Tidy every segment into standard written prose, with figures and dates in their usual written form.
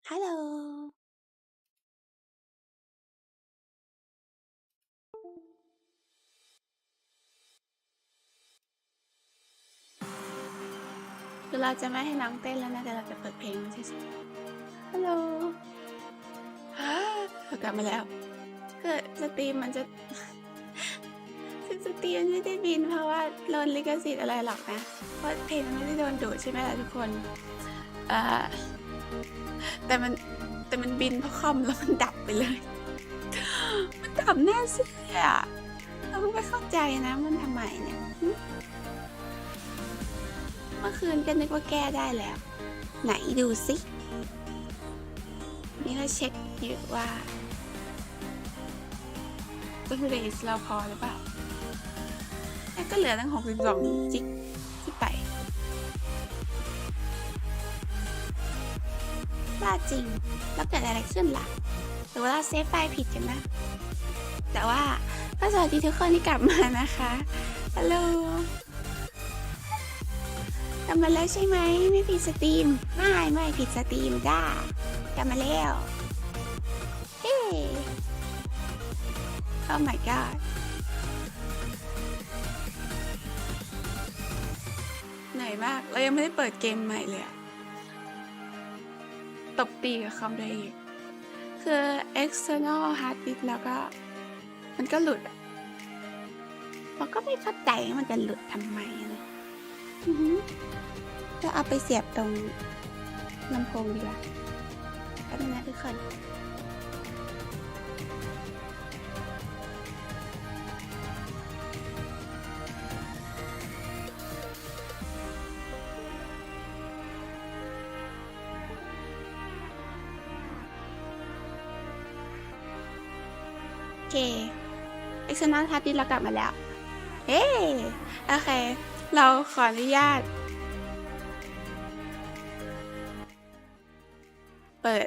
ฮัลโหลคือเราจะไม่ให้น้องเต้นแล้วนะแต่เราจะเปิดเพลงมันเฉยๆฮัลโหลเรากลับมาแล้วคือสตรีมมันจะซึ่งสตรีมไม่ได้บินเพราะว่าโดนลิขสิทธิ์อะไรหรอกนะเพราะเพลงมันไม่ได้โดนดูดใช่ไหมล่ะทุกคนอ่าแต่มันบินเพราะคอมแล้วมันดับไปเลยมันดับแน่เสียอะเราไม่เข้าใจนะมันทำไมเนี่ยเมื่อคืนก็นึกว่าแก้ได้แล้ว ไหนดูสินี่เราเช็คอยู่ว่าตัวเรสเราพอหรือเปล่าแล้วก็เหลือตั้ง62จิกที่ไปบ้าจริงแล้วเกิดอะไรขึ้นล่ะหรือว่าเราเซฟไฟล์ผิดกันนะแต่ว่าก็สวัสดีทุกคนที่กลับมานะคะฮัลโหลกลับมาแล้วใช่ไหมไม่ผิดสตรีมไม่ผิดสตรีมจ้ากลับมาแล้วเฮ้ Oh my god เหนื่อยมากเรายังไม่ได้เปิดเกมใหม่เลยอะตบตีกับคอมได้อีกคือ external hard disk แล้วก็มันก็หลุดอะเราก็ไม่เข้าใจว่ามันจะหลุดทำไมนะจะเอาไปเสียบตรงลำโพงดีกว่าแป๊บนึงนะทุกคนโอเค external hard disk เรากลับมาแล้วเฮ้โอเคเราขออนุญาตเปิ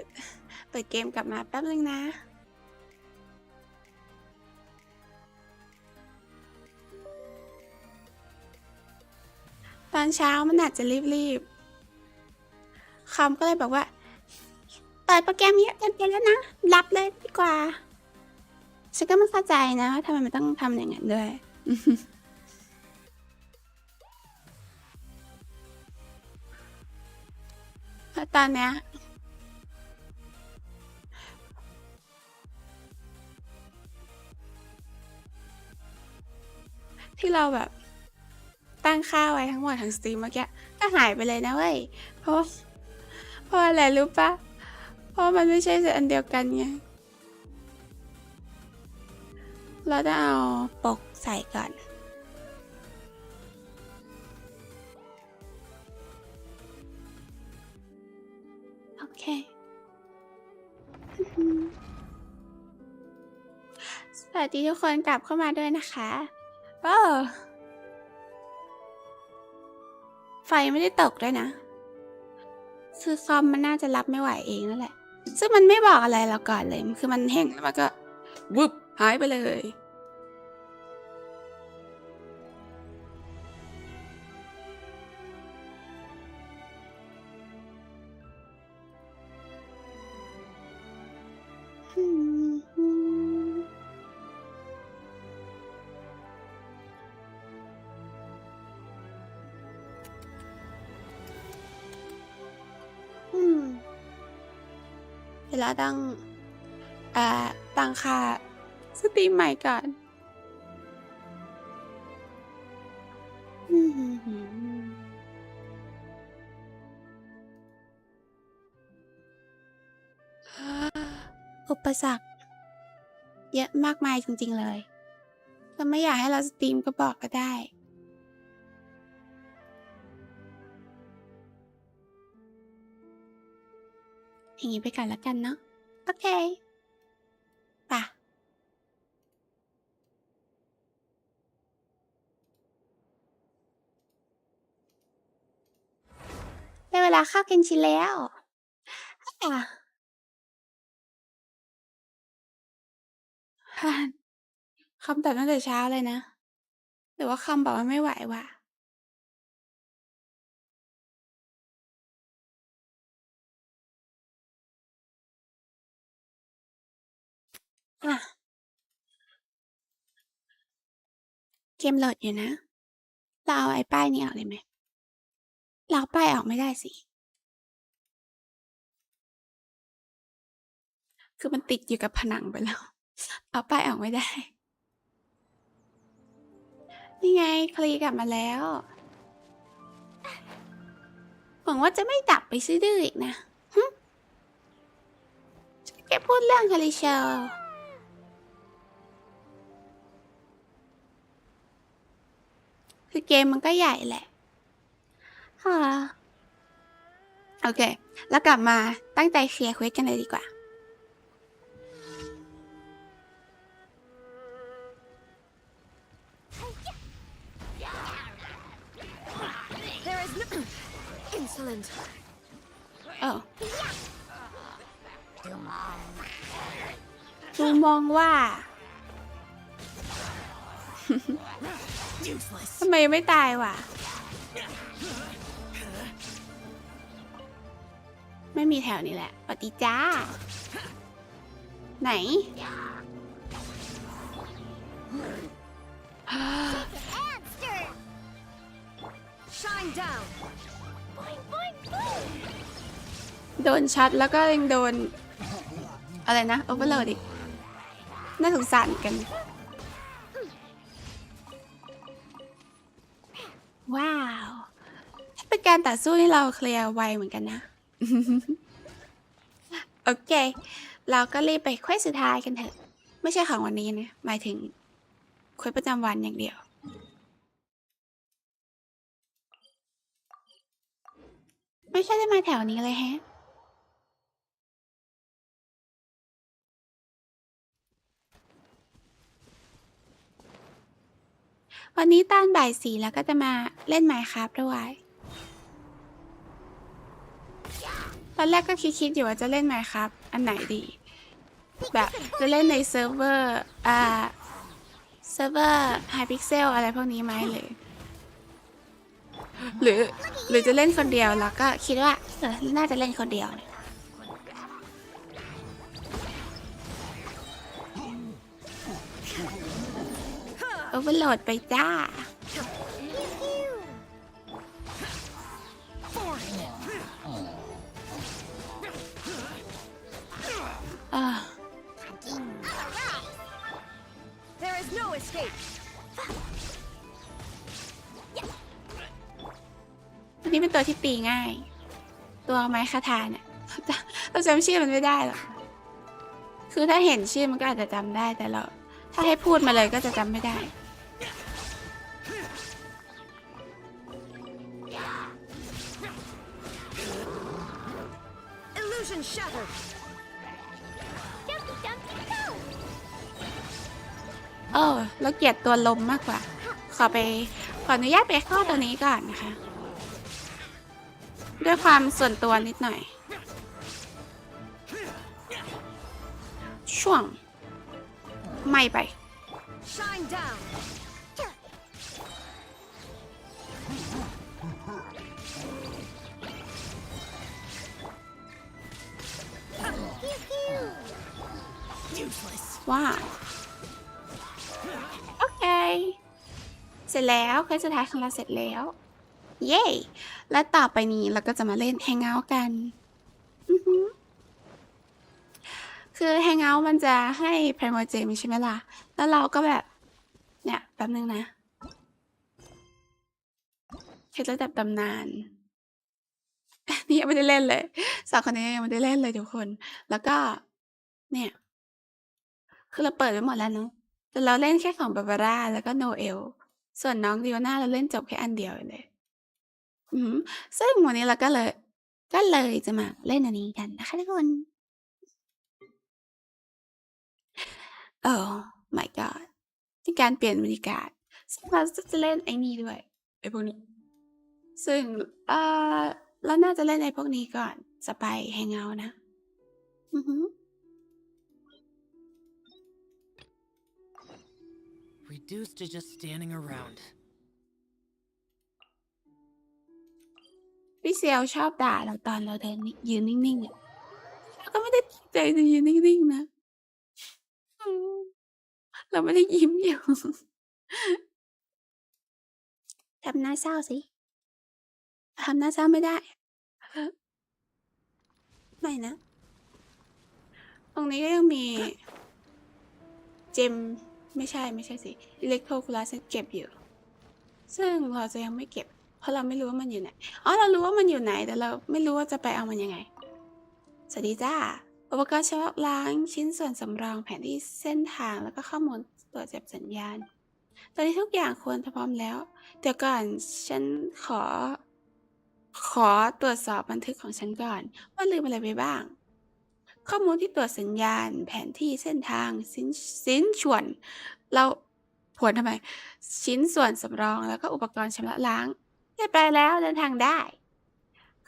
ดเกมกลับมาแป๊บนึงนะตอนเช้ามันอาจจะรีบคอมก็เลยบอกว่าเปิดโปรแกรมเยอะเกินไปแล้วนะรับเลยดีกว่าฉันก็ไม่เข้าใจนะว่าทำไมมันต้องทำอย่างนั้นด้วยเพราะตอนเนี้ยที่เราแบบตั้งค่าไว้ทั้งหมดทั้งสตรีมเมื่อกี้ก็หายไปเลยนะเว้ยเพราะอะไรรู้ปะเพราะมันไม่ใช่อันเดียวกันไงเราจะเอาปกใส่ก่อนโอเคสวัสดีทุกคนกลับเข้ามาด้วยนะคะไฟไม่ได้ตกด้วยนะคือคอมมันน่าจะรับไม่ไหวเองนั่นแหละซึ่งมันไม่บอกอะไรเราก่อนเลยคือมันแห้งแล้วมันก็วุบหายไปเลยเดี๋ยวเราต้องตั้งค่าสตรีมใหม่ก่อนอุปสรรคเยอะมากมายจริงๆเลยถ้าไม่อยากให้เราสตรีมก็บอกก็ได้อย่างนี้ไปก่อนแล้วกันเนาะโอเคป่ะได้เวลาเข้าเกนชินแล้วคำตัดตั้งแต่เช้าเลยนะหรือว่าคำบอกว่าไม่ไหวว่ะ อ่ะเกมโหลดอยู่นะ เราเอาไอ้ป้ายนี้ออกเลยไหม เราป้ายออกไม่ได้สิ คือมันติดอยู่กับผนังไปแล้ว เอาป้ายออกไม่ได้ นี่ไงคลีกลับมาแล้วหวังว่าจะไม่ดับไปซื่อดื้ออีกนะแกพูดเรื่องคาริเชลคือเกมมันก็ใหญ่แหละค่ะโอเค แล้วกลับมาตั้งใจเคลียร์เควสกันเลยดีกว่า Insolent. เออดูมองว่า ทำไมยังไม่ตายวะ ไม่มีแถวนี้แหละปฏิจ้า ไหน Shine down. โดนช็อตแล้วก็ยังโดน อะไรนะโอเวอร์โหลดอีกน่าสงสารกัน ว้าว ถ้าเป็นการต่อสู้ที่เราเคลียร์ไวเหมือนกันนะ โอเค เราก็รีบไปเควสสุดท้ายกันเถอะ ไม่ใช่ของวันนี้นะ หมายถึงเควสประจำวันอย่างเดียว ไม่ใช่ได้มาแถวนี้เลยแฮะ วันนี้ตอนบ่าย4แล้วก็จะมาเล่น Minecraft ด้วย ตอนแรกก็คิดอยู่ว่าจะเล่น Minecraft อันไหนดี แบบจะเล่นในเซิร์ฟเวอร์Hypixel อะไรพวกนี้ไหมหรือจะเล่นคนเดียวแล้วก็คิดว่าน่าจะเล่นคนเดียวโอเวอร์โหลดไปจ้าThere is no escape. อันนี้เป็นตัวที่ตีง่าย ตัวไม้คาถาเนี่ยเราจำชื่อมันไม่ได้หรอกคือถ้าเห็นชื่อมันก็อาจจะจำได้แต่เราถ้าให้พูดมาเลยก็จะจำไม่ได้ Illusion shattered. แล้วเกลียดตัวลมมากกว่า ขออนุญาตไปเข้าตัวนี้ก่อนนะคะ ด้วยความส่วนตัวนิดหน่อย ช่วง ไม่ไป Shine down. Useless. ว้าวโอเค เสร็จแล้วเควสสุดท้ายของเราเสร็จแล้ว เย้ และต่อไปนี้เราก็จะมาเล่นแฮงเอาท์กันคือแฮงเอาท์มันจะให้ไพรโมเจมใช่ไหมล่ะ แล้วเราก็แบบ เนี่ยแป๊บนึงนะเคล็ดระดับตำนาน นี่ยังไม่ได้เล่นเลยสองคนนี้ยังไม่ได้เล่นเลยทุกคน แล้วก็ เนี่ย คือเราเปิดไว้หมดแล้วเนาะแต่เราเล่นแค่ของบาบาร่าแล้วก็โนเอล ส่วนน้องดิโอน่าเราเล่นจบแค่อันเดียวเลยซึ่งวันนี้เราก็เลยจะมาเล่นอันนี้กันนะคะทุกคน โอ้ my god ที่การเปลี่ยนบรรยากาศซึ่งเราจะเล่นไอ้นี่ด้วยไอ้พวกนี้ ซึ่งเราน่าจะเล่นไอ้พวกนี้ก่อนจะไปแฮงเอาท์นะReduced to just standing around. พี่เซียวชอบด่าเราตอนเราเดินยืนนิ่งๆเราก็ไม่ได้ตั้งใจจะยืนนิ่งๆนะ อืมเราไม่ได้ยิ้มอยู่ ทำหน้าเศร้าสิทำหน้าเศร้าไม่ได้ ไม่นะ ตรงนี้ก็ยังมีเจมไม่ใช่สิอิเล็กโทรคูลัสเก็บอยู่ ซึ่งเราจะยังไม่เก็บ เพราะเราไม่รู้ว่ามันอยู่ไหน อ๋อ เรารู้ว่ามันอยู่ไหน แต่เราไม่รู้ว่าจะไปเอามันยังไง สวัสดีจ้า อุปกรณ์ชำระล้างชิ้นส่วนสำรองแผนที่เส้นทางแล้วก็ข้อมูลตรวจจับสัญญาณ ตอนนี้ทุกอย่างควรจะพร้อมแล้ว เดี๋ยวก่อนฉันขอตรวจสอบบันทึกของฉันก่อน ว่าลืมอะไรไปบ้าง ข้อมูลที่ตรวจสัญญาณ แผนที่เส้นทาง ชิ้นส่วน เราผวนทำไม ชิ้นส่วนสำรองแล้วก็อุปกรณ์ชำระล้างเรียบร้อยแล้วเดินทางได้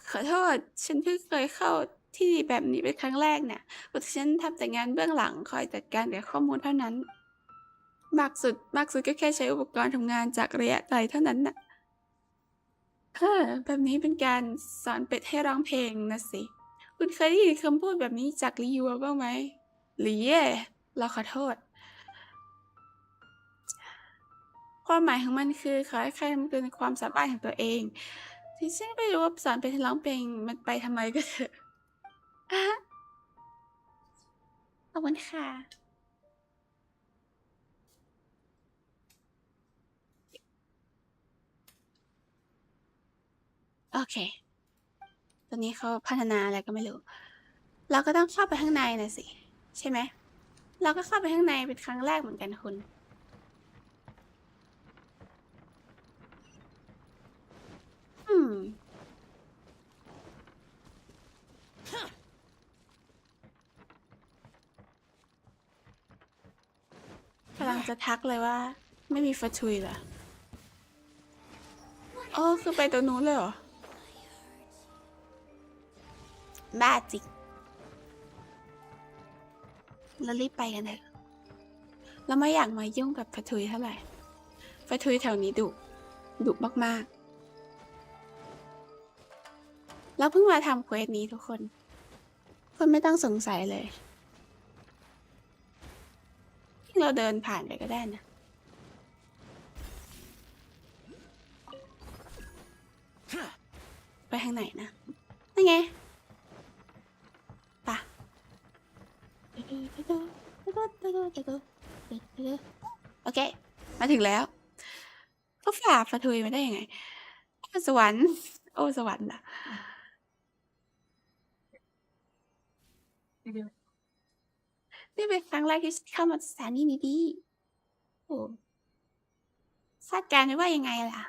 ขอโทษ ฉันเพิ่งเคยเข้าที่แบบนี้เป็นครั้งแรกเนี่ยปกติฉันทำแต่งานเบื้องหลังคอยจัดการกับข้อมูลเท่านั้น มากสุดก็แค่ใช้อุปกรณ์ทำงานจากระยะไกลเท่านั้นน่ะแบบนี้เป็นการสอนเป็ดให้ร้องเพลงนะสิ คุณเคยได้ยินคำพูดแบบนี้จากลียัวบ้างไหมหรือเย่เราขอโทษ ความหมายของมันคือขอให้ใครทำเกินความสามารถของตัวเอง ที่ฉันไม่รู้ว่าสอนเป็ดให้ร้องเพลงมันไปทำไมก็เถอะอะขอบคุณค่ะ โอเค ตอนนี้เขาพัฒนาอะไรก็ไม่รู้ เราก็ต้องเข้าไปข้างในน่ะสิ ใช่ไหม เราก็เข้าไปข้างในเป็นครั้งแรกเหมือนกันคุณ อืมกำลังจะทักเลยว่า ไม่มีฟัตุยเหรออ๋อคือไปตัวนู้นเลยเหรอ บ้าจริงเรารีบไปกันเถอะเราไม่อยากมายุ่งกับฟัตุยเท่าไหร่ฟัตุยแถวนี้ดุมากๆเราเพิ่งมาทำเควสนี้ทุกคนไม่ต้องสงสัยเลย เราเดินผ่านไปก็ได้นะ ไปทางไหนนะนั่นไงปะโอเค มาถึงแล้วเขาฝ่าฟัตุยมาได้ยังไงสวรรค์ โอ้สวรรค์ล่ะนี่เป็นครั้งแรกที่เข้ามาสถานีนี้ดีโอ้คาดการณ์ไว้ว่ายังไงล่ะ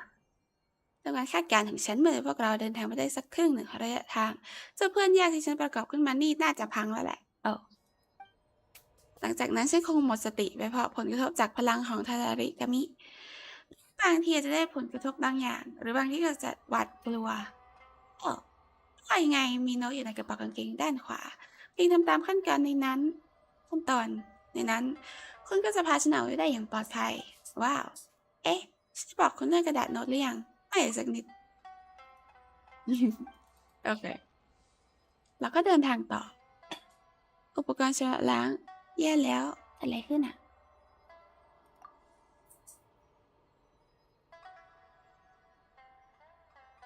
ตามการคาดการณ์ของฉันเมื่อพวกเราเดินทางไปได้สักครึ่งหนึ่งของระยะทาง เจ้าเพื่อนยากที่ฉันประกอบขึ้นมานี่น่าจะพังแล้วแหละหลังจากนั้นฉันคงหมดสติไปเพราะผลกระทบจากพลังของทาราริกามิ บางทีจะได้ผลกระทบบางอย่าง หรือบางทีก็จะหวาดกลัวว่ายังไงมีโน้ตอยู่ในกระเป๋ากางเกงด้านขวาเพียงทำตามขั้นตอนในนั้น คุณก็จะพาฉันเอาไว้ได้อย่างปลอดภัย ว้าว เอ๊ะฉันจะบอกคุณเรื่องกระดาษโน้ตหรือยัง ไม่สักนิด โอเค แล้วก็เดินทางต่อ อุปกรณ์ชำระล้าง แย่แล้ว อะไรขึ้นอ่ะ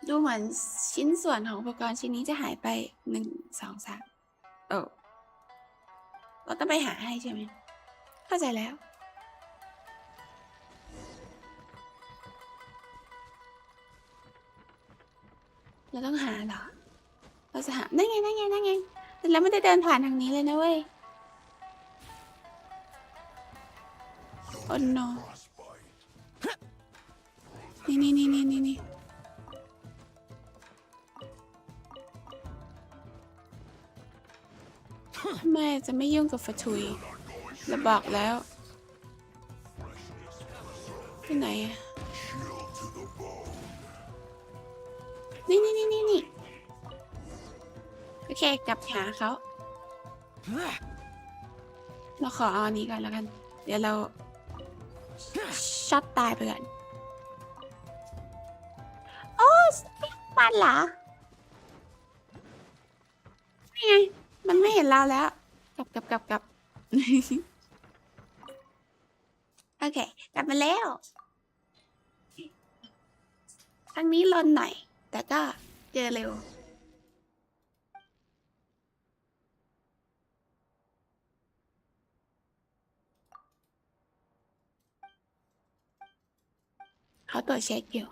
ดูเหมือนชิ้นส่วนของอุปกรณ์ชิ้นนี้จะหายไป1 2 3เราต้องไปหาให้ใช่ไหม เข้าใจแล้ว เราต้องหาเหรอ เราจะหานั่นไงแต่เราไม่ได้เดินผ่านทางนี้เลยนะเว้ย โอ้ no นี่ทำไมจะไม่ยุ่งกับฟัตุยเราบอกแล้วที่ไหนอะนี่โอเคกลับหาเขาเราขอเอาอันนี้ก่อนแล้วกัน เดี๋ยวเราช็อตตายไปก่อนโอ้มันเหรอนี่ไงมันไม่เห็นเราแล้วกลับ โอเคกลับมาแล้วครั้งนี้ลนหน่อยแต่ก็เจอเร็วเขาตรวจเช็คอยู่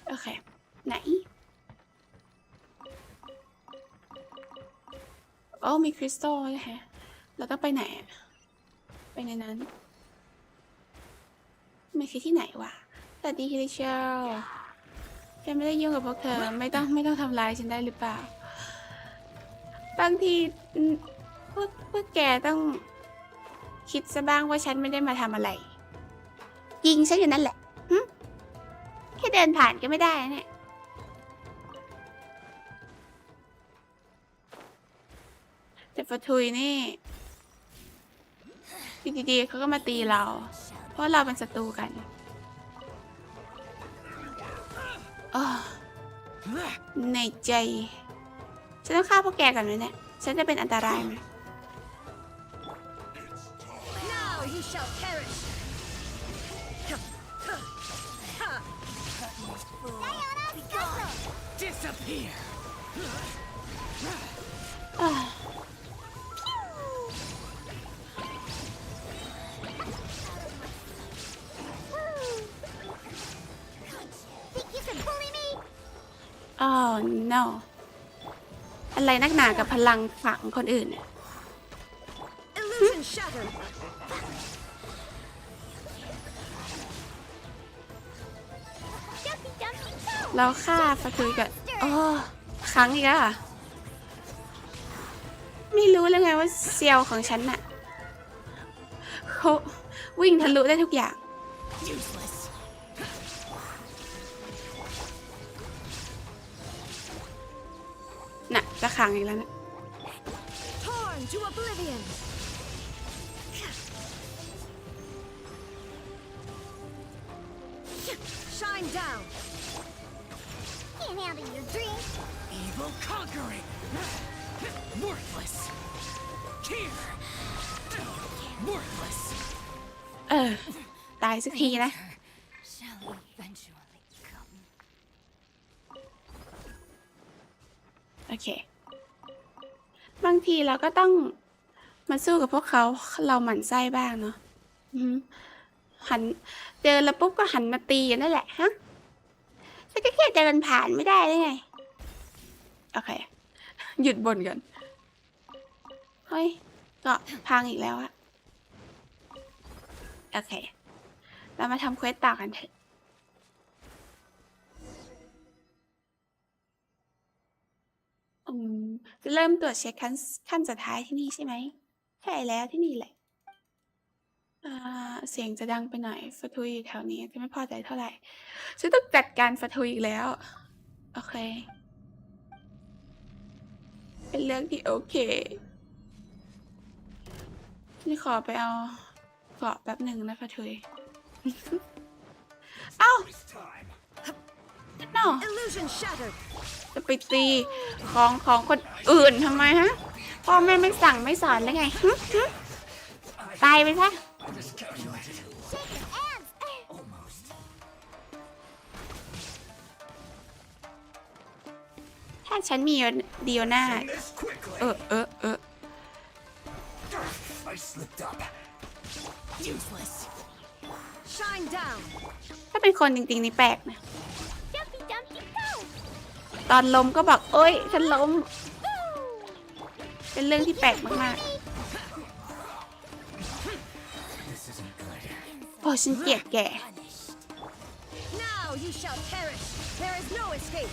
โอเคไหนโอ้มีคริสตัลใช่ไหมเราต้องไปไหนอะไปในนั้นมันคือที่ไหนวะสวัสดีฮิริเชลฉันไม่ได้ยุ่งกับพวกเธอไม่ต้องทำร้ายฉันได้หรือเปล่าบางทีพวกแกต้องคิดซะบ้างว่าฉันไม่ได้มาทำอะไรยิงฉันอยู่นั่นแหละแค่เดินผ่านก็ไม่ได้นะเนี่ยแต่ฟะทุยนี่ดีๆเขาก็มาตีเราเพราะเราเป็นศัตรูกันในใจฉันต้องฆ่าพวกแกก่อนไหมเนี่ยฉันจะเป็นอันตรายไหม Now you shall perish. Disappear. อ๋อ no อะไรนักหนากับพลังฝังคนอื่นเนี่ย Illusion shattered. เราฆ่าฟะทุยกับครั้งอีกแล้วไม่รู้เลยไงว่าเซียวของฉันน่ะเขาวิ่งทะลุได้ทุกอย่าง Useless. น่ะจะขังอีกแล้วนะ Torn to oblivion. Shine down. Can't handle your dreams. Evil conquering. Worthless. Here. Worthless. ตายสักทีนะ Shall eventually come. โอเคบางทีเราก็ต้องมาสู้กับพวกเขาเราหมั่นไส้บ้างเนาะหันเจอแล้วปุ๊บก็หันมาตีนั่นแหละฮะฉันก็แค่เดินผ่านไม่ได้ได้ไงโอเคหยุดบ่นก่อนเฮ้ยก็พังอีกแล้วอะโอเคเรามาทำเควสต่อกันเถอะจะเริ่มตรวจเช็คขั้นสุดท้ายที่นี่ใช่ไหมใช่แล้วที่นี่แหละเสียงจะดังไปหน่อยฟะทุยแถวนี้จะไม่พอใจเท่าไหร่ฉันต้องจัดการฟะทุยอีกแล้วโอเคเป็นเรื่องที่โอเคนี่ขอไปเอาเกาะแป๊บหนึ่งนะฟะทุย เอ้าIllusion shattered. จะไปตีของคนอื่นทำไมฮะพ่อแม่ไม่สั่งไม่สอนเลยไงตายไปซะถ้าฉันมีเดียวหน้าUseless. Shine down. ถ้าเป็นคนจริงๆนี่แปลกนะตอนล้มก็บอกโอ๊ยฉันล้มเป็นเรื่องที่แปลกมากๆโอ้ฉันเกลียดแก Now you shall perish. There is no escape.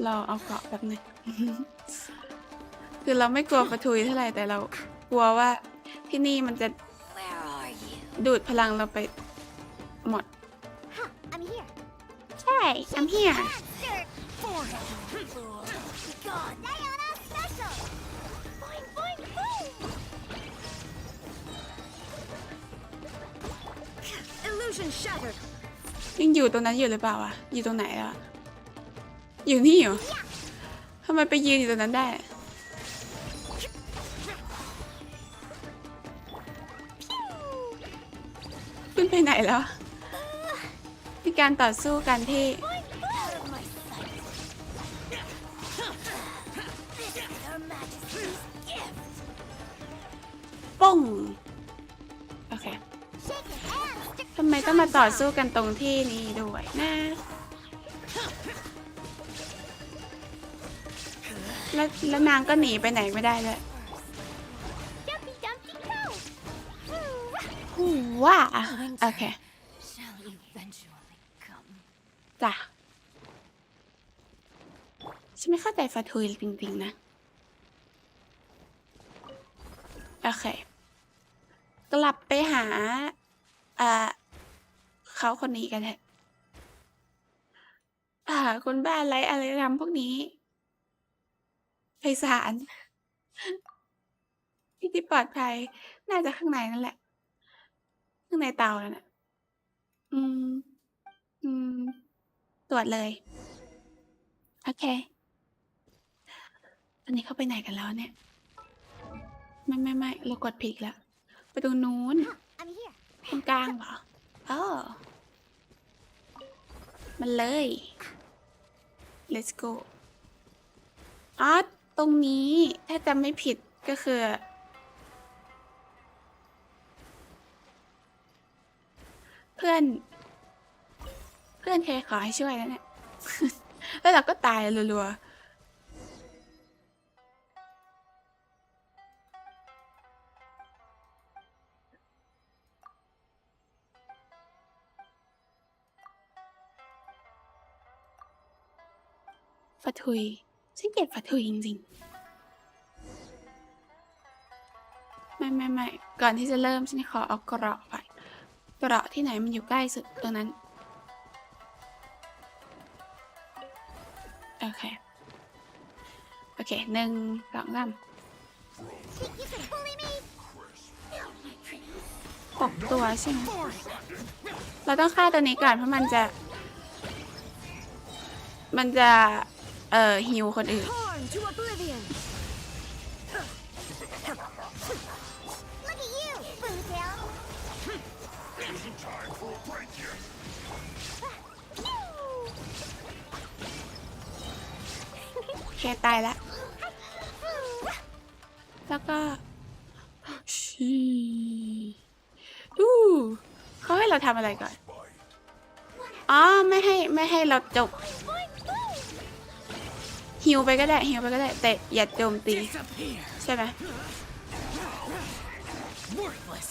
เราเอาเกาะแบบนึง คือเราไม่กลัวปะทุยเท่าไหร่แต่เรากลัวว่าที่นี่มันจะดูดพลังเราไปหมด I'm here. ใช่ I'm here Diana special. Boing, boing, boing. Illusion shattered. ยังอยู่ตรงนั้นอยู่หรือเปล่าอะอยู่ตรงไหนอะอยู่นี่เหรอทำไมไปยืนอยู่ตรงนั้นได้ ไหนแล้วมีการต่อสู้กันที่ Out of my sight. This is Her Majesty's gift. ป้งโอเค Shake your hands. ทำไมต้องมาต่อสู้กันตรงที่นี้ด้วยนะแล้วนางก็หนีไปไหนไม่ได้เลย Dumpy dumpty go. ว้าโอเค Shall eventually come. จ้ะฉันไม่เข้าใจฟาทุยจริงๆนะโอเคกลับไปหาเขาคนนี้กันเถอะคุณบ้านอะไรทำพวกนี้ไพศาลที่ปลอดภัยน่าจะข้างในนั่นแหละข้างในเตานั่นแหละตรวจเลยโอเคตอนนี้เขาไปไหนกันแล้วเนี่ยไม่เรากดผิดแล้วไปตรงนู้น I'm here. ตรงกลางเหรอมันเลย let's go ตรงนี้ถ้าจำไม่ผิดก็คือ เพื่อนเคยขอให้ช่วยแล้วเนี่ย แล้วเราก็ตายรัวๆฟาทุยฉันเกลียดฟาทุยจริงๆไม่ก่อนที่จะเริ่มฉันขอเอาเกราะก่อนเกราะที่ไหนมันอยู่ใกล้สุดตรงนั้นโอเค1 2 3 Think you can bully me? 6 ตัวใช่ไหมเราต้องฆ่าตัวนี้ก่อนเพราะมันจะฮิวคนอื่น Torn to oblivion. Look at you, Boomtail. โอเคตายแล้วแล้วก็เขาให้เราทำอะไรก่อนไม่ให้เราจบฮิวไปก็ได้แต่อย่าโจมตี Disappear. ใช่ไหม Worthless.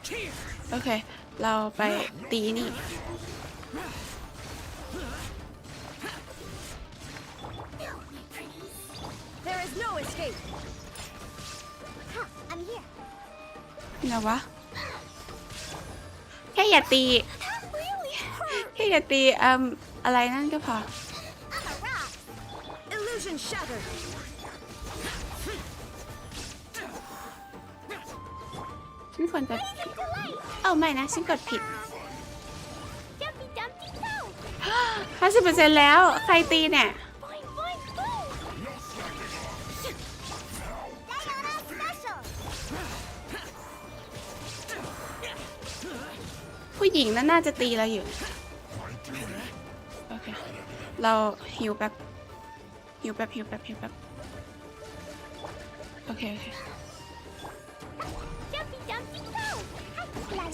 Here. โอเคเราไปตีนี่ There is no escape. I'm here. ไงวะแค่อย่าตี That really hurt. แค่อย่าตีอะไรนั่นก็พอ I'm a rock. Illusion shattered. ฉันควรจะไม่นะฉันกดผิด Dumpy dumpty go. 50% แล้วใครตีเนี่ย Boing boing boom. Diana special. ผู้หญิงนั้นน่าจะตีเราอยู่โอเคเราฮิวแป๊บโอเค Dumpy dumpty go.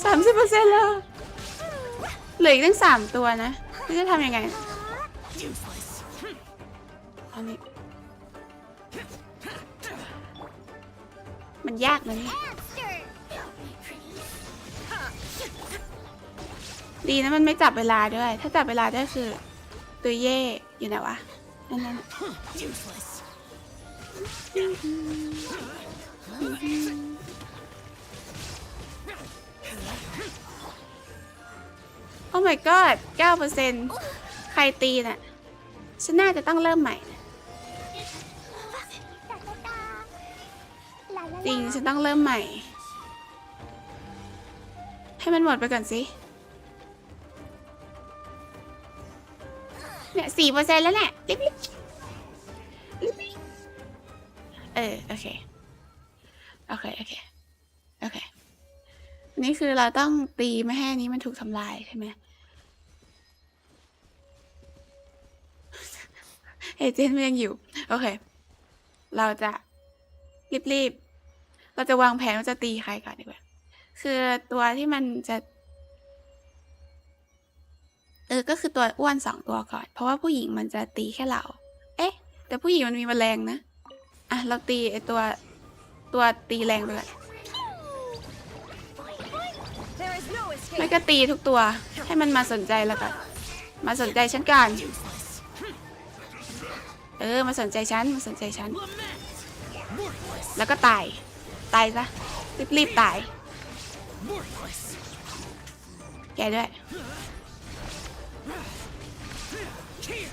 30% แล้วเหลืออีกตั้ง3 ตัวนะจะทำยังไง Useless. อันนี้มันยากนะนี่ Hamster. ดีนะมันไม่จับเวลาด้วยถ้าจับเวลาได้คือตัวเย่อยู่ไหนวะนั่น Useless. โอ้ my god 9% ใครตีน่ะฉันน่าจะต้องเริ่มใหม่นะ La la จริง la. ฉันต้องเริ่มใหม่ ให้มันหมดไปก่อนสิเนี่ย 4% แล้วแหละรีบโอเค นี่คือเราต้องตีไม่ให้นี้มันถูกทำลายใช่ไหมเอเจนต์มันยังอยู่โอเคเราจะรีบเราจะวางแผนว่าจะตีใครก่อนดีกว่าคือตัวที่มันจะก็คือตัวอ้วน2 ตัวก่อนเพราะว่าผู้หญิงมันจะตีแค่เราเอ๊ะแต่ผู้หญิงมันมีแมลงนะอ่ะเราตีไอตัวตีแรงไปก่อน There is no ไม่ escape. ก็ตีทุกตัวให้มันมาสนใจแล้วกันมาสนใจฉันก่อน Useless. มาสนใจฉันมาสนใจฉัน Lament. Worthless. แล้วก็ตายซะรีบตาย Worthless. แกด้วย Here.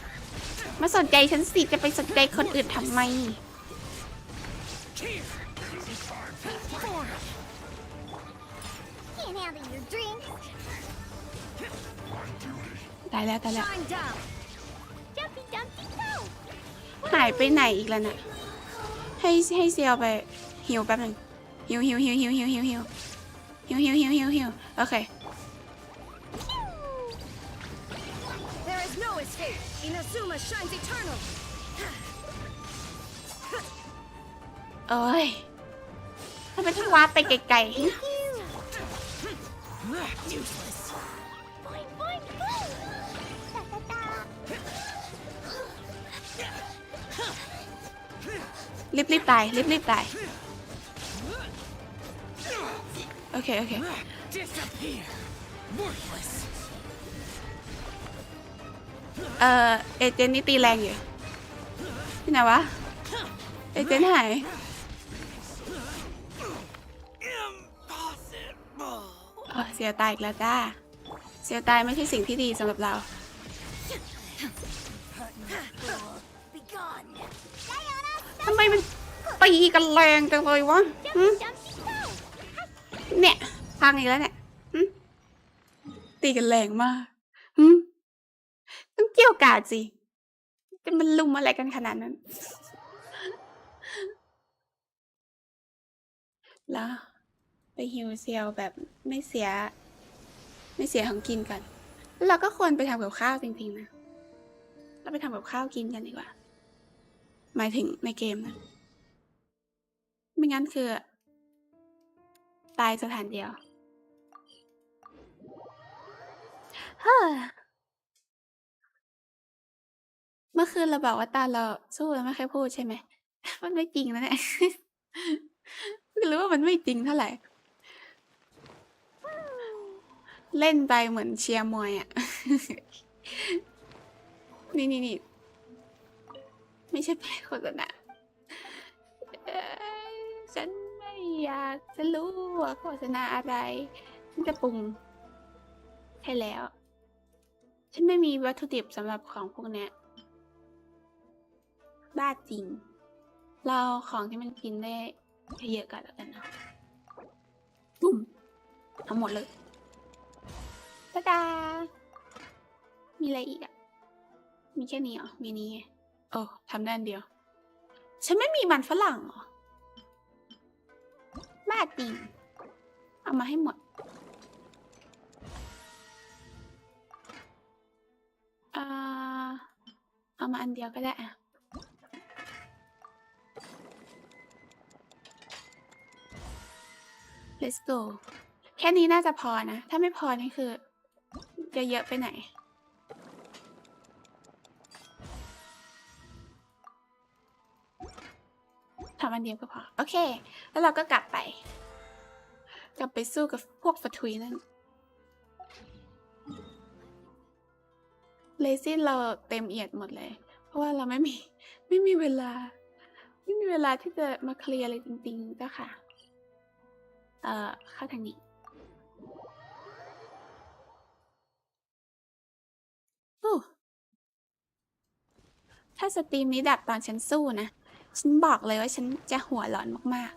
มาสนใจฉันสิจะไปสนใจคนอื่นทำไม Here. Can't handle your drink. ตายแล้ว Shine down. Jumpy dumpty go. หายไปไหนอีกแล้วน่ะให้เซียวไปฮิวแป๊บหนึ่งฮิวโอเค There is no escape. Inazuma shines eternal. โอ้ยทำไมต้องวาร์ปไปไกล Useless. Boing, boing, boing. Da, da, da. ๆรีบตายโอเค Disappear. Worthless. เอเจนต์นี่ตีแรงอยู่ที่ไหนวะเอเจนต์หาย Impossible. เสียตายอีกแล้วจ้าเสียตายไม่ใช่สิ่งที่ดีสำหรับเรา Be gone. ทำไมมันตีกันแรงจังเลยวะ Jumpy dumpty go. เนี่ยพังอีกแล้วเนี่ยตีกันแรงมากต้องเกี่ยวกาดสิจะมันลุมอะไรกันขนาดนั้น แล้วไปฮิวเซียวแบบไม่เสียของกินกันแล้วเราก็ควรไปทำกับข้าวจริงๆนะเราไปทำกับข้าวกินกันดีกว่าหมายถึงในเกมนะไม่งั้นคือตายสถานเดียวเฮ้อเมื่อคืนเราบอกว่าตาเราสู้แล้วไม่เคยพูดใช่ไหม มันไม่จริงนะเนี่ย ไม่รู้ว่ามันไม่จริงเท่าไหร่ เล่นไปเหมือนเชียร์มวยอ่ะ นี่ไม่ใช่เพลงโฆษณาฉันไม่อยากจะรู้ว่าโฆษณาอะไรฉันจะปรุงใช่แล้ว ฉันไม่มีวัตถุดิบสำหรับของพวกเนี้ยบ้าจริง เราของที่มันกินได้เยอะกันแล้วกันนะปุ้มทั้งหมดเลยตาดามีอะไรอีกอ่ะมีแค่นี้เหรอมีนี้ไงโอ้ทำได้อันเดียวฉันไม่มีมันฝรั่งเหรอบ้าจริงเอามาให้หมดเอามาอันเดียวก็ได้อะ let's go แค่นี้น่าจะพอนะถ้าไม่พอนี่คือจะเยอะไปไหนทำอันเดียวก็พอโอเคแล้วเราก็กลับไปสู้กับพวกฟะทุยนั่นเลซินเราเต็มเอียดหมดเลยเพราะว่าเราไม่มีเวลาที่จะมาเคลียร์อะไรจริงๆเจ้าค่ะเข้าทางนี้ถ้าสตรีมนี้ดับตอนฉันสู้นะฉันบอกเลยว่าฉันจะหัวร้อนมาก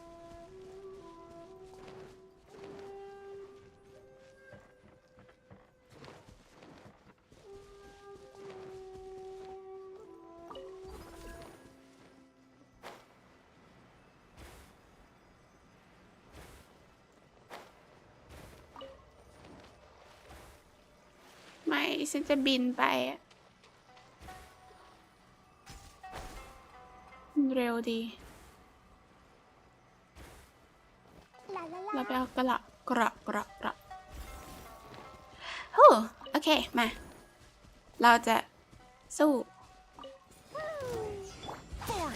ฉันจะบินไปอะเร็วดี La la เรา la. ไปเอากระฮู้โอเค มา เราจะสู้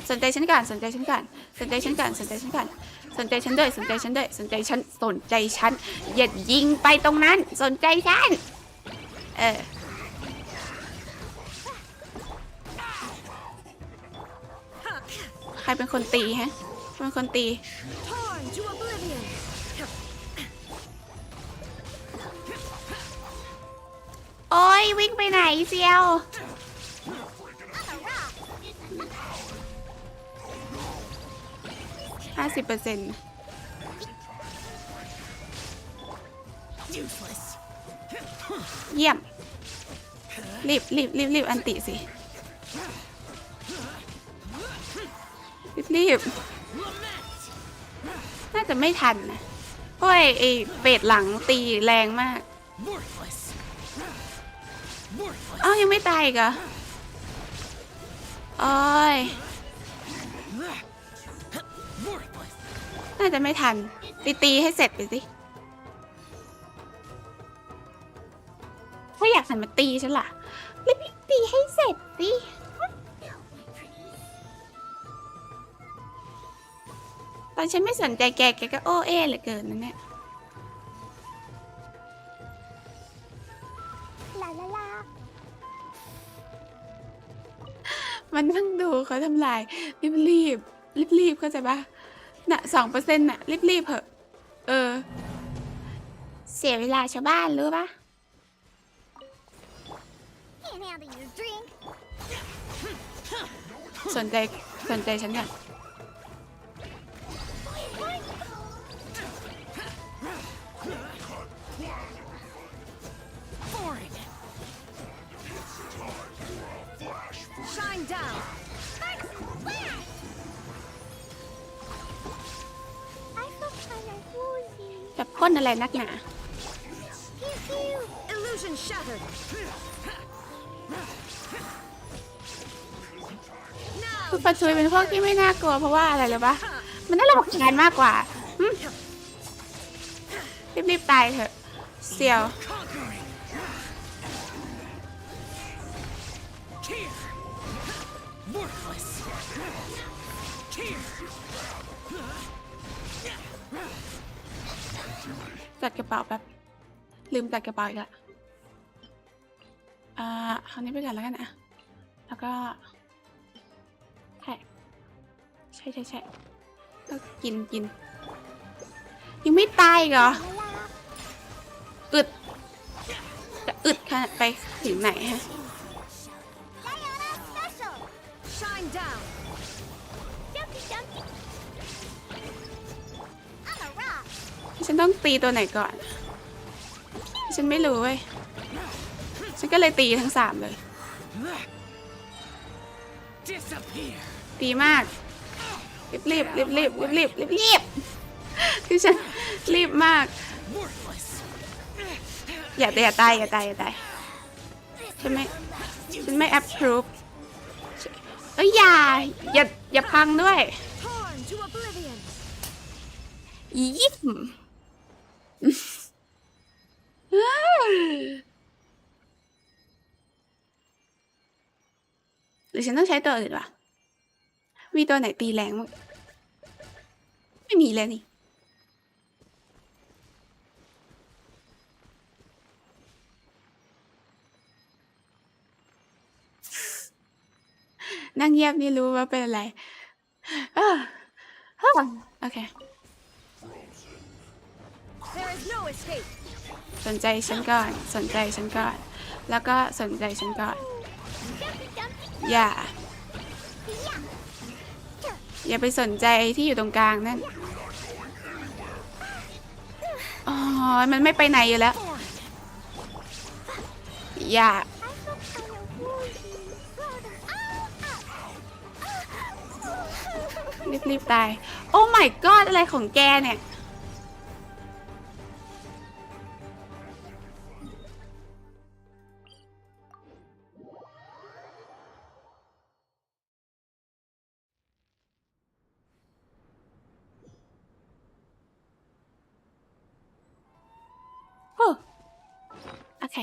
สนใจฉันก่อน สนใจฉันก่อน สนใจฉันก่อน สนใจฉันก่อน สนใจฉันด้วย สนใจฉันด้วย สนใจฉัน สนใจฉัน อย่ายิงไปตรงนั้น สนใจฉัน ใครเป็นคนตีฮะเป็นคนตี Torn to oblivion. โอ้ยวิ่งไปไหนเซียว 50% Useless. เยี่ยม รีบอันติสิ รีบ Lament. น่าจะไม่ทันนะโอ้ยไอเฟดหลังตีแรงมาก Worthless. Worthless. อ้าวยังไม่ตายอีกเหรอโอ้ย Worthless. น่าจะไม่ทันตีให้เสร็จไปสิถ้าอยากหันมาตีฉันล่ะรีบตีให้เสร็จสิตอนฉันไม่สนใจแกก็โอ้เอเหลือเกินนั่นเนี่ย La la la. มันนั่งดูเขาทำลายรีบเข้าใจปะน่ะ2%น่ะรีบเถอะเสียเวลาชาวบ้านรู้ปะ Can't handle your drink. สนใจฉันก่อน Boring. Shine down. I feel kind of woozy. แบบพ่นอะไรนักหนา Pew pew. Illusion shattered. Now. คือปัจจุบันเป็นพวกที่ไม่น่ากลัวเพราะว่าอะไรเลยปะมันน่ารำคาญมากกว่ารีบตายเถอะเซียว Conquering. Here. Worthless. Here. จัดกระเป๋าแบบลืมจัดกระเป๋าอีกละคราวนี้ไปก่อนแล้วกันนะแล้วก็ใช่ก็กินยังไม่ตายอีกเหรอ La la. จะอึดขนาดไปถึงไหนฮะ Diana special. Shine down. Jumpy jumpy. I'm a rock. ฉันต้องตีตัวไหนก่อน ฉันไม่รู้เว้ย ฉันก็เลยตีทั้ง3เลย Disappear. ตีมาก รีบคือฉันรีบมาก Worthless. อย่าตายฉันไม่ approve เอ้ยอย่าพังด้วย Torn to oblivion. ยิ้มหรือฉันต้องใช้ตัวอื่นวะมีตัวไหนตีแรงมั้งไม่มีเลยนี่ นั่งเงียบนี่รู้ว่าเป็นอะไรโอเค There is no escape. สนใจฉันก่อน แล้วก็สนใจฉันก่อน Jumpy jumpy. อย่าไปสนใจที่อยู่ตรงกลางนั่น อ๋อ มันไม่ไปไหนอยู่แล้ว อย่า I feel kind of woozy. Ow, ow. รีบตาย โอ้ my god อะไรของแกเนี่ย เค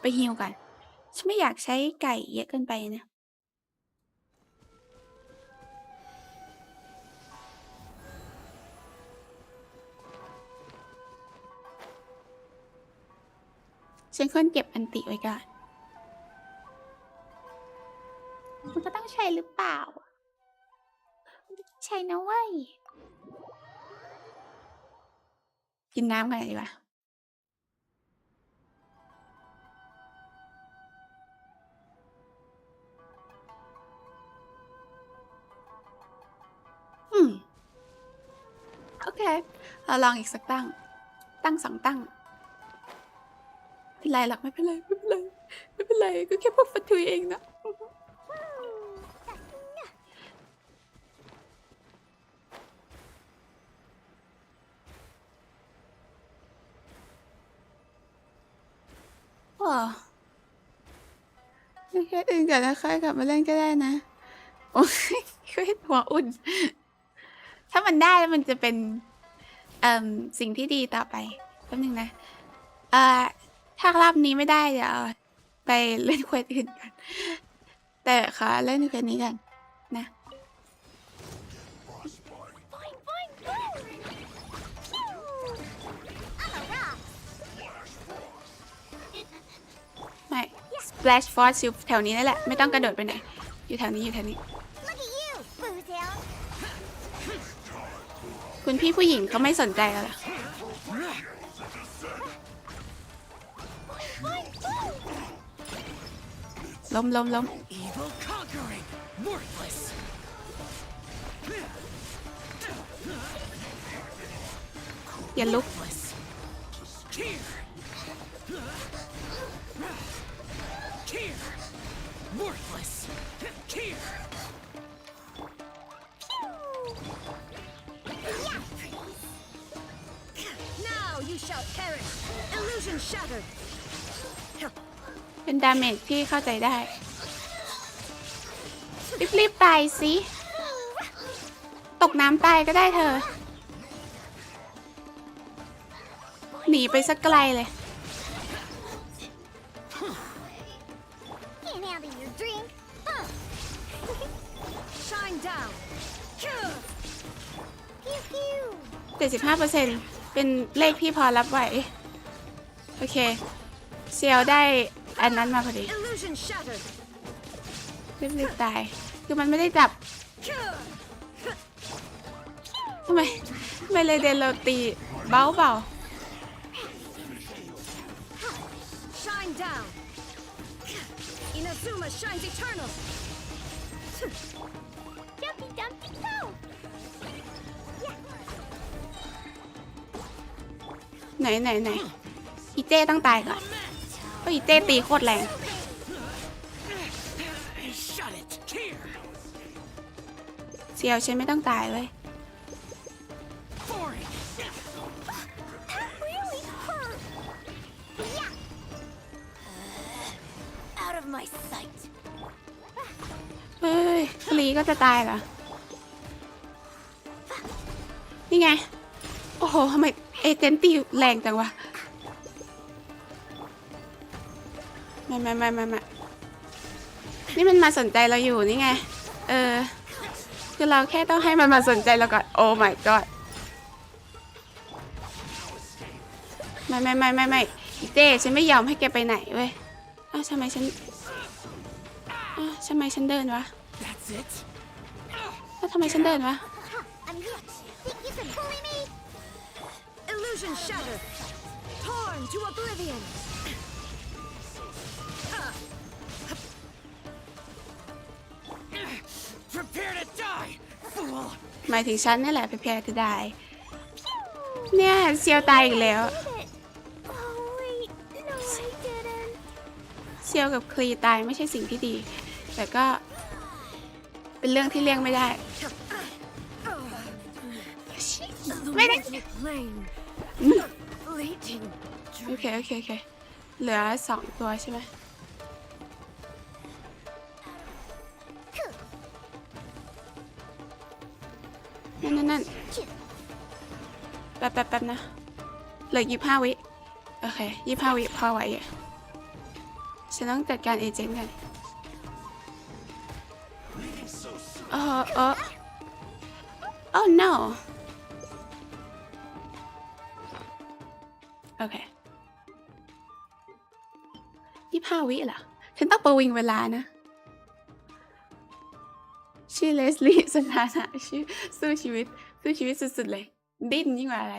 ไปฮีลกัน ฉันไม่อยากใช้ไก่เยอะเกินไปนะ ฉันควรเก็บอันติไว้ก่อน มันก็ต้องใช้หรือเปล่า ใช่นะเว้ย กินน้ำกันดีกว่าโอเค เราลองอีกสักตั้ง 2 ตั้ง เป็นไรหรอกไม่เป็นไร ไม่เป็นไร ไม่เป็นไร ก็แค่พวกฟัตทุยเองนะ โอ้ไม่แค่อื่นก่อนนะคะกลับมาเล่นก็ได้นะ โอ้ยก็เห็นหัวอุ่น ถ้ามันได้แล้วมันจะเป็นสิ่งที่ดีต่อไปแป๊บนึงนะถ้ารอบนี้ไม่ได้เดี๋ยวไปเล่นเควสอื่นกัน แต่ขอเล่นเควสนี้กันนะ Boing, boing, boing! Pew! I'm a rock! ไม่ Splash Force อยู่แถวนี้นั่นแหละ ไม่ต้องกระโดดไปไหน อยู่แถวนี้ Look at you, Bootown! คุณพี่ผู้หญิงเขาไม่สนใจแล้วเหรอ ล้ม Evil conquering, worthless. อย่าลุก Worthless. Here. Here. Worthless. Here. Now you shall perish. Illusion shattered. เป็นดาเมจที่เข้าใจได้ รีบตายสิ ตกน้ำตายก็ได้เธอ หนีไปสักไกลเลย Can't handle your drink, huh? Shine down. Pew pew! 75% เป็นเลขที่พอรับไหว โอเค เซียวได้อันนั้นมาพอดี Illusion shattered. รีบตาย คือมันไม่ได้จับ ทำไมเลยเดนเราตีเบา Shine down. Inazuma shines eternal. Dumpy dumpy go! ไหน อีเจ้ต้องตายก่อน เพราะอีเจ้ตีโคตรแรง Shut it. Here. เซียวฉันไม่ต้องตายเว้ย Boring. That really hurt! Yeah! Out of my sight! เฮ้ยคลีก็จะตายเหรอ นี่ไง โอ้โหทำไมเอเจนต์ตีแรงจังวะ ไม่นี่มันมาสนใจเราอยู่นี่ไง คือเราแค่ต้องให้มันมาสนใจเราก่อน โอ้ my god ไม่อีเต้ฉันไม่ยอมให้แกไปไหนเว้ยทำไมฉันเดินวะ That's it. ทำไมฉันเดินวะ I'm here! Think you can bully me? Illusion shattered. Torn to oblivion. Prepare to die, fool. หมายถึงฉันนี่แหละแพ้จะได้ เนี่ยเซียวตายอีกแล้ว Did it? Oh wait, no I didn't. เซียวกับคลีตายไม่ใช่สิ่งที่ดี แต่ก็เป็นเรื่องที่เลี่ยงไม่ได้ ไม่ได้ Lane. Fleeting. โอเค เหลือ2 ตัวใช่ไหม นั่น แป๊บนะเหลือ25 วิโอเค25 วิพอไหวอ่ะฉันต้องจัดการเอเจนต์กันโอ้ no โอเค25 วิเหรอฉันต้องประวิงเวลานะชื่อเลสลี่สถานะชื่อสู้ชีวิตสุดๆเลยดิ้นยิ่งกว่าอะไร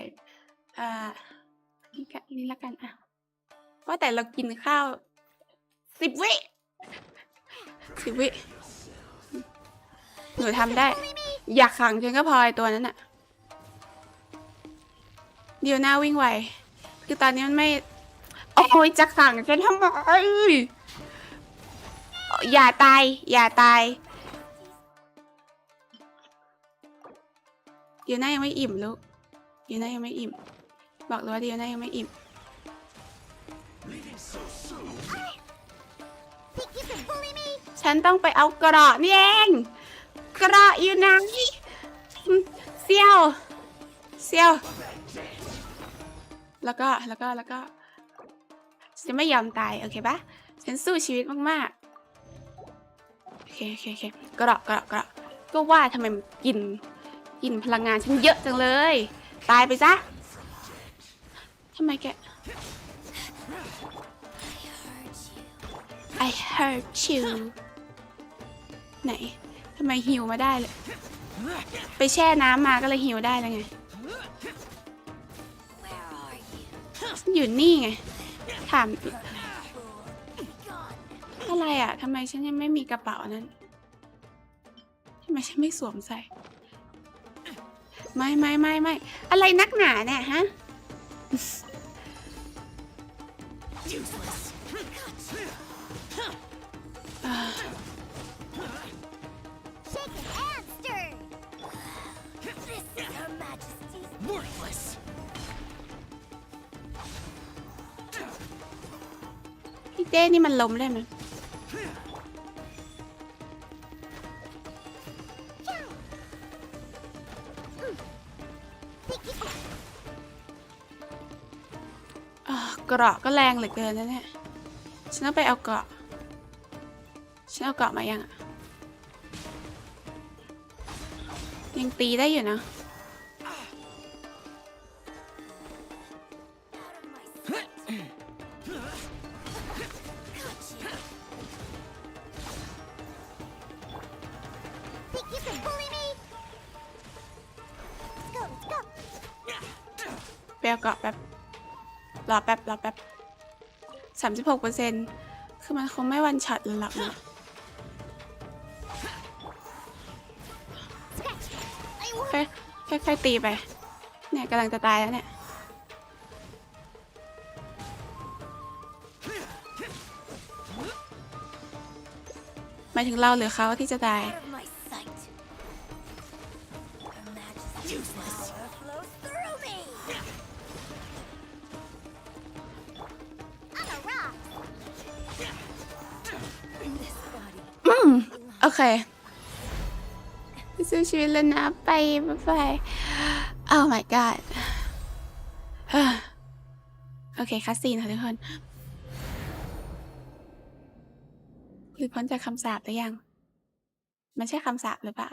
นี่ละกันอ่ะว่าแต่เรากินข้าว10 วิหนูทำได้อยากขังฉันก็พอไอตัวนั้นอะเดี๋ยวหน้าวิ่งไวคือตอนนี้มันไม่โอ้ยจะขังฉันทำไมอย่าตายเดี๋ยวหน้ายังไม่อิ่มลูกเดี๋ยวหน้ายังไม่อิ่มบอกเลยว่าเดี๋ยวหน้ายังไม่อิ่มฉันต้องไปเอากระนี่เองกระอยู่ไหนเซี่ยวแล้วก็ฉันไม่ยอมตายโอเคปะฉันสู้ชีวิตมากๆโอเคกระก็ว่าทำไมมันกินพลังงานฉันเยอะจังเลยตายไปซะทำไมแกI hurt you ไหนทำไมหิวมาได้เลยไปแช่น้ำมาก็เลยหิวได้แล้วไงฉันอยู่นี่ไงถามอะไรอ่ะทำไมฉันยังไม่มีกระเป๋านั้นทำไมฉันไม่สวมใส่ไม่อะไรนักหนาเนี่ยฮะพี่เต้นี่มันล้มได้ไหมเกราะก็แรงเหลือเกินนะเนี่ยฉันต้องไปเอาเกราะมายังอ่ะยังตีได้อยู่นะไปเอาเกราะแป๊บรอแป๊บ36%คือมันคงไม่วันช็อตเลยหรอกนะค่อยตีไปเนี่ยกำลังจะตายแล้วเนี่ยหมายถึงเราหรือเขาที่จะตายโอเคสู้ชีวิตแล้วนะไปOh my god โอเคคัสซีนค่ะทุกคนหรือพ้นจากคำสาปหรือยังมันใช่คำสาปหรือเปล่า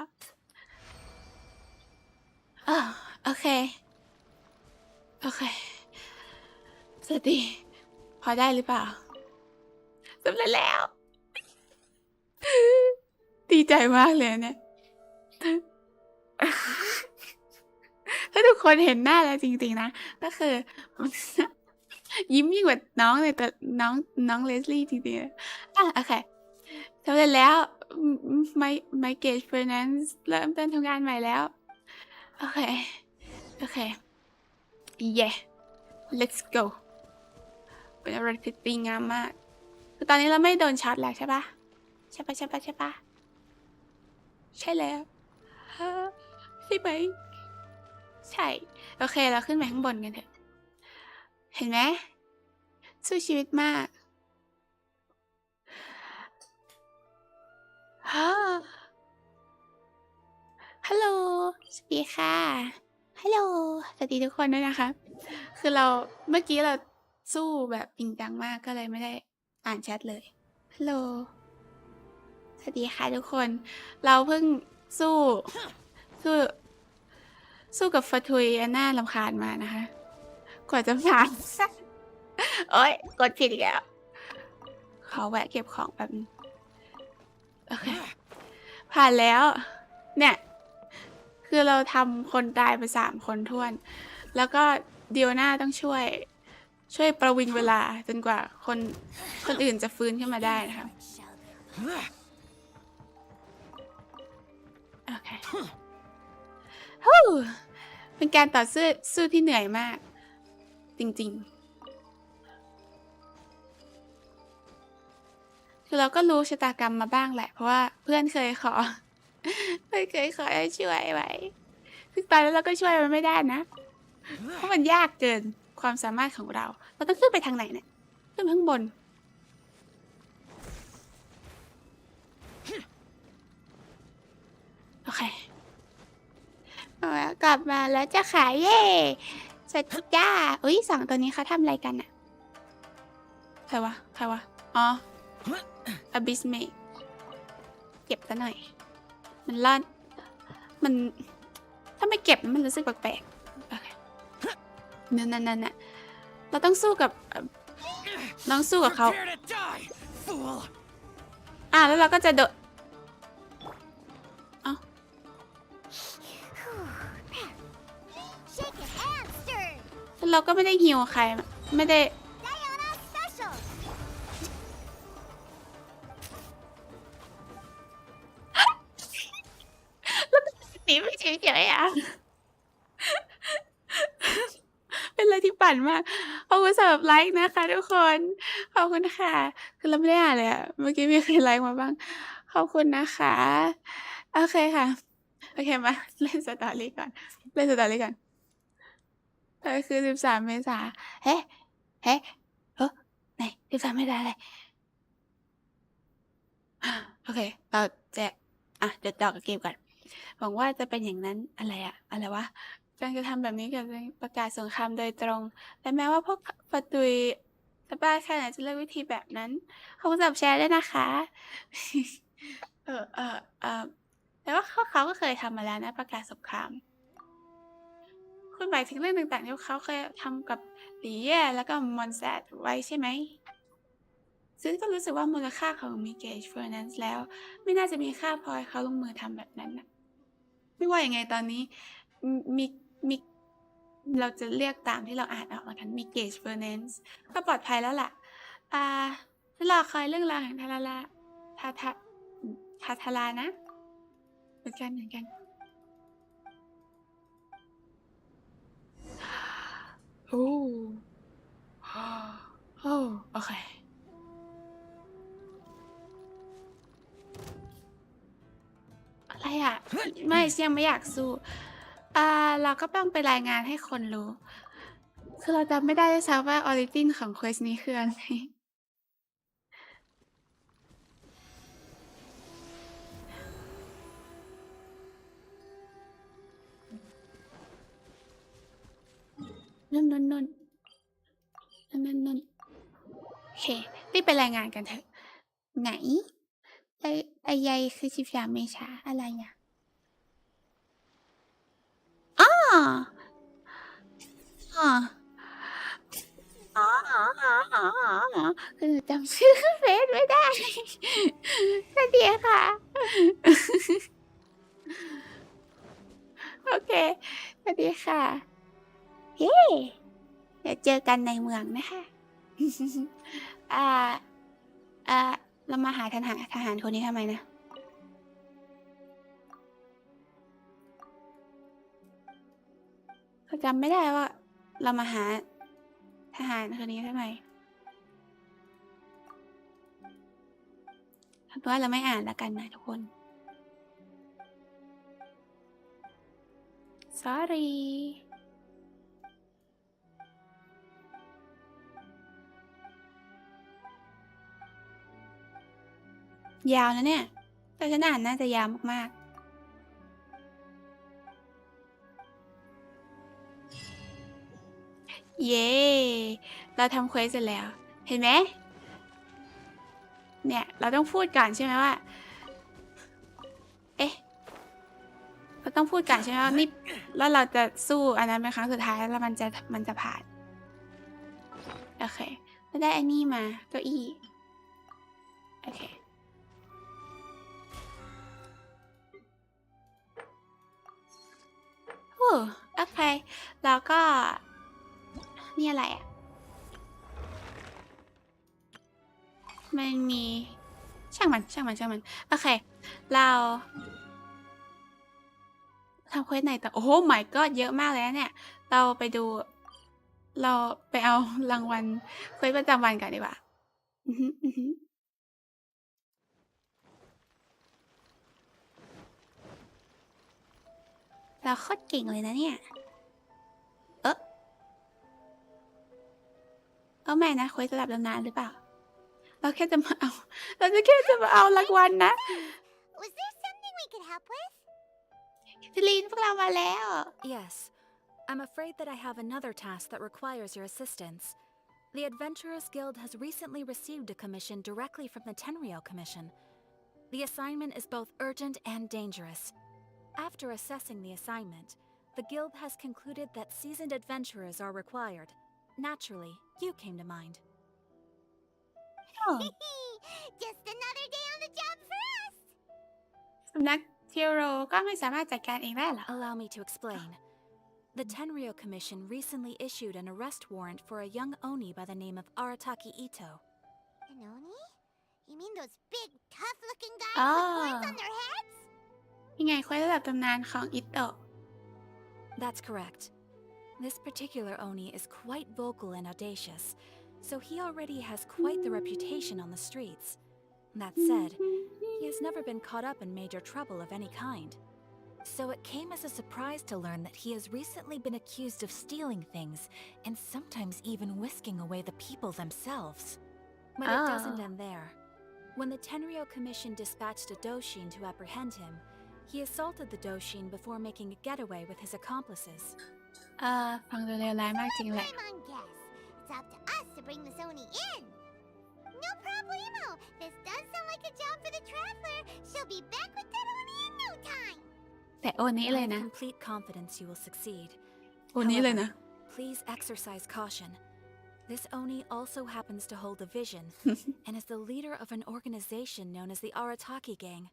โอเคสวัสดีพอได้หรือเปล่าสำเร็จแล้วดีใจมากเลยเนี่ยถ้าทุกคนเห็นหน้าแล้วจริงๆนะก็คือยิ้มยิ่งกว่าน้องเลยแต่น้องเลสลี่จริงๆโอเคสำเร็จแล้วไมเกจเฟอร์นันซ์เริ่มต้นทำงานใหม่แล้วโอเคyeah let's go เป็นอะไรที่ดีงามมากคือตอนนี้เราไม่โดนช็อตแล้วใช่ปะใช่แล้วใช่ไหมใช่โอเคเราขึ้นไปข้างบนกันเถอะเห็นไหมสู้ชีวิตมากฮัลโหลสวัสดีค่ะ ฮัลโหลสวัสดีทุกคนด้วยนะคะ คือเมื่อกี้เราสู้แบบจริงจังมากก็เลยไม่ได้อ่านแชทเลย ฮัลโหล สวัสดีค่ะทุกคน เราเพิ่งสู้สู้สู้กับฟาทุยอันน่ารำคาญมานะคะ กว่าจะผ่าน โอ๊ย กดผิดอีกแล้ว ขอแวะเก็บของแบบนึงโอเค ผ่านแล้ว เนี่ย คือเราทำคนตายไป3 คนท้วน แล้วก็เดียวน่าต้องช่วยประวิงเวลาจนกว่าคนอื่นจะฟื้นขึ้นมาได้นะคะโอเคฮู้เป็นการต่อสู้ที่เหนื่อยมาก จริงๆ คือเราก็รู้ชะตากรรมมาบ้างแหละ เพราะว่าเพื่อนเคยขอ ให้ช่วยไว้ซึ่งตอนนั้นเราก็ช่วยมันไม่ได้นะ เพราะมันยากเกินความสามารถของเรา เราต้องขึ้นไปทางไหนเนี่ย ขึ้นไปข้างบน โอเคกลับมาแล้วจะขายเย่สวัสดีจ้าอุ้ย2 ตัวนี้เขาทำอะไรกันอะใครวะ อ๋อ Abyss เมเก็บซะหน่อย มันร่อน มันถ้าไม่เก็บมันรู้สึกแปลกๆโอเคนั่นน่ะเราต้องสู้กับเขา Prepare to die, fool! แล้วเราก็จะโดดเอ้า Shake it and stir. แล้วเราก็ไม่ได้ฮิวใคร ไม่ได้ Diana special. แล้วก็หนีไปเฉยๆเป็นอะไรที่ปั่นมาก ขอบคุณสำหรับไลค์นะคะทุกคน ขอบคุณค่ะ คือเราไม่ได้อ่านเลยอะเมื่อกี้มีใครไลค์มาบ้าง ขอบคุณนะคะ โอเคค่ะ โอเคมาเล่นสตอรี่ก่อน คือ13 เมษาเฮ้ไหน13 เมษาอะไร โอเค เราจะเดี๋ยวต่อกับเกมก่อน หวังว่าจะเป็นอย่างนั้น อะไรวะ การกระทำแบบนี้กับประกาศสงครามโดยตรง และแม้ว่าพวกฟาตุยจะบ้าแค่ไหนจะเลือกวิธีแบบนั้น ขอบคุณสำหรับแชร์ด้วยนะคะ แต่ว่าเขาก็เคยทำมาแล้วนะ ประกาศสงคราม คุณหมายถึงเรื่องต่างๆที่เขาเคยทำกับหลีเย่แล้วก็มอนแซดไว้ใช่ไหม ซึ่งก็รู้สึกว่ามูลค่าของ Migage Finance แล้ว ไม่น่าจะมีค่าพอให้เขาลงมือทำแบบนั้นนะไม่ว่ายังไงตอนนี้มีเราจะเรียกตามที่เราอ่านออกแล้วกัน Migage Finance ก็ปลอดภัยแล้วล่ะจะรอคอยเรื่องราวแห่งทารานะเหมือนกันโอ้โอเค อะไรอ่ะ ไม่ยังไม่อยากสู้เราก็ต้องไปรายงานให้คนรู้ คือเราจำไม่ได้ด้วยซ้ำว่าออริจินของเควสนี้คืออะไรนุ่นโอเครีบไปรายงานกันเถอะ ไหนไอ้ใยคือ13 เมษาอะไรอ่ะอ๋ออ๋อคือจำชื่อเฟซไม่ได้สวัสดีค่ะ โอเคสวัสดีค่ะเฮ้เดี๋ยวเจอกันในเมืองนะคะ อ่าเรามาหาทหารคนนี้ทำไมนะเขาจำไม่ได้ว่า เรามาหาทหารคนนี้ทำไมเพราะว่าเราไม่อ่านแล้วกันนะทุกคน sorry ยาวนะเนี่ยแต่ฉันอ่านน่าจะยาวมากๆ เย้เราทำเควสเสร็จแล้ว เห็นไหมเนี่ยเราต้องพูดก่อนใช่ไหมว่าเอ๊ะเราต้องพูดก่อนใช่ไหมว่านี่แล้วเราจะสู้อันนั้นเป็นครั้งสุดท้ายแล้วมันจะผ่านโอเคเราได้อันนี้มาเก้าอี้โอเคโอเคแล้วก็นี่อะไรอ่ะมันมีช่างมันโอเคเราทำเควสไหนต่อโอ้โห my god เยอะมากเลยนะเนี่ยเราไปเอารางวัลเควสประจำวันกันดีกว่าเราโคตรเก่งเลยนะเนี่ยไม่นะเควสระดับตำนานหรือเปล่าเราจะแค่จะมาเอารางวัลนะ Was there something we could help with? จิลีนพวกเรามาแล้ว Yes. I'm afraid that I have another task that requires your assistance. The Adventurers Guild has recently received a commission directly from the Tenryou Commission. The assignment is both urgent and dangerous. After assessing the assignment, the Guild has concluded that seasoned adventurers are required. Naturally, you came to mind. Just another day on the job for us. สำนักเทียโรก็ไม่สามารถจัดการเองได้หรอ Allow me to explain. The Tenryou Commission recently issued an arrest warrant for a young Oni by the name of Arataki Ito. An Oni? You mean those big, tough-looking guys with horns on their heads? ยังไงเควสระดับตำนานของอิโตะ That's correct. This particular Oni is quite vocal and audacious, so he already has quite the reputation on the streets. That said, he has never been caught up in major trouble of any kind. So it came as a surprise to learn that he has recently been accused of stealing things and sometimes even whisking away the people themselves. But it doesn't end there. When the Tenryou Commission dispatched a Doshin to apprehend him, he assaulted the Doshin before making a getaway with his accomplices. ฟังดูเลวร้ายมากจริงแหละ Paimon guess. It's up to us to bring this Oni in. No problemo. This does sound like a job for the Traveler. She'll be back with that Oni in no time. แต่โอนี้ I เลย have นะ complete confidence you will succeed. โอนี้เลยนะ Please exercise caution. This Oni also happens to hold a vision and is the leader of an organization known as the Arataki Gang.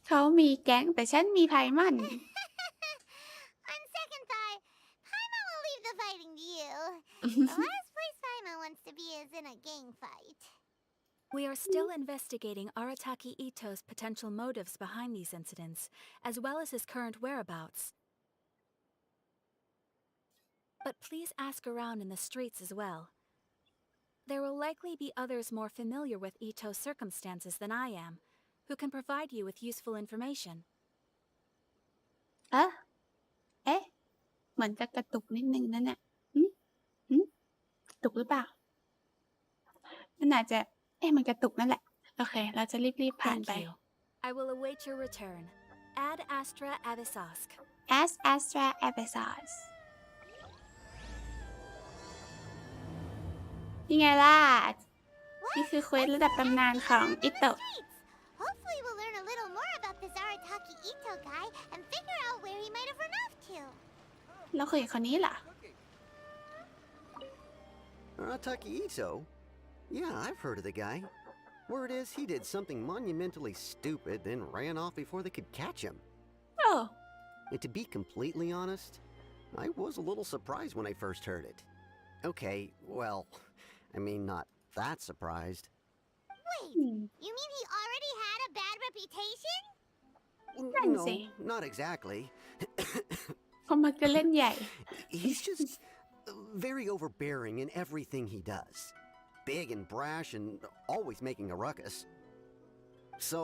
เขามีแก๊งแต่ฉันมีไพมอน On second thought, Paimon will leave the fighting to you. The last place Paimon wants to be is in a gang fight. We are still investigating Arataki Ito's potential motives behind these incidents, as well as his current whereabouts. But please ask around in the streets as well. There will likely be others more familiar with Ito's circumstances than I am, who can provide you with useful information. เอ๊ะเหมือนจะกระตุกนิดนึงนั่นน่ะกระตุกหรือเปล่ามันอาจจะมันกระตุกนั่นแหละโอเคเราจะรีบผ่าน Thank ไป you. I will await your return. Ad Astra Avisask. As Astra Episodes นี่ไงล่ะนี่คือเควสระดับตำนานของอิโตะ Hopefully we'll learn a little more about this Arataki Ito guy and figure out where he might have run off to. เราคุยกับคนนี้เหรอ Arataki Ito? Yeah, I've heard of the guy. Word is he did something monumentally stupid, then ran off before they could catch him. โอ้ And to be completely honest, I was a little surprised when I first heard it. Okay, well, I mean, not that surprised. Wait, you mean he already had a bad reputation? No, not exactly. เขามักจะเล่นใหญ่ He's just very overbearing in everything he does. Big and brash and always making a ruckus. So,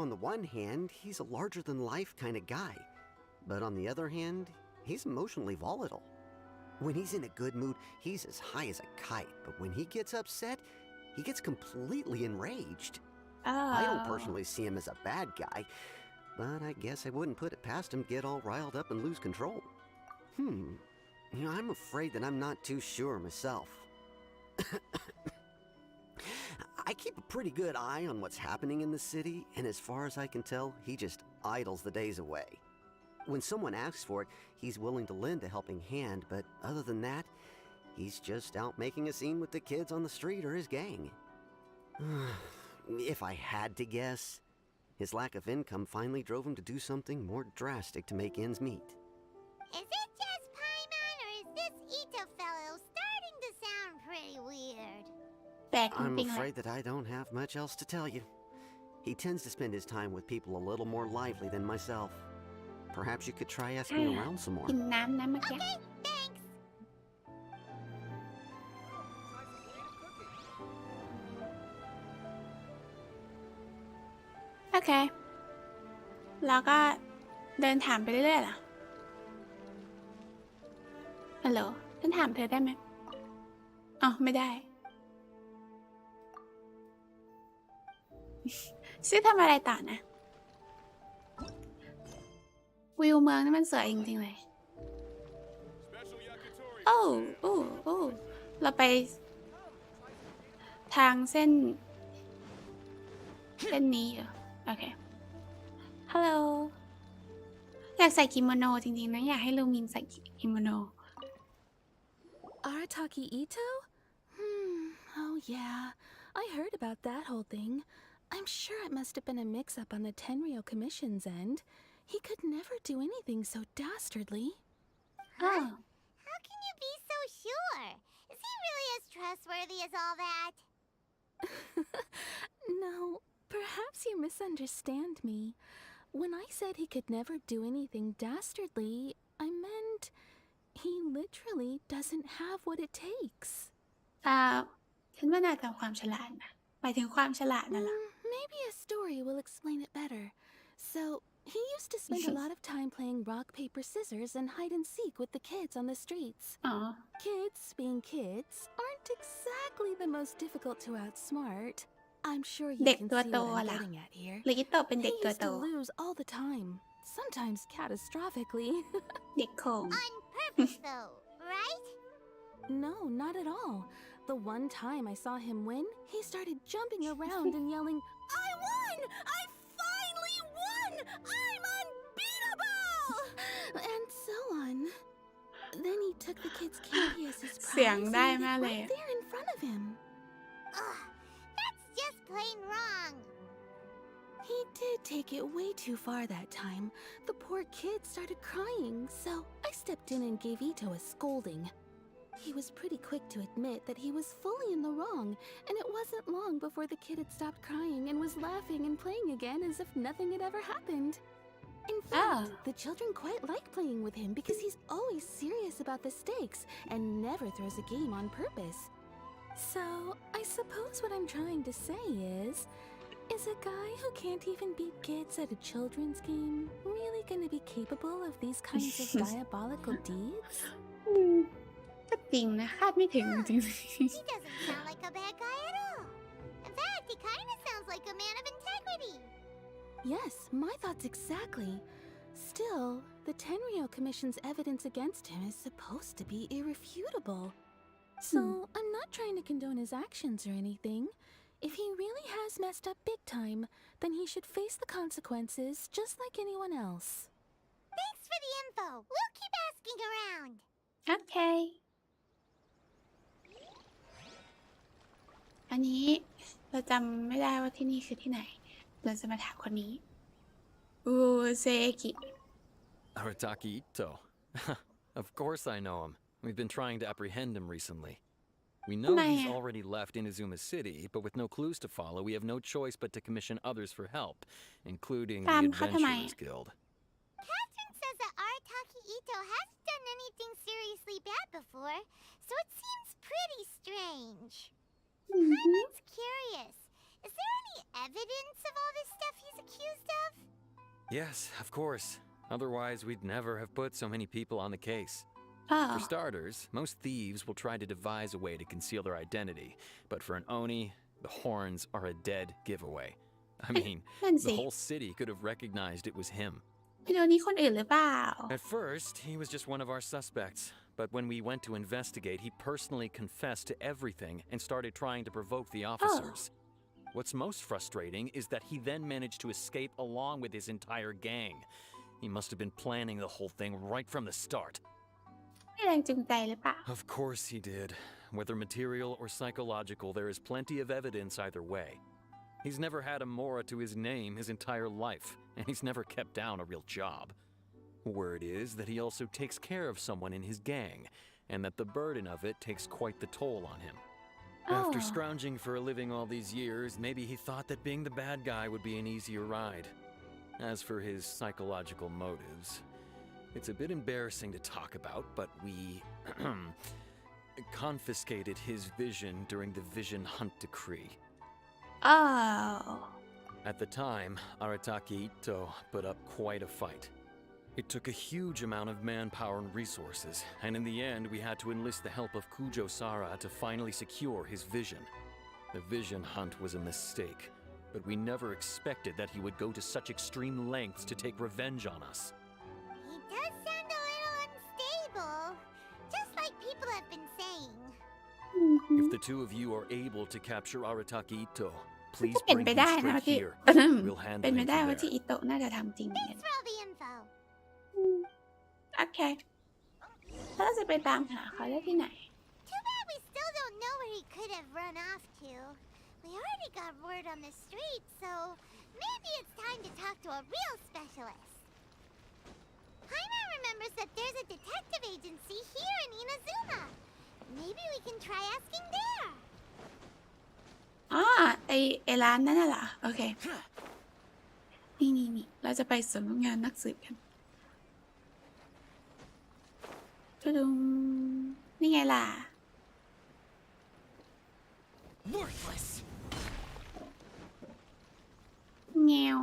on the one hand, he's a larger-than-life kind of guy. But on the other hand, he's emotionally volatile. When he's in a good mood, he's as high as a kite. But when he gets upset, he gets completely enraged. I don't personally see him as a bad guy, but I guess I wouldn't put it past him to get all riled up and lose control. I'm afraid that I'm not too sure myself. I keep a pretty good eye on what's happening in the city, and as far as I can tell, he just idles the days away. When someone asks for it, he's willing to lend a helping hand, but other than that, he's just out making a scene with the kids on the street or his gang. If I had to guess, his lack of income finally drove him to do something more drastic to make ends meet. Is it just Paimon, or is this Ito fellow starting to sound pretty weird? แปลกจ I'm ริงๆเลย afraid that I don't have much else to tell you. He tends to spend his time with people a little more lively than myself. Perhaps you could try asking around some more. กินน้ำนะเมื่อกี้ Okay, thanks. โอเค แล้วก็เดินถามไปเรื่อยๆเหรอฮัลโหลฉันถามเธอได้ไหมอ๋อไม่ได้ ชื่อทำอะไรต่อนะ วิวเมืองนี่มันสวยจริงๆเลย โอ้โอ้โอ้เราไปทางเส้นนี้เหรอโอเค ฮัลโหล อยากใส่กิโมโนจริงๆนะ อยากให้ลูมินใส่กิโมโน Arataki Ito? Oh yeah. I heard about that whole thing. I'm sure it must have been a mix-up on the Tenryo Commission's end. He could never do anything so dastardly. Oh. How can you be so sure? Is he really as trustworthy as all that? No, perhaps you misunderstand me. When I said he could never do anything dastardly, I meant he literally doesn't have what it takes. ฉันว่าน่าจะความฉลาดนะหมายถึงความฉลาดนั่นแหละ Maybe a story will explain it better. So, he used to spend a lot of time playing rock, paper, scissors and hide and seek with the kids on the streets. อ๋อ Kids, being kids, aren't exactly the most difficult to outsmart. I'm sure you เด็ก can ตัว see โต what I'm ล่ะ getting at here. หรือกิโตะเป็น He เด็กตัว used โต to lose all the time, sometimes catastrophically. เด็กโขง On purpose, though, right? No, not at all. The one time I saw him win, he started jumping around and yelling, I won! I finally won! I'm unbeatable! And so on. Then he took the kid's candy as his เสียง prize ได้ and มาก ate เลย it right there in front of him. Ugh, that's just plain wrong. He did take it way too far that time. The poor kid started crying, so I stepped in and gave Ito a scolding. He was pretty quick to admit that he was fully in the wrong, and it wasn't long before the kid had stopped crying and was laughing and playing again as if nothing had ever happened. In fact, the children quite like playing with him because he's always serious about the stakes and never throws a game on purpose. So, I suppose what I'm trying to say is a guy who can't even beat kids at a children's game really gonna be capable of these kinds of diabolical deeds? ก็จริงนะคาดไม่ถึงจริง He doesn't sound like a bad guy at all. In fact, he kind of sounds like a man of integrity. Yes, my thoughts exactly. Still, the Tenryo Commission's evidence against him is supposed to be irrefutable. So, I'm not trying to condone his actions or anything. If he really has messed up big time, then he should face the consequences just like anyone else. Thanks for the info. We'll keep asking around. ๆ โอเค อันนี้เราจำไม่ได้ว่าที่นี่คือที่ไหน เราจะมาถามคนนี้ อูเซกิ Arataki Ito. Of course I know him. We've been trying to apprehend him recently. We know he's already left Inazuma City, but with no clues to follow, we have no choice but to commission others for help, including the Adventurers Guild. Catherine says that Arataki Ito hasn't done anything seriously bad before, so it seems pretty strange. I'm curious. Is there any evidence of all this stuff he's accused of? Yes, of course. Otherwise, we'd never have put so many people on the case. อ๋อ For starters, most thieves will try to devise a way to conceal their identity, but for an Oni, the horns are a dead giveaway. I mean, นั่น the สิ whole city could have recognized it was him. พี่โดนี่คนอื่นหรือเปล่า At first, he was just one of our suspects, But when we went to investigate, he personally confessed to everything and started trying to provoke the officers. What's most frustrating is that he then managed to escape along with his entire gang. He must have been planning the whole thing right from the start. ไม่แรงจูงใจหรือเปล่า Of course he did. Whether material or psychological, there is plenty of evidence either way. He's never had a mora to his name his entire life, and he's never kept down a real job. Word is that he also takes care of someone in his gang, and that the burden of it takes quite the toll on him. After scrounging for a living all these years, maybe he thought that being the bad guy would be an easier ride. As for his psychological motives, it's a bit embarrassing to talk about, but we confiscated his vision during the Vision Hunt Decree. Oh. At the time, Arataki Ito put up quite a fight. It took a huge amount of manpower and resources, and in the end we had to enlist the help of Kujo Sara to finally secure his vision. The Vision Hunt was a mistake, but we never expected that he would go to such extreme lengths to take revenge on us. He does sound a little unstable, just like people have been saying. If the two of you are able to capture Arataki Ito, please เป็น bring ไป him ได้นะ straight ที่ here. We'll เป็น handle ไป him ได้ from ว่าที่ there. อิโตะน่าจะทำจริงเหมือนกัน Thanks for all the info. โอเคแล้วเราจะไปตามหาเขาได้ที่ไหน Too bad we still don't know where he could have run off to. We already got word on the street, so maybe it's time to talk to a real specialist. Haina remembers that there's a detective agency here in Inazuma. Maybe we can try asking there. อ๋อไอร้านนั่นน่ะเหรอโอเค นี่เราจะไปสำนักงานนักสืบกันทุดุงนี่ไงล่ะ Worthless. เงียว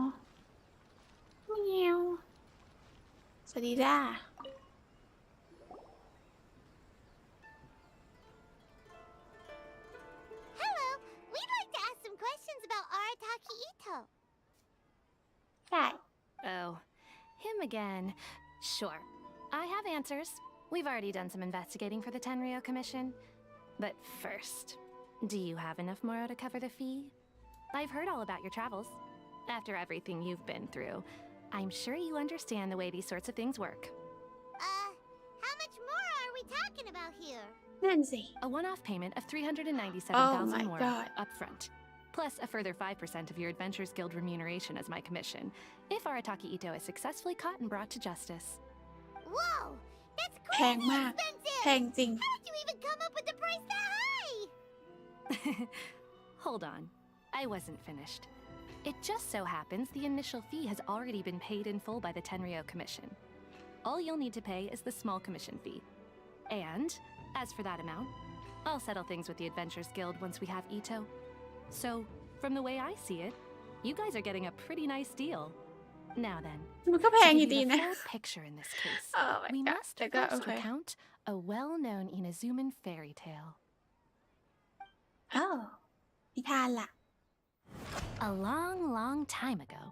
สวัสดีจ้า Hello, we'd like to ask some questions about Arataki Ito. ใช่ Oh, him again. Sure. I have answers. We've already done some investigating for the Tenryo Commission. But first, do you have enough moro to cover the fee? I've heard all about your travels. After everything you've been through, I'm sure you understand the way these sorts of things work. How much more are we talking about here? นั่นสิ A one-off payment of 397,000 Oh my more God. upfront, plus a further 5% of your Adventures Guild remuneration as my commission, if Arataki Ito is successfully caught and brought to justice. Whoa, that's แพง crazy มาก expensive. แพงจริง How did you even come up with the price that high? Hold on, I wasn't finished. It just so happens the initial fee has already been paid in full by the Tenryo Commission. All you'll need to pay is the small commission fee. And, as for that amount, I'll settle things with the Adventures Guild once we have Ito. So, from the way I see it, you guys are getting a pretty nice deal. Now then, มันก็แพ to งอ give ยู่ you ดี the นะ full picture in this case, Oh my we God. must They got- first okay. recount a well-known Inazuman fairy tale. อ้าวนิทานล่ะ A long, long time ago,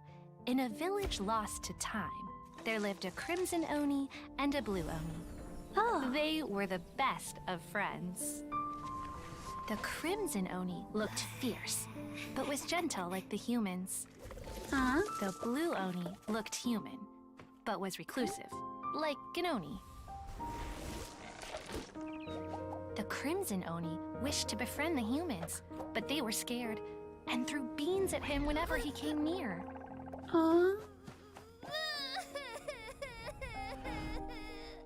in a village lost to time, there lived a crimson oni and a blue oni. Oh. They were the best of friends. The crimson oni looked fierce, but was gentle like the humans. อ๋อ The blue oni looked human, but was reclusive, like an oni. The crimson oni wished to befriend the humans, but they were scared and threw beans at him whenever he came near. อ๋อ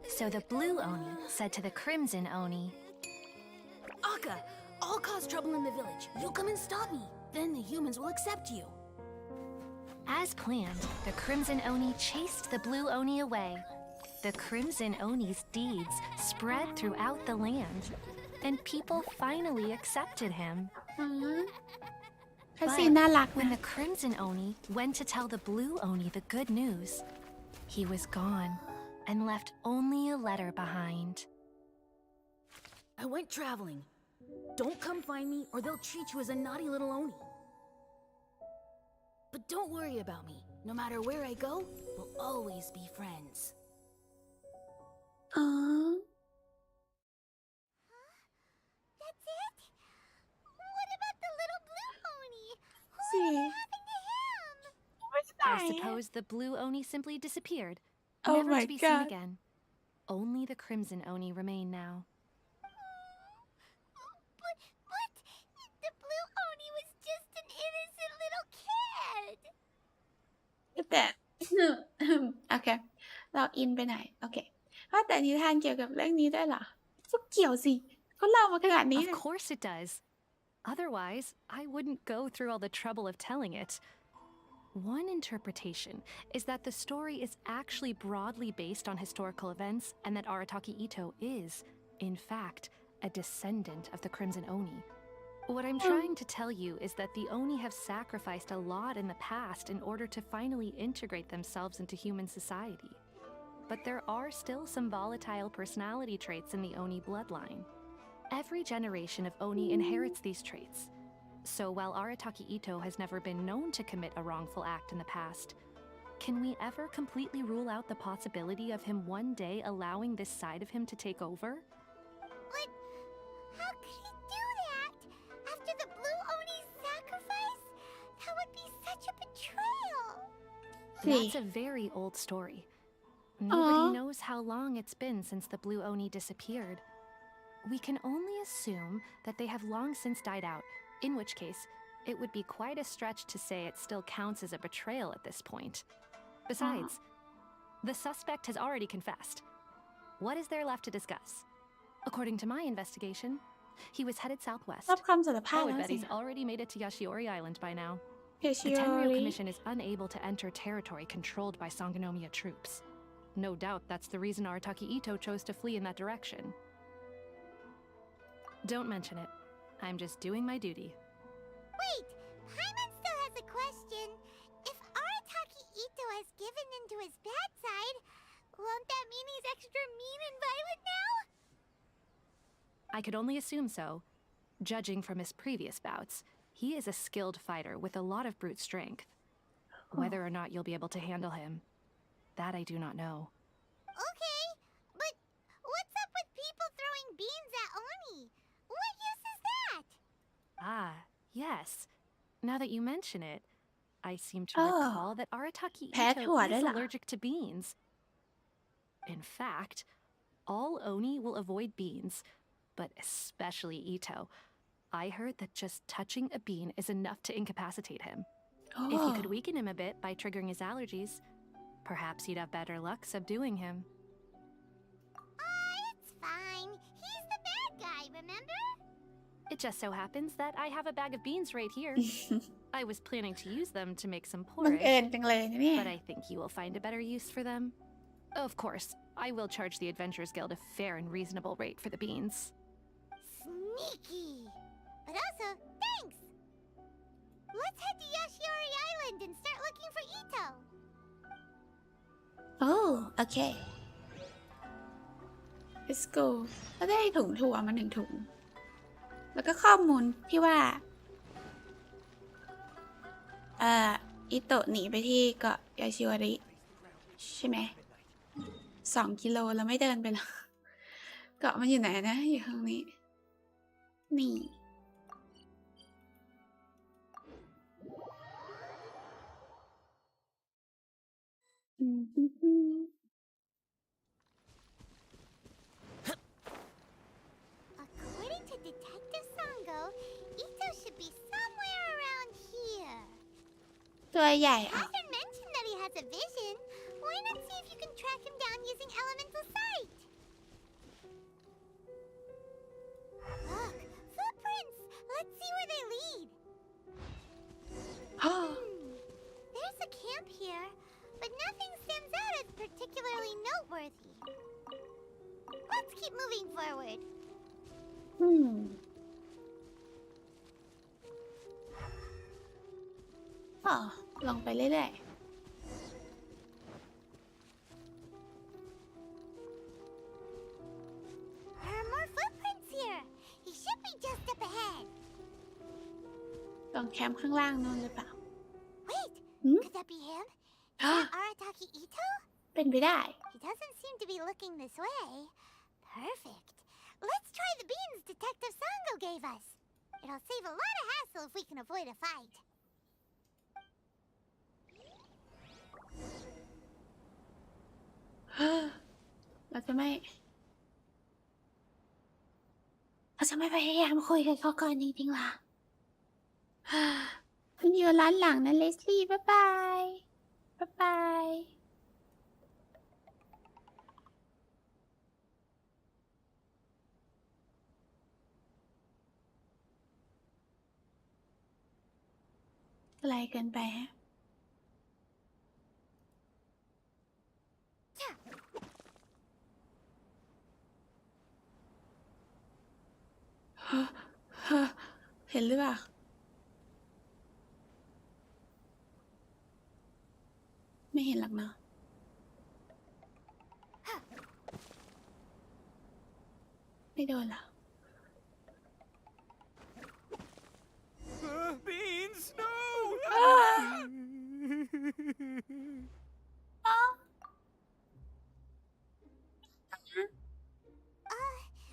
So the blue oni said to the crimson oni, Akka, I'll cause trouble in the village. You come and stop me. Then the humans will accept you. as planned, the crimson oni chased the blue oni away. The crimson oni's deeds spread throughout the land, and people finally accepted him. อ๋อคาซีนน่ารัก When นะ the crimson oni went to tell the blue oni the good news, he was gone and left only a letter behind. I went traveling. Don't come find me or they'll treat you as a naughty little oni. But don't worry about me. No matter where I go, we'll always be friends. อ๋อ I suppose the blue Oni simply disappeared, Oh never my to be seen God. again. Only the crimson Oni remain now. But the blue Oni was just an innocent little kid. แต่ โอเค เราอินไปไหน โอเคว่าแต่นิทานเกี่ยวกับเรื่องนี้ด้วยเหรอก็เกี่ยวสิเขาเล่ามาขนาดนี้ Of เลย course it does. Otherwise, I wouldn't go through all the trouble of telling it. One interpretation is that the story is actually broadly based on historical events and that Arataki Ito is, in fact, a descendant of the Crimson Oni. What I'm trying to tell you is that the Oni have sacrificed a lot in the past in order to finally integrate themselves into human society. But there are still some volatile personality traits in the Oni bloodline. Every generation of Oni inherits these traits. So while Arataki Ito has never been known to commit a wrongful act in the past, can we ever completely rule out the possibility of him one day allowing this side of him to take over? But how could he do that? After the blue Oni's sacrifice? That would be such a betrayal. That's a very old story. Nobody knows how long it's been since the blue Oni disappeared. We can only assume that they have long since died out, in which case, it would be quite a stretch to say it still counts as a betrayal at this point. Besides, the suspect has already confessed. What is there left to discuss? According to my investigation, he was headed southwest. รับคำสารภาพ I แล้ would ว bet สิ he's already made it to Yashiori Island by now. The The Tenryo Commission is unable to enter territory controlled by Sangonomiya troops. No doubt that's the reason Arataki Ito chose to flee in that direction. Don't mention it. I'm just doing my duty. Wait, Paimon still has a question. If Arataki Ito has given in to his bad side, won't that mean he's extra mean and violent now? I could only assume so. Judging from his previous bouts, he is a skilled fighter with a lot of brute strength. Whether or not you'll be able to handle him, that I do not know. Okay, but what's up with people throwing beans at Oni? What use is that? Ah, yes. Now that you mention it, I seem to Oh. recall that Arataki แพ้ถั่ว Ito ด้วย is เหรอ allergic to beans. In fact, all Oni will avoid beans, but especially Ito. I heard that just touching a bean is enough to incapacitate him. If you could weaken him a bit by triggering his allergies, perhaps you'd have better luck subduing him. It's fine. He's the bad guy, remember? It just so happens that I have a bag of beans right here. I was planning to use them to make some บังเอิ porridge, ญจังเลยนะเนี่ย but I think you will find a better use for them. Of course, I will charge the Adventurers Guild a fair and reasonable rate for the beans. Sneaky. But also, thanks. Let's head to Yashiori Island and start looking for Ito. โอ้โอเค let's go ก็ได้ถุงถั่วมา1 ถุง แล้วก็ข้อมูลที่ว่าอิโตะหนีไปที่เกาะยาชิวาริ ใช่ไหม2 กิโลแล้วไม่เดินไปหรอ เกาะมันอยู่ไหนนะ อยู่ข้างนี้ นี่ According to Detective Sango, Ito should be somewhere around here. ตัวใหญ่อ่ะ Catherine mentioned that he has a vision. Why not see if you can track him down using elemental sight? Look, footprints! Let's see where they lead. There's a camp here, but nothing stands out as particularly noteworthy. Let's keep moving forward. อ๋อลงไปเรื่อย There are more footprints here. He should be just up ahead. ๆตรงแคมป์ข้างล่างนู่นหรือเปล่า Wait, Hmm? could that be him? Is that Arataki Ito? เป็นไปได้ He doesn't seem to be looking this way. Perfect. Let's try the beans Detective Sango gave us. It'll save a lot of hassle if we can avoid a fight. เราจะไม่พยายามคุยกับเขาก่อนจริงๆล่ะคุณอยู่ร้านหลังนะเลสลี่บ๊ายบายบ๊ายบายอะไรเกินไปฮะเห็นหรือเปล่าไม่เห็นหรอกเนาะไม่โดนหรอ Beans, no!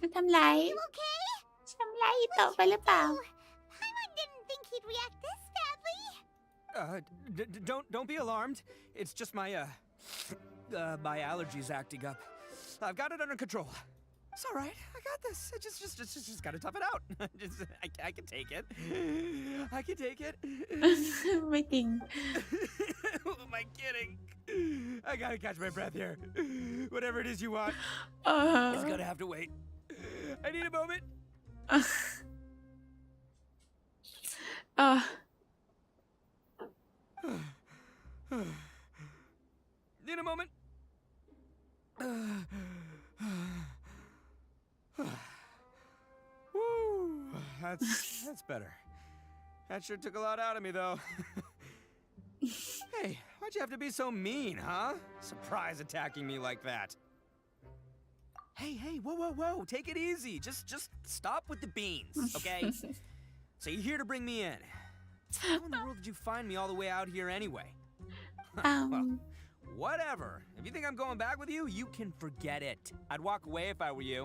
มันทำร้าย Okay? ทำร้ายอิโตะไปหรือเปล่า Paimon didn't think he'd react this badly. Don't be alarmed. It's just my allergies acting up. I've got it under control. It's all right. I got this. I just gotta tough it out. I can take it. I can take it. ไม่จริง Who am I kidding? I gotta catch my breath here. Whatever it is you want, เออ it's gonna have to wait. I need a moment. เออ Need a moment. Woo, that's better. That sure took a lot out of me, though. Hey, why'd you have to be so mean, huh? Surprise attacking me like that. Hey, whoa, take it easy. Just stop with the beans, okay? So you're here to bring me in. How in the world did you find me all the way out here anyway? Well, whatever. If you think I'm going back with you, you can forget it. I'd walk away if I were you.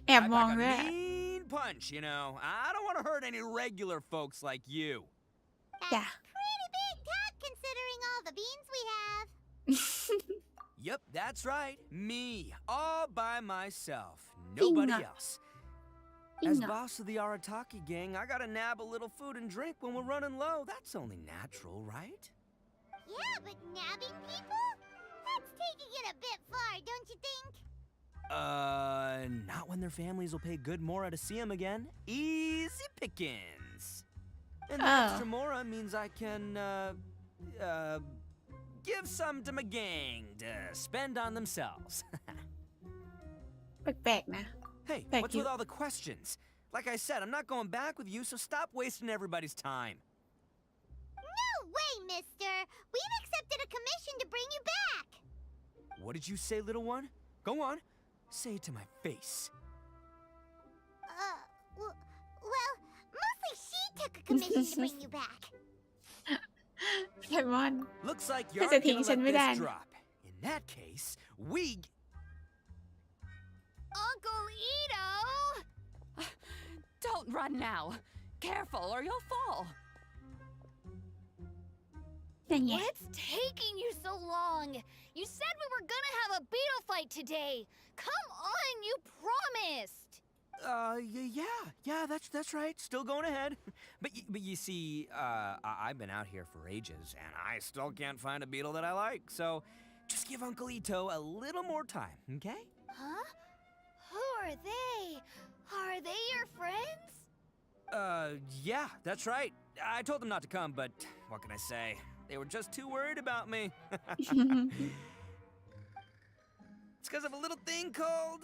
แอบมอง I'd ด้วย pack a mean punch, you know. I don't want to hurt any regular folks like you. จ้ะ Pretty big talk considering all the beans we have. Yep, that's right. Me, all by myself. Nobody Inga. else. As Inga. boss of the Arataki gang, I gotta nab a little food and drink when we're running low. That's only natural, right? Yeah, but nabbing people? That's taking it a bit far, don't you think? Not when their families will pay good mora to see them again. Easy pickings. And the extra mora means I can, give some to my gang to spend on themselves. แปลกๆนะ Hey, Thank what's you. with all the questions? Like I said, I'm not going back with you, so stop wasting everybody's time. No way, mister! We've accepted a commission to bring you back! What did you say, little one? Go on. Say it to my face. Well, mostly she took a commission to bring you back. ไซมอน Looks like you ถ้า aren't จะทิ้ง gonna ฉัน let ไม่ได้ this drop. In that case, we... Uncle Ito! Don't run now. Careful or you'll fall. อย่างเงี้ย What's taking you so long? You said we were gonna have a beetle fight today. Come on, you promised. Yeah, that's right. Still going ahead. But you see, I've been out here for ages, and I still can't find a beetle that I like. So, just give Uncle Ito a little more time, okay? Huh? Who are they? Are they your friends? Yeah, that's right. I told them not to come, but what can I say? They were just too worried about me. It's because of a little thing called,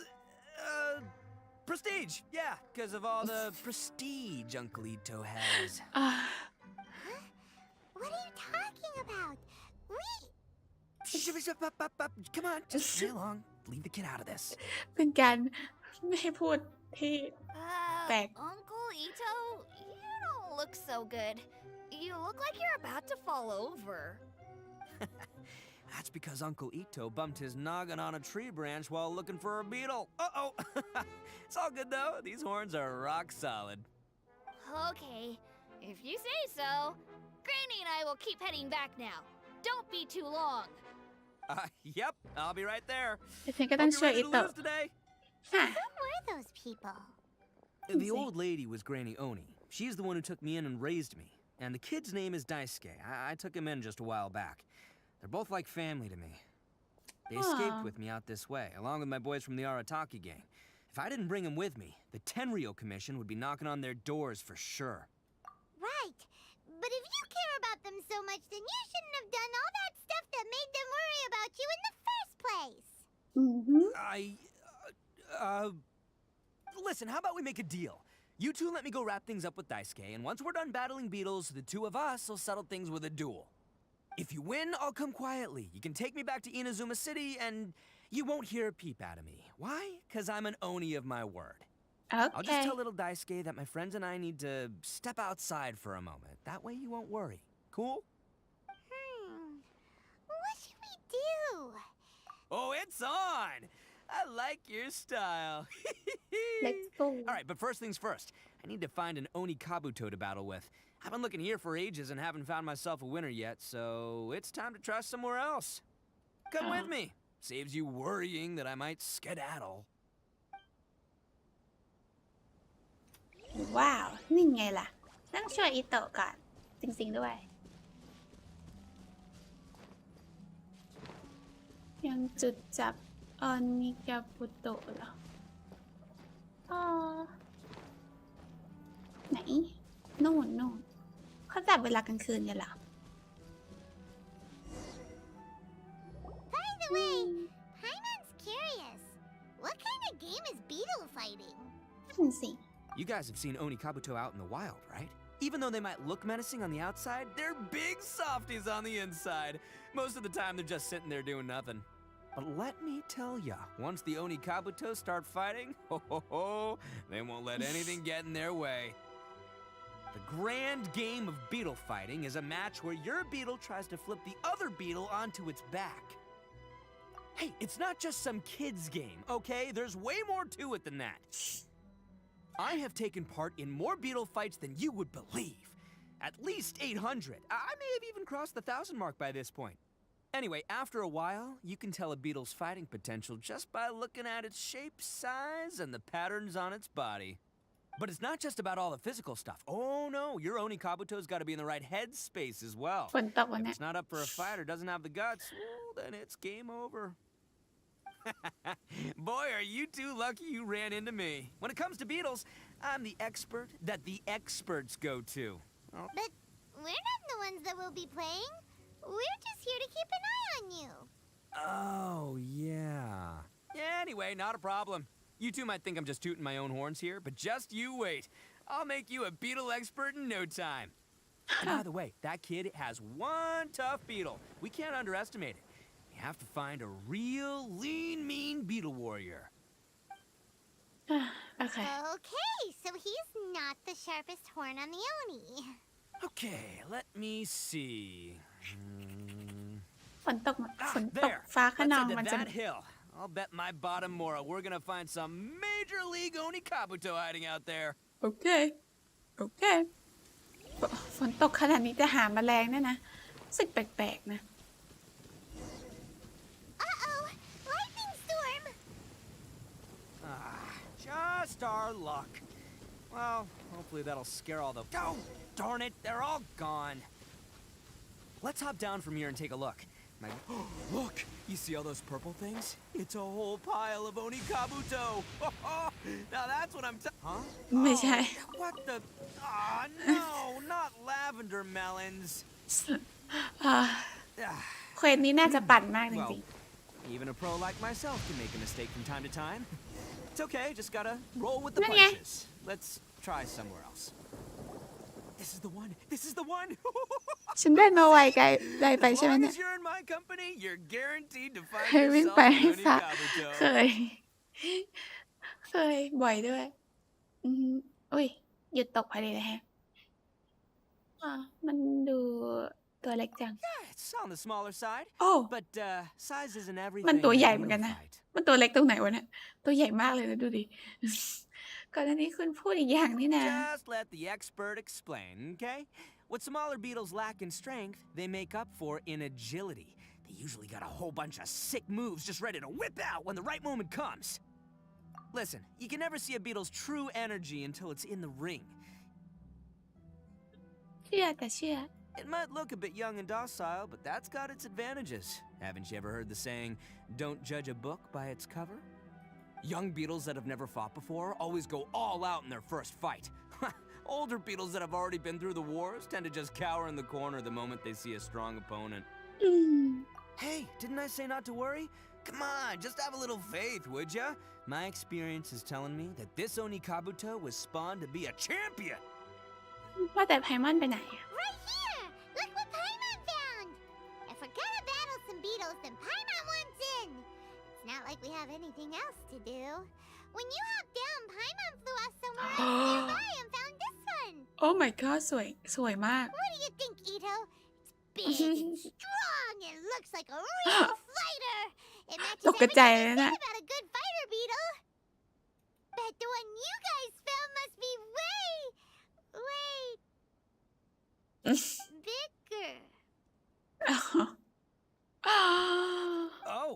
prestige. Yeah, because of all the prestige Uncle Ito has. อ่า What are you talking about? Come on, just stay along. Leave the kid out of this. เป็นการไม่ให้พูดที่ Back. Uncle Ito, you don't look so good. You look like you're about to fall over. That's because Uncle Ito bumped his noggin on a tree branch while looking for a beetle. Uh-oh. It's all good, though. These horns are rock solid. Okay, if you say so. Granny and I will keep heading back now. Don't be too long. Yep, I'll be right there. แต่ฉันก็ต้อง Hope ช่วย you're อิ ready to โตะ lose today. ค่ะ Who were those people? The old lady was Granny Oni. She's the one who took me in and raised me. And the kid's name is Daisuke. I took him in just a while back. They're both like family to me. They escaped with me out this way, along with my boys from the Arataki gang. If I didn't bring them with me, the Tenryo Commission would be knocking on their doors for sure. Right. But if you care about them so much, then you shouldn't have done all that stuff that made them worry about you in the first place. อือหือ Listen, how about we make a deal? You two let me go wrap things up with Daisuke, and once we're done battling beetles, the two of us will settle things with a duel. If you win, I'll come quietly. You can take me back to Inazuma City, and you won't hear a peep out of me. Why? Because I'm an Oni of my word. โอ I'll เค just tell little Daisuke that my friends and I need to step outside for a moment. That way you won't worry. Cool? What should we do? Oh, it's on! I like your style. let's go All right, but first things first. I need to find an Oni Kabuto to battle with. I've been looking here for ages and haven't found myself a winner yet, so it's time to try somewhere else. Come with me. Saves you worrying that I might skedaddle. ว้าว นี่ไงล่ะ ต้องช่วยอิโตะก่อน จริงๆด้วย ยังจุดจับออนิกาบุโตะเหรออ๋อไหน นู่นเขาจับเวลากลางคืนกันเหรอ By the way, Paimon's curious. What kind of game is beetle fighting? นั่นสิ You guys have seen Oni Kabuto out in the wild, right? Even though they might look menacing on the outside, they're big softies on the inside. Most of the time, they're just sitting there doing nothing. But let me tell ya, once the Oni Kabuto start fighting, they won't let anything get in their way. The grand game of beetle fighting is a match where your beetle tries to flip the other beetle onto its back. Hey, it's not just some kid's game, okay? There's way more to it than that. I have taken part in more beetle fights than you would believe. At least 800. I may have even crossed the 1,000 mark by this point. Anyway, after a while, you can tell a beetle's fighting potential just by looking at its shape, size, and the patterns on its body. But it's not just about all the physical stuff. Oh no, your Oni Kabuto's got to be in the right headspace as well. ฝนตกวัน If นี้ it's not up for a fight or doesn't have the guts, well, then it's game over. Boy, are you two lucky you ran into me. When it comes to beetles, I'm the expert that the experts go to. Oh, But we're not the ones that will be playing. We're just here to keep an eye on you. oh, yeah. Yeah, anyway, not a problem. You two might think I'm just tooting my own horns here, but just you wait. I'll make you a beetle expert in no time. And by the way, that kid has one tough beetle. We can't underestimate it. We have to find a real lean, mean beetle warrior. โอเค Okay, so he's not the sharpest horn on the Oni. Okay, let me see. ฝนตก ฝนตก There. ฟ้าข Let's นอง head มัน to จะ that hill. I'll bet my bottom Mora we're gonna find some major league Oni Kabuto hiding out there. โอเค โอเค ฝนตกขนาดนี้จะหาแมลงเนี่ยนะรู้สึกแปลกๆนะ Uh-oh, lightning storm. Just our luck. Well, hopefully that'll scare all the... Oh, darn it, they're all gone. Let's hop down from here and take a look. Look, you see all those purple things? It's a whole pile of Oni Kabuto. Now that's what I'm... Huh? ไม่ใช่ What the... Oh, no, not lavender melons. อ่า Ah, เควสนี้น่าจะปั่นมากจ well, ริง even a pro like myself can make a mistake from time to time. It's okay, just gotta roll with theนั่นไง punches. Let's try somewhere else. This is the one. This is the one. ๆ ฉันได้มาไวไกลได้ไป As ใช่ไหม long เนี่ย as you're in my company, you're guaranteed to เค find ยวิ่ง yourself ไป an ให้ Oni สะ Kabuto. เคย เคย บ่อยด้วย อือหืออุ้ย หยุดตกพอดีเลยแฮะอ่ามันดูตัวเล็กจัง Yeah, it's on the smaller side, โอ้ but size isn't มัน everything ตัว in ใหญ่ a เหมือนกัน beetle นะ fight. มันตัวเล็กตรงไหนวะเนี่ย ตัวใหญ่มากเลยนะดูดิ ก่อนหน้านี้คุณพูดอีกอย่างนี่นะ Just let the expert explain, okay? What smaller beetles lack in strength, they make up for in agility. They usually got a whole bunch of sick moves just ready to whip out when the right moment comes. Listen, you can never see a beetle's true energy until it's in the ring. เชื่อแต่เชื่อ It might look a bit young and docile, but that's got its advantages. Haven't you ever heard the saying, don't judge a book by its cover? Young beetles that have never fought before always go all out in their first fight. Older beetles that have already been through the wars tend to just cower in the corner the moment they see a strong opponent. อืม Hey, didn't I say not to worry? Come on, just have a little faith, would ya? My experience is telling me that this Oni Kabuto was spawned to be a champion. ว่าแต่ไพมอนไปไหนอะ Right here! Look what Paimon found! If we're gonna battle some beetles, then Paimon wants in! It's not like we have anything else to do. When you hopped down, Paimon flew off somewhere else nearby and found this one! โอ้ my god สวยมาก What do you think, Ito? It's big and strong and looks like a real fighter! It matches ตกใจ everything เลย they นะ say about a good fighter beetle! Bet the one you guys found must be way bigger. Oh,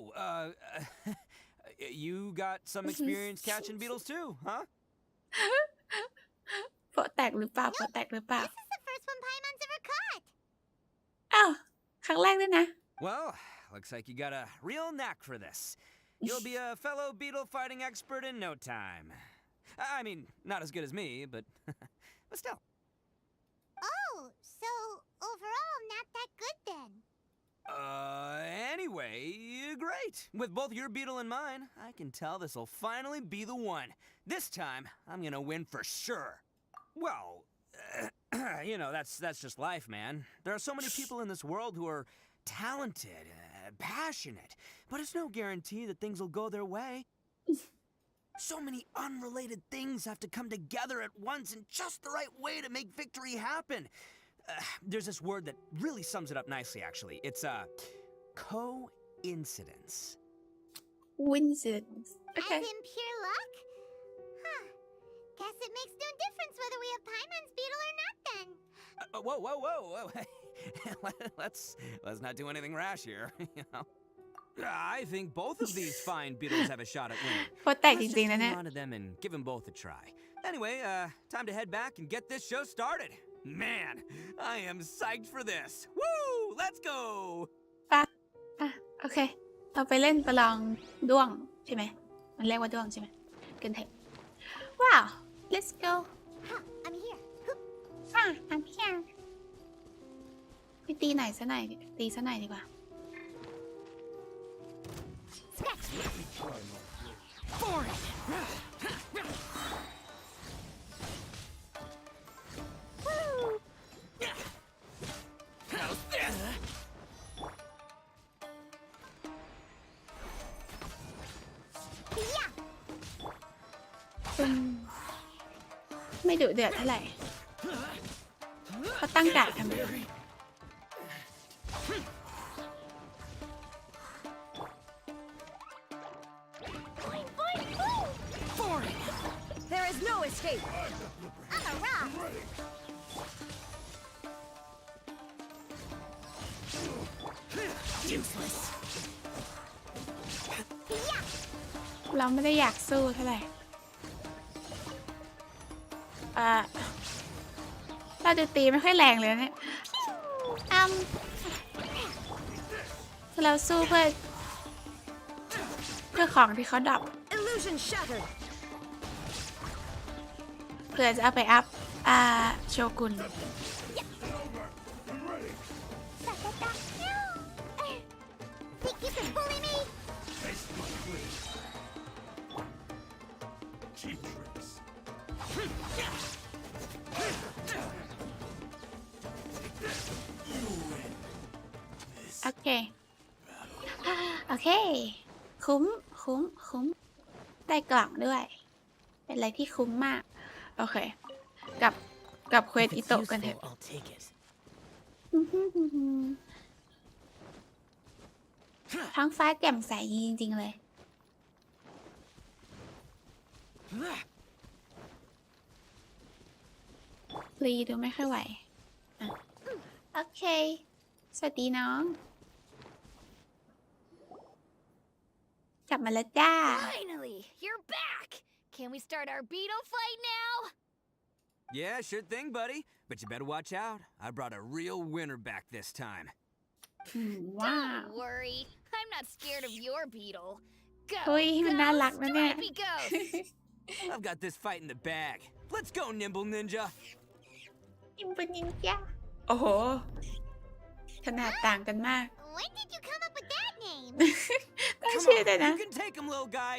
you got some experience catching beetles too, huh? โปะแตกหรือเปล่าโปะแตกหรือเปล่า This is the first one Paimon's ever caught. อ้าวครั้งแรกด้วยนะ Well, looks like you got a real knack for this. You'll be a fellow beetle fighting expert in no time. I mean, not as good as me, but still. Oh, so overall not that good then. Anyway, great. With both your beetle and mine, I can tell this'll finally be the one. This time, I'm gonna win for sure. Well, you know, that's just life, man. There are so many people in this world who are talented, passionate, but it's no guarantee that things will go their way. So many unrelated things have to come together at once in just the right way to make victory happen. There's this word that really sums it up nicely, actually. It's coincidence. coincidence As in pure luck? Huh. Guess it makes no difference whether we have Paimon's beetle or not then. Whoa. Let's not do anything rash here, you know. I think both of these fine beetles have a shot at winning. โปะแตกจ Let's ริง just ๆนะ hang เนี่ย on to them and give them both a try. Anyway, time to head back and get this show started. Man, I am psyched for this. Woo! Let's go! โอเค เราไปเล่นประลองด้วงใช่ไหม มันเรียกว่าด้วงใช่ไหมกันเถอะว้าว let's go Huh, I'm here. Hoop. I'm here ไปตีไหนซะหน่อยตีซะหน่อยดีกว่า Scratch. Woo. ไม่ดุเดือดเท่าไหร่เขาตั้งการ์ดทำไม There is no escape. I'm a rock. Useless. เราไม่ได้อยากสู้เท่าไหร่เราดูตีไม่ค่อยแรงเลยนะเนี่ยเราสู้เพื่อของที่เขาดรอป Illusion shattered. เพื่อจะเอาไปอัพโชกุน Think you can bully me?โอเค คุ้ม ได้กล่องด้วย เป็นอะไรที่คุ้มมาก โอเค กับเควสอิโตะกันเถอะ I'll take it. ท้องฟ้าแจ่มใสจริงๆเลย ลีดูไม่ค่อยไหวโอเค สวัสดีน้อง ลับมาแล้วจ้า Finally, you're back. Can we start our beetle fight now? Yeah, sure thing, buddy. But you better watch out. I brought a real winner back this time. ว้าว Don't worry, I'm not scared of your beetle. Go, เฮ้ยมันน่ารักนะเนี่ย Stripey Ghost. I've got this fight in the bag. Let's go, Nimble Ninja. อิมเป็นนินจาโอ้โห ขนาดต่างกันมาก When did you come up with that name? ตั้ง Come ชื่อ on, เลยนะ you can take him, little guy.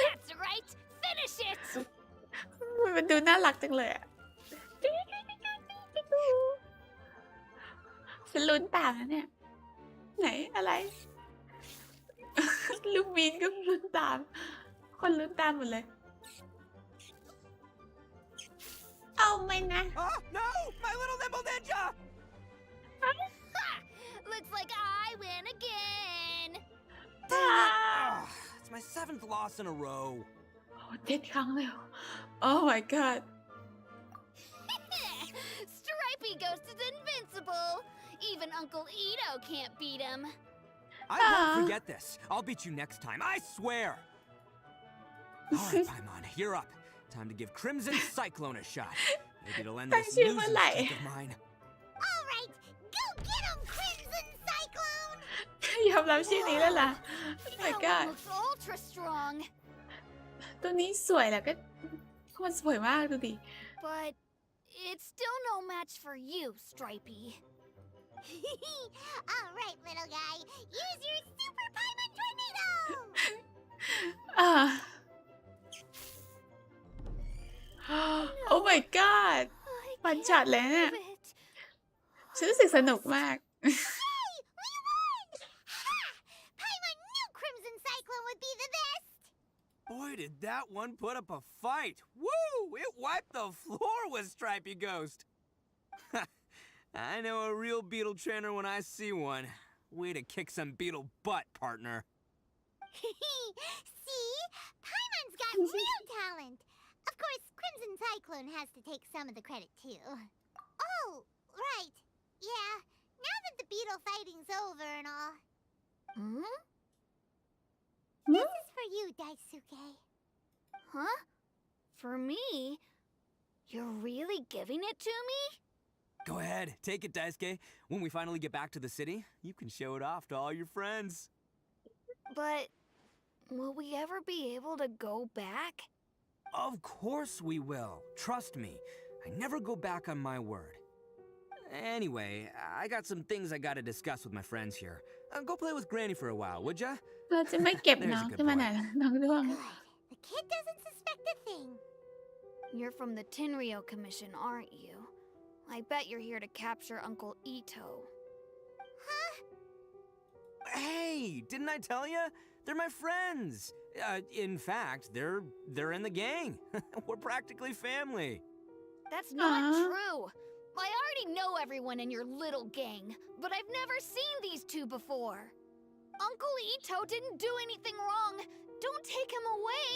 That's right. Finish it. มันดูน่ารักจังเลยอะฉันลุ้นตามนะเนี่ย ไหนอะไร ลูกมีนก็ลุ้นตาม คนลุ้นตามหมดเลย เอาไหมนะ Oh, no! My little Nimble Ninja! Ha! Looks like I win again. Ugh, it's my 7th loss in a row. โอ้7 ครั้งเลยเหรอ Oh my god Stripey Ghost is invincible. Even Uncle Ito can't beat him. I won't forget this. I'll beat you next time, I swear. All right, Paimon, you're up. Time to give Crimson Cyclone a shot. Maybe it'll end this losing streak of mine. All right, go get him, Crimson Cyclone! ยอมรับชื่อนี้แล้วล่ะ Oh my That god one looks ultra strong. ตัวนี้สวยแล้วก็มันสวยมากดูดิ But it's still no match for you, Stripey. All right, little guy, use your super Paimon tornado! อ่า Oh my god I ปันช็อต can't เลยเนี่ย believe it. ฉันรู้สึกสนุกมาก Hey, we won! Ha! Paimon knew Crimson Cyclone would be the best! Boy, did that one put up a fight. Woo! It wiped the floor with Stripey Ghost. I know a real beetle trainer when I see one. Way to kick some beetle butt, partner. See? Paimon's got real talent. Of course, Crimson Cyclone has to take some of the credit too. Oh, right. Yeah, now that the beetle fighting's over and all. Hmm? This is for you, Daisuke. Huh? For me? You're really giving it to me? Go ahead, take it, Daisuke. When we finally get back to the city, you can show it off to all your friends. But will we ever be able to go back? Of course we will. Trust me. I never go back on my word. Anyway, I got some things I gotta discuss with my friends here. Go play with Granny for a while, would ya? เราจะไม่เก็บน้องขึ้นมาไหนล่ะน้องด้วง Good. The kid doesn't suspect a thing. You're from the Tenryo Commission, aren't you? I bet you're here to capture Uncle Ito. Huh? Hey, didn't I tell ya? They're my friends. In fact, they're in the gang. We're practically family. That's not Aw. true. I already know everyone in your little gang, but I've never seen these two before. Uncle Ito didn't do anything wrong. Don't take him away.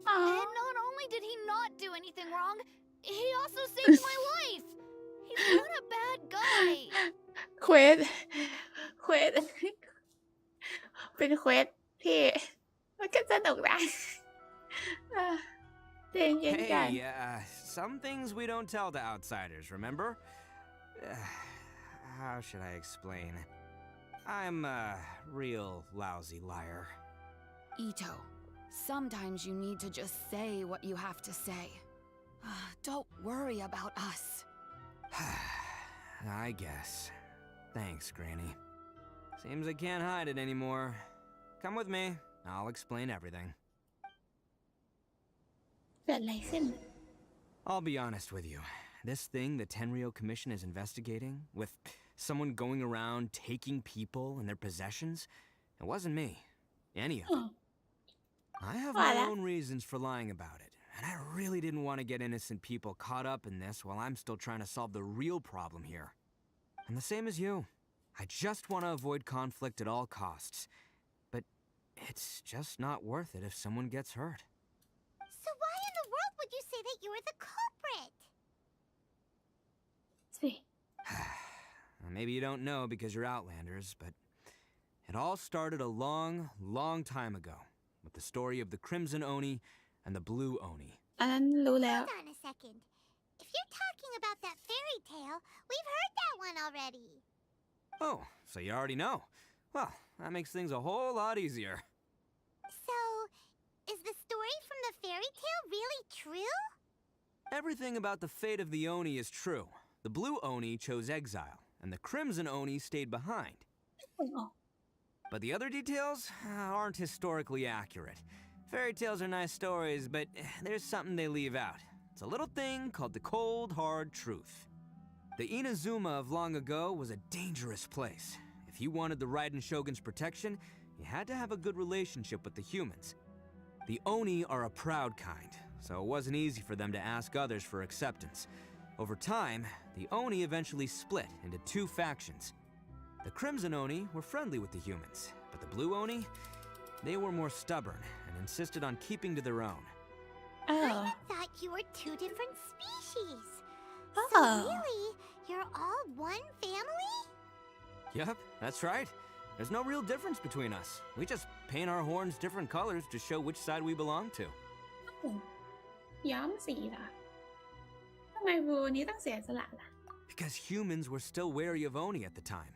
อ๋อ And not only did he not do anything wrong, he also saved my life. He's not a bad guy. เควส เป็นเควสที่มันก็สนุกนะอ่ะใจเย็นๆกัน Hey, some things we don't tell to outsiders, remember? How should I explain? I'm a real lousy liar. Ito, sometimes you need to just say what you have to say. Don't worry about us. I guess. Thanks, Granny. Seems I can't hide it anymore. Come with me. I'll explain everything. เกิดอะไรขึ้น I'll be honest with you. This thing the Tenryo Commission is investigating, with someone going around taking people and their possessions, it wasn't me. Any of it. อ๋อ I have Voilà. my own reasons for lying about it, and I really didn't want to get innocent people caught up in this while I'm still trying to solve the real problem here. I'm the same as you. I just want to avoid conflict at all costs. But it's just not worth it if someone gets hurt. So why in the world would you say that you're the culprit? สิ Maybe you don't know because you're Outlanders, but it all started a long, long time ago with the story of the Crimson Oni and the Blue Oni. อันนั้นรู้แล้ว Hold on a second. If you're talking about that fairy tale, we've heard that one already. Oh, so you already know. Well, that makes things a whole lot easier. So, is the story from the fairy tale really true? Everything about the fate of the Oni is true. The Blue Oni chose exile, and the Crimson Oni stayed behind. But the other details aren't historically accurate. Fairy tales are nice stories, but there's something they leave out. It's a little thing called the cold, hard truth. The Inazuma of long ago was a dangerous place. If you wanted the Raiden Shogun's protection, you had to have a good relationship with the humans. The Oni are a proud kind, so it wasn't easy for them to ask others for acceptance. Over time, the Oni eventually split into two factions. The Crimson Oni were friendly with the humans, but the Blue Oni, they were more stubborn and insisted on keeping to their own. Oh. I thought you were two different species. Oh. So really, you're all one family? Yep, that's right. There's no real difference between us. We just paint our horns different colors to show which side we belong to. ย้อมสีล่ะทำไมบลูนี้ต้องเสียสละล่ะ Because humans were still wary of Oni at the time.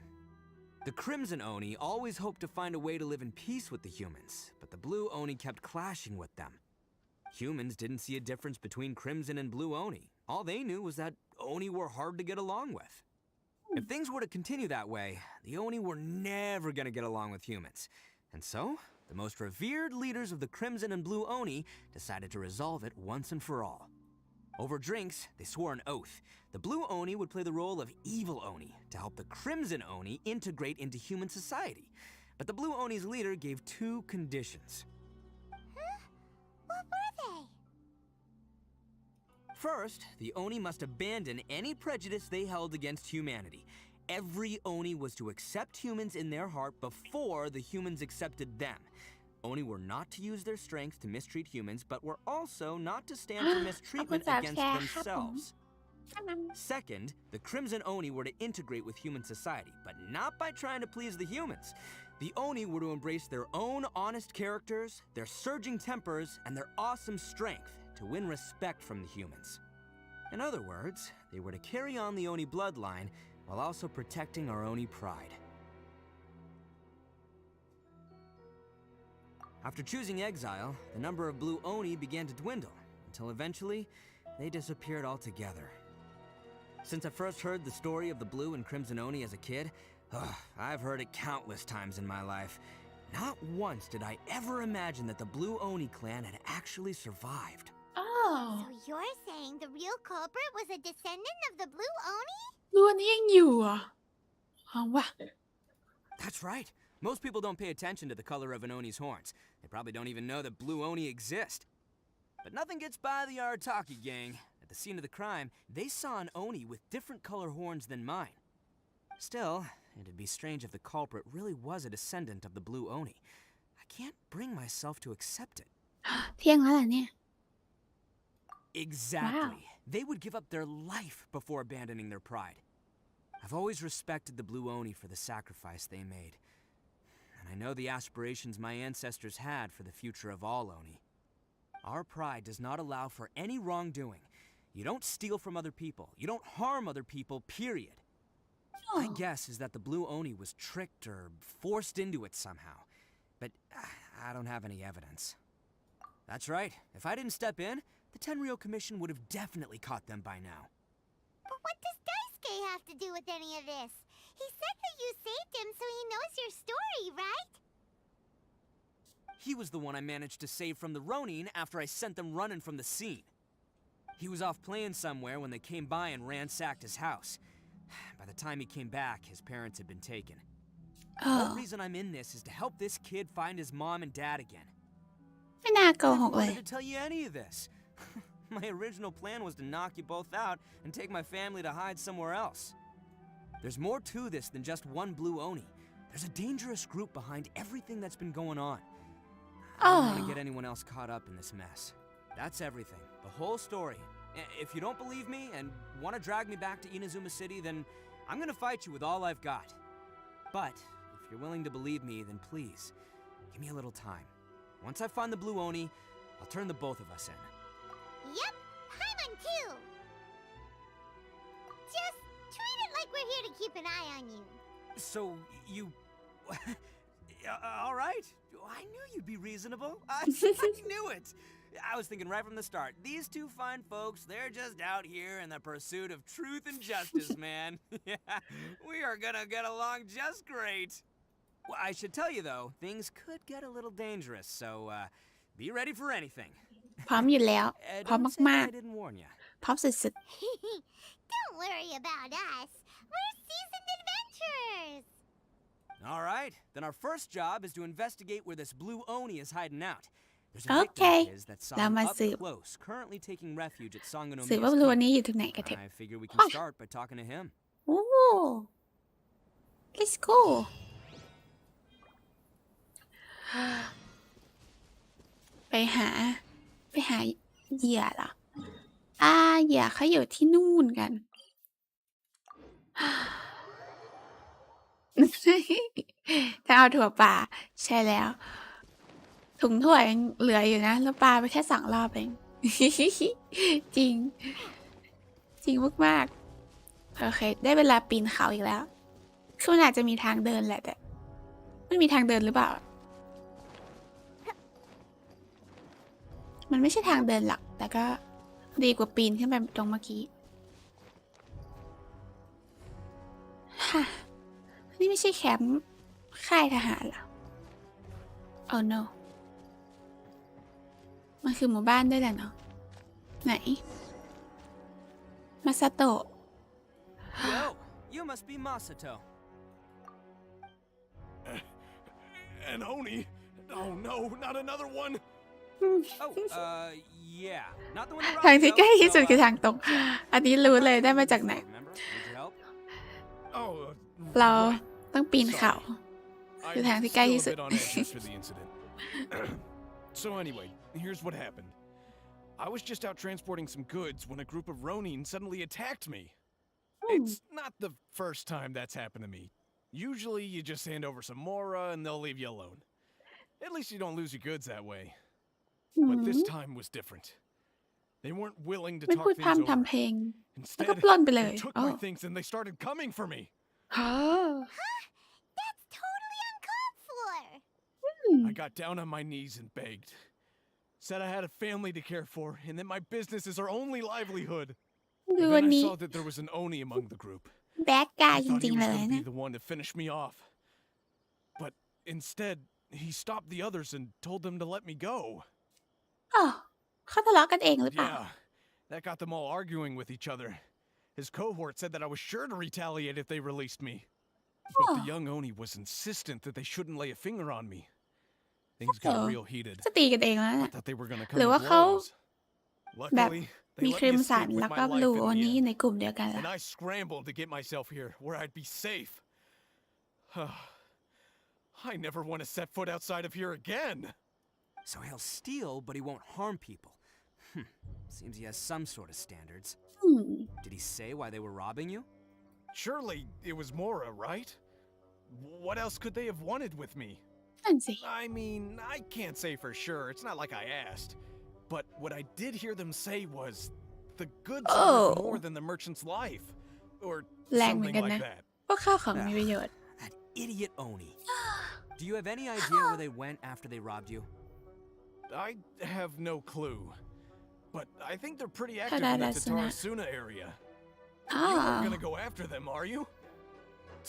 The Crimson Oni always hoped to find a way to live in peace with the humans, but the Blue Oni kept clashing with them. Humans didn't see a difference between Crimson and Blue Oni. All they knew was that Oni were hard to get along with. If things were to continue that way, the Oni were never going to get along with humans. And so, the most revered leaders of the Crimson and Blue Oni decided to resolve it once and for all. Over drinks, they swore an oath. The Blue Oni would play the role of Evil Oni to help the Crimson Oni integrate into human society. But the Blue Oni's leader gave two conditions. Huh? What were they? First, the Oni must abandon any prejudice they held against humanity. Every Oni was to accept humans in their heart before the humans accepted them. Oni were not to use their strength to mistreat humans, but were also not to stand for mistreatment against themselves. Second, the Crimson Oni were to integrate with human society, but not by trying to please the humans. The Oni were to embrace their own honest characters, their surging tempers, and their awesome strength to win respect from the humans. In other words, they were to carry on the Oni bloodline while also protecting our Oni pride. After choosing exile, the number of Blue Oni began to dwindle, until eventually, they disappeared altogether. Since I first heard the story of the Blue and Crimson Oni as a kid, I've heard it countless times in my life. Not once did I ever imagine that the Blue Oni clan had actually survived. Oh. So you're saying the real culprit was a descendant of the Blue Oni? ล้วนยังอยู่เหรอเอาวะ That's right. Most people don't pay attention to the color of an Oni's horns. They probably don't even know that Blue Oni exist. But nothing gets by the Arataki gang. At the scene of the crime, they saw an Oni with different color horns than mine. Still, it'd be strange if the culprit really was a descendant of the Blue Oni. I can't bring myself to accept it. เที่ยงแล้วเหรอเนี่ย Exactly. They would give up their life before abandoning their pride. I've always respected the Blue Oni for the sacrifice they made. And I know the aspirations my ancestors had for the future of all Oni. Our pride does not allow for any wrongdoing. You don't steal from other people. You don't harm other people, period. My guess is that the Blue Oni was tricked or forced into it somehow. But I don't have any evidence. That's right. If I didn't step in, the Tenryou Commission would have definitely caught them by now. But what does Daisuke have to do with any of this? He said that you saved him so he knows your story, right? He was the one I managed to save from the Ronin after I sent them running from the scene. He was off playing somewhere when they came by and ransacked his house. By the time he came back, his parents had been taken. The whole reason I'm in this is to help this kid find his mom and dad again. ไม่น่าโก I ห never กเลย wanted to tell you any of this. My original plan was to knock you both out and take my family to hide somewhere else. There's more to this than just one Blue Oni. There's a dangerous group behind everything that's been going on. I don't want to get anyone else caught up in this mess. That's everything. The whole story. If you don't believe me and want to drag me back to Inazuma City, then I'm gonna fight you with all I've got. But if you're willing to believe me, then please, give me a little time. Once I find the blue Oni, I'll turn the both of us in. Yep, Paimon too. Just treat it like we're here to keep an eye on you. So, you... all right. I knew you'd be reasonable. I knew it. I was thinking right from the start. These two fine folks, they're just out here in the pursuit of truth and justice, man. Yeah, we are gonna get along just great. Well, I should tell you, though, things could get a little dangerous, so be ready for anything. พร้อมอยู่แล้ว พร้อม Don't say มาก I didn't warn you. ๆ พร้อมสุด Don't worry about us. We're seasoned adventurers. All right, then our first job is to investigate where this blue Oni is hiding out. There's a Okay. victim of his that saw เรา him มา up สืบ close, currently taking refuge at สืบว่า Sangonomiya's รู้ camp. นี้อยู่ที่ไหนกันเถอะ I figure we can Oh. start by talking to him. โอ้ let's go ไปหาเหยื่อเหรอเหยื่อเขาอยู่ที่นู่นกัน จะเอาถั่วป่าใช่แล้ว ถุงถั่วยังเหลืออยู่นะแล้วปลาไปแค่2 รอบเอง จริง จริงมากๆโอเค ได้เวลาปีนเขาอีกแล้วคือมันอาจจะมีทางเดินแหละแต่มันมีทางเดินหรือเปล่า มันไม่ใช่ทางเดินหลักแต่ก็ดีกว่าปีนขึ้นไปตรงเมื่อกี้ฮะนี่ไม่ใช่แคมป์ค่ายทหารเหรอ Oh no มันคือหมู่บ้านด้วยแหละเนาะไหน มาซาโตะ Yo, you must be Masato. An Oni? Oh no, not another one! Oh, yeah. Not the one that ทาง robbed ที่ you, ใกล้ที่สุด so, คือทางตรง อันนี้รู้เลยได้มาจากไหน Remember? Need your help? Oh, เรา right. ต้องปีนเขา I'm คือทางที่ใกล้ still ที่ a สุด bit on edge after the incident. So anyway, here's what happened. I was just out transporting some goods when a group of Ronin suddenly attacked me. It's not the first time that's happened to me. Usually you just hand over some mora and they'll leave you alone. At least you don't lose your goods that way. But this time was different. They weren't willing to ไม่ talk พูด things พร่ำทำ over. เพลง แล้วก็ Instead, ปล้นไปเลย they took อ๋อ my things and they started coming for me. อ๋อ That's totally uncalled for. I got down on my knees and begged. Said I had a family to care for and that my business is our only livelihood. ดู And วัน then I นี้ saw that there was an Oni among the group. แบดกาย I จ thought ริ he งๆ was เลย going to นะ be the one to finish me off. But instead, he stopped the others and told them to let me go. อ๋อเขาทะเลาะกันเองหรือเปล่า Yeah, that got them all arguing with each other. His cohort said that I was sure to retaliate if they released me. But the young Oni was insistent that they shouldn't lay a finger on me. Things got real heated. จะตีกันเองแล้ว I นะ thought they were going to หรือ come ว่า to เขา blows. แบบ Luckily, มี they ค let ริ me มสัน escape แล้ว with ก็ my บลู life โอ in นี่ the ใน end. กลุ่มเดียวกันเหรอ And I scrambled to get myself here where I'd be safe. I never want to set foot outside of here again. So he'll steal, but he won't harm people. Seems he has some sort of standards. อืม Did he say why they were robbing you? Surely it was Mora, right? What else could they have wanted with me? นั่นสิ I mean, I can't say for sure. It's not like I asked. But what I did hear them say was the goods are worth Oh. more than the merchant's life. Or แรงเหมือน something กัน like นะ that. พวกข้าวของมีประโยชน์ That idiot Oni. Do you have any idea where they went after they robbed you? I have no clue. But I think they're pretty active in the Tatarasuna area. You aren't อ๋อ gonna go after them, are you?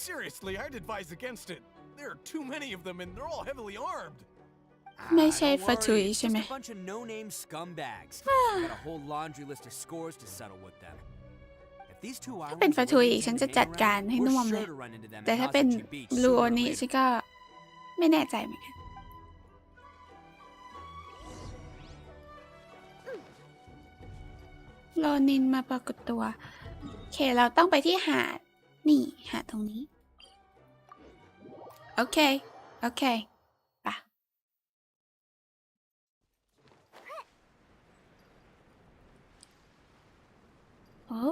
Seriously, I'd advise against it. There are too many of them and they're all heavily armed. ไม่ใช่ Don't ฟาทุย worry, it's ใช่ไหม just a bunch of no-name scumbags. Got a whole laundry list of scores to settle with them. If these two ถ้าเป็น islands ฟา are ทุย where they ฉัน tend จะ to จัด hang การ around, ให้ we're น่วมเล sure ย to run into them แต่ at ถ้าเป็น Nasachi Beach บลู sooner โอ or นี่ later. ฉันก็ไม่แน่ใจเหมือนกัน โลนินมาปรากฏตัวโอเคเราต้องไปที่หาดนี่หาดตรงนี้ โอเค โอเคไปะโอ้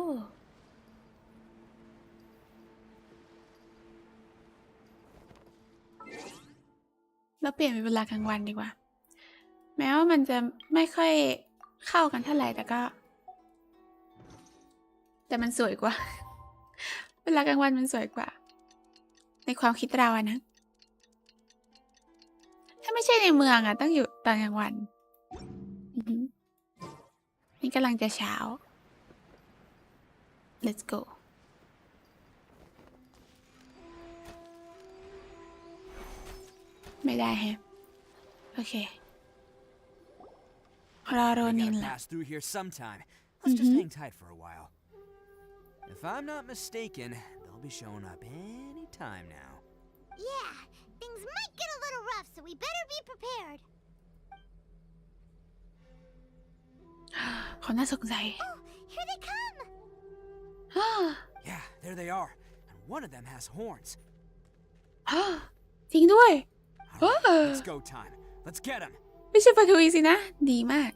แล้วเปลี่ยนเป็นเวลากลางวันดีกว่าแม้ว่ามันจะไม่ค่อยเข้ากันเท่าไหร่แต่มันสวยกว่า เวลากลางวันมันสวยกว่าในความคิดเราอะนะถ้าไม่ใช่ในเมืองอะต้องอยู่ตอนกลางวันนี่กำลังจะเช้า let's go ไม่ได้แฮะโอเครอโร We นิน gotta ล่ะ pass through here sometime. Let's just hang tight for a while. If I'm not mistaken, they'll be showing up any time now. Yeah, things might get a little rough, so we better be prepared. เขาน่าสงสัย Oh, here they come! Yeah, there they are. And one of them has horns. จริงด้วย All right, let's go time. Let's get him. ไม่ใช่ปลาทูอีสินะ ดีมาก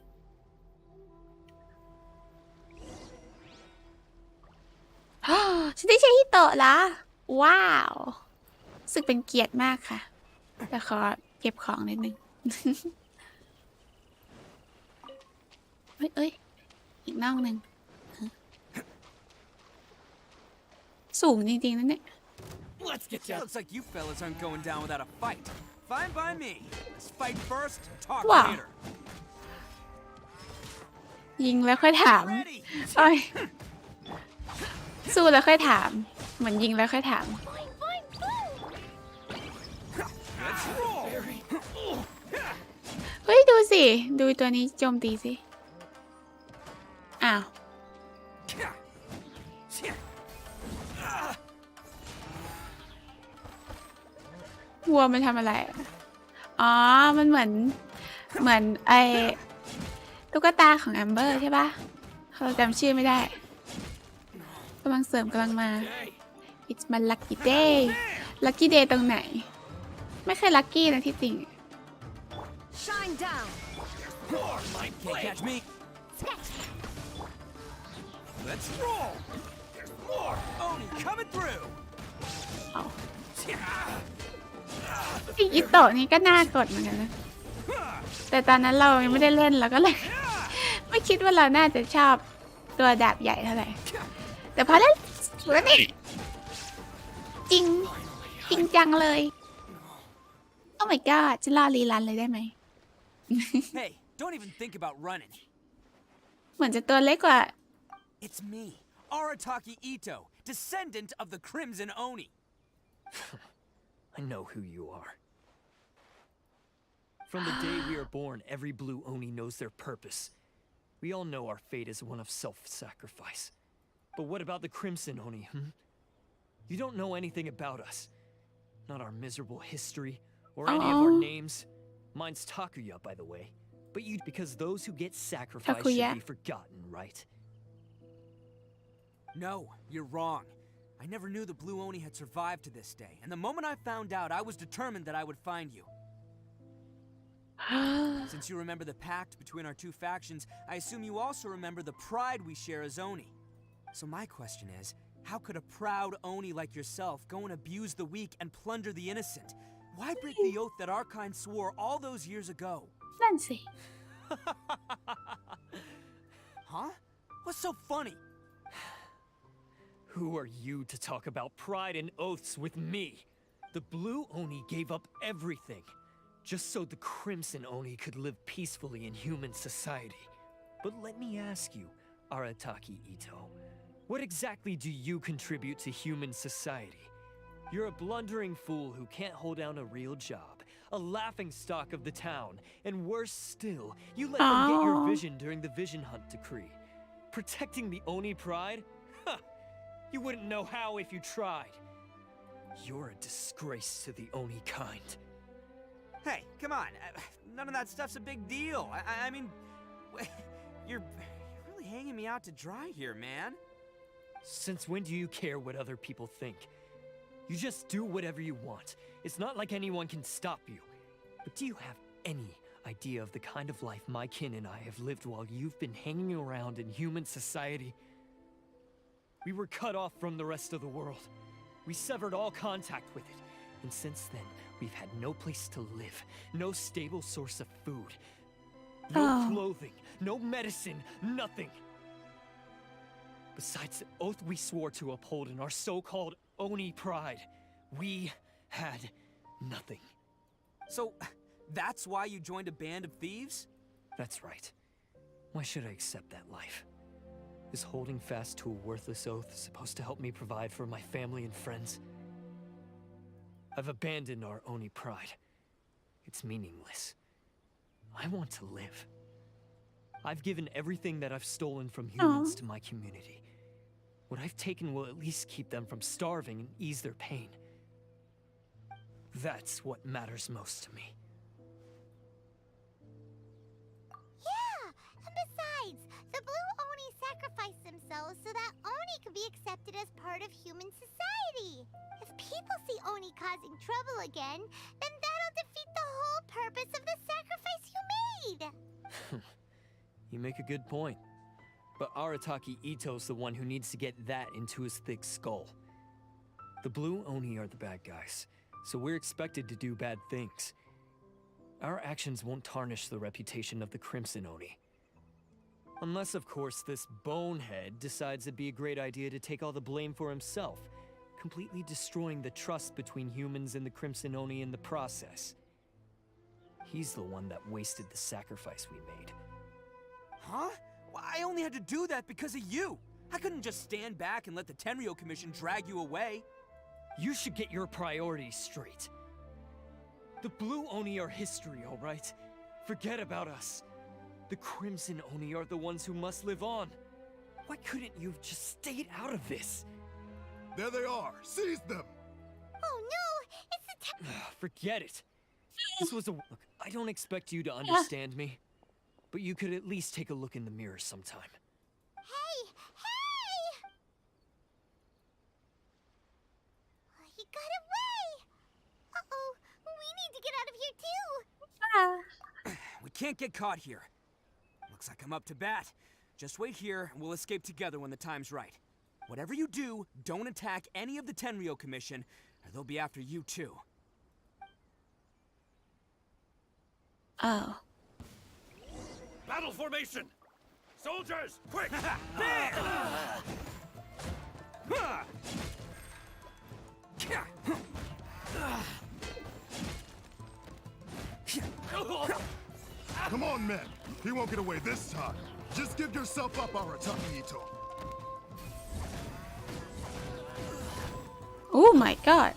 ฉันได้ใช้ฮิโตะละว้าวรู้สึกเป็นเกียรติมากค่ะ แต่ขอเก็บของนิดนึง เอ้ย อีกน่องหนึ่ง สูงจริงๆนั่นเนี่ย Let's get down. Looks like you fellas aren't going down without a fight. Fine by me. Let's fight first, talk Wow. later. ยิงแล้วค่อยถาม Ready? โอ้ยสู้แล้วค่อยถาม เหมือนยิงแล้วค่อยถาม Let's roll. เฮ้ย ดูสิ ดูตัวนี้โจมตีสิ อ้าว วัวมันทำอะไรอะอ๋อ มันเหมือนไอ้ตุ๊กตาของแอมเบอร์ใช่ปะเขาจำชื่อไม่ได้กำลังเสริมกำลังมา It's my lucky day lucky day ตรงไหน ไม่เคย lucky นะที่จริง Shine down. Can't catch me. Let's roll. More Oni coming through. อิโตะนี่ก็น่ากดเหมือนกันนะ แต่ตอนนั้นเรายังไม่ได้เล่นเราก็เลย ไม่คิดว่าเราน่าจะชอบตัวดาบใหญ่เท่าไหร่ แต่พอเล่นแล้วนี่จริงจังเลย โอ้ my god จะรอรีรันเลยได้ไหม Hey, don't even think about running. เหมือนจะตัวเล็กกว่า It's me, Arataki Ito, descendant of the Crimson Oni. I know who you are. From the day we are born, every blue Oni knows their purpose. We all know our fate is one of self-sacrifice. But what about the Crimson Oni, You don't know anything about us. Not our miserable history, or any of our names. Mine's Takuya, by the way. But because those who get sacrificed should be forgotten, right? No, you're wrong. I never knew the Blue Oni had survived to this day, and the moment I found out, I was determined that I would find you. Since you remember the pact between our two factions, I assume you also remember the pride we share as Oni. So my question is, how could a proud Oni like yourself go and abuse the weak and plunder the innocent? Why break the oath that our kind swore all those years ago? นั่นสิ Huh? What's so funny? Who are you to talk about pride and oaths with me? The Blue Oni gave up everything, just so the Crimson Oni could live peacefully in human society. But let me ask you, Arataki Ito, what exactly do you contribute to human society? You're a blundering fool who can't hold down a real job, a laughingstock of the town, and worse still, you let them get your vision during the Vision Hunt decree. Protecting the Oni pride? Huh! You wouldn't know how if you tried. You're a disgrace to the Oni kind. Hey, come on. None of that stuff's a big deal. I mean, you're really hanging me out to dry here, man. Since when do you care what other people think? You just do whatever you want. It's not like anyone can stop you. But do you have any idea of the kind of life my kin and I have lived while you've been hanging around in human society? We were cut off from the rest of the world. We severed all contact with it. And since then, we We've had no place to live, no stable source of food, no clothing, no medicine, nothing. Besides the oath we swore to uphold in our so-called Oni pride, we had nothing. So, that's why you joined a band of thieves? That's right. Why should I accept that life? Is holding fast to a worthless oath supposed to help me provide for my family and friends? I've abandoned our Oni pride. It's meaningless. I want to live. I've given everything that I've stolen from humans to my community. What I've taken will at least keep them from starving and ease their pain. That's what matters most to me. Yeah, and besides, the Blue Oni sacrificed themselves so that Oni could be accepted as part of human society. If people see Oni causing trouble again, then that'll defeat the whole purpose of the sacrifice you made. You make a good point. But Arataki Ito's the one who needs to get that into his thick skull. The Blue Oni are the bad guys, so we're expected to do bad things. Our actions won't tarnish the reputation of the Crimson Oni. Unless, of course, this bonehead decides it'd be a great idea to take all the blame for himself, completely destroying the trust between humans and the Crimson Oni in the process. He's the one that wasted the sacrifice we made. Huh? Well, I only had to do that because of you. I couldn't just stand back and let the Tenryo Commission drag you away. You should get your priorities straight. The Blue Oni are history, all right? Forget about us. The Crimson Oni are the ones who must live on. Why couldn't you have just stayed out of this? There they are. Seize them. Oh no, it's the Forget it. This was a... Look, I don't expect you to understand me, but you could at least take a look in the mirror sometime. Hey! Hey! He got away! Uh-oh, we need to get out of here too! We can't get caught here. Looks like I'm up to bat. Just wait here, and we'll escape together when the time's right. Whatever you do, don't attack any of the Tenryo Commission, or they'll be after you too. Oh. Battle formation! Soldiers, quick! Come on, men. He won't get away this time. Just give yourself up, Arataki Ito. Oh my god.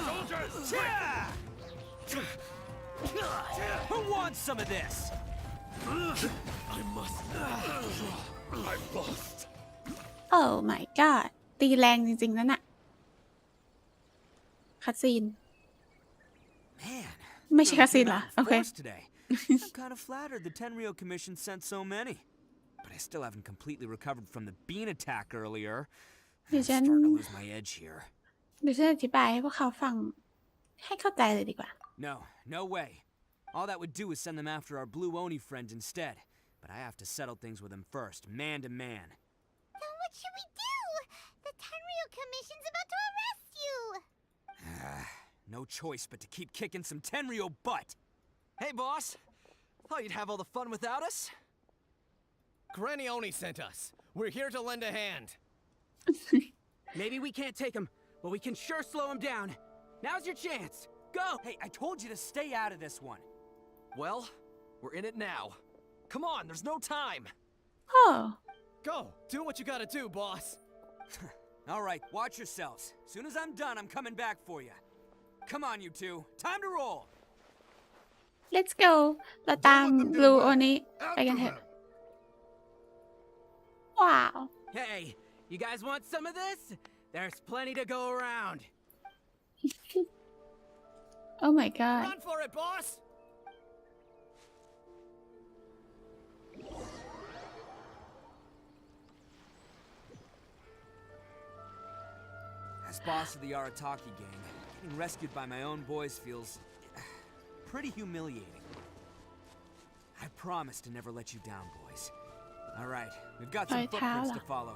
Soldiers! Who wants some of this? I must. I've lost. Oh my god ตีแรงจริงๆนั่นน่ะคัดซีน Man, ไม่ใช่คัดซีนเหรอ โอเค today. I'm kind of flattered the Tenryo Commission sent so many. But I still haven't completely recovered from the bean attack earlier. I'm starting to lose my edge here. เดี๋ยวฉันอธิบายให้พวกเขาฟังให้เข้าใจเลยดีกว่า No, no way. All that would do is send them after our Blue Oni friend instead. But I have to settle things with him first, man to man. Then what should we do? The Tenryo Commission's about to arrest you! No choice but to keep kicking some Tenryo butt. Hey, boss. Thought you'd have all the fun without us? Granny Oni sent us. We're here to lend a hand. Maybe we can't take him, but we can sure slow him down. Now's your chance. Go! Hey, I told you to stay out of this one. Well, we're in it now. Come on, there's no time. Oh. Go. Do what you gotta do, boss. All right, watch yourselves. As soon as I'm done, I'm coming back for you. Come on, you two. Time to roll. Let's go เราตาม Blue Oni ไปกันเถอะ ว้าว Hey, you guys want some of this? There's plenty to go around. Oh my god Run for it, boss! As boss of the Arataki gang, getting rescued by my own boys feels pretty humiliating. I promise to never let you down, boys. All right, we've got some footprints to follow.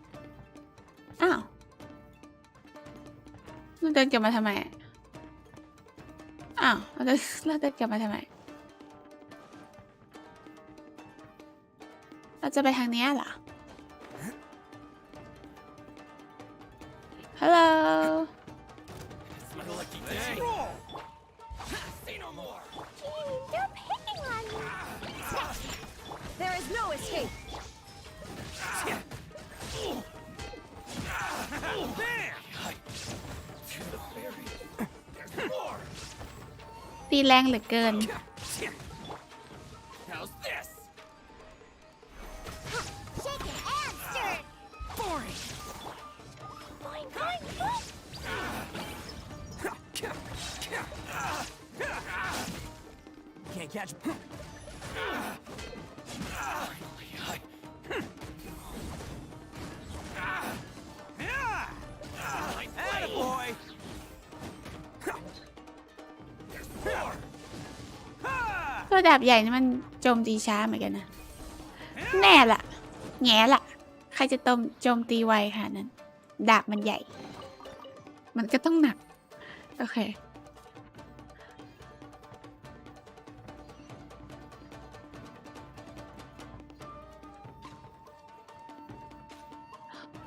เราเดินกลับมาทำไมอ้าวเราเดินกลับมาทำไมเราจะไปทางนี้เหรอ ฮัลโหล They're picking on me. There is no escape. ตีแรงเหลือเกิน How's this? Shaken and stirred. Boring. Boing, boing, boing. Can't catch me. Attaboy! ตัวดาบใหญ่นี่มันโจมตีช้าเหมือนกันนะ แน่ละแง่ละใครจะโจมตีไวค่ะนั้น ดาบมันใหญ่ มันก็ต้องหนัก โอเค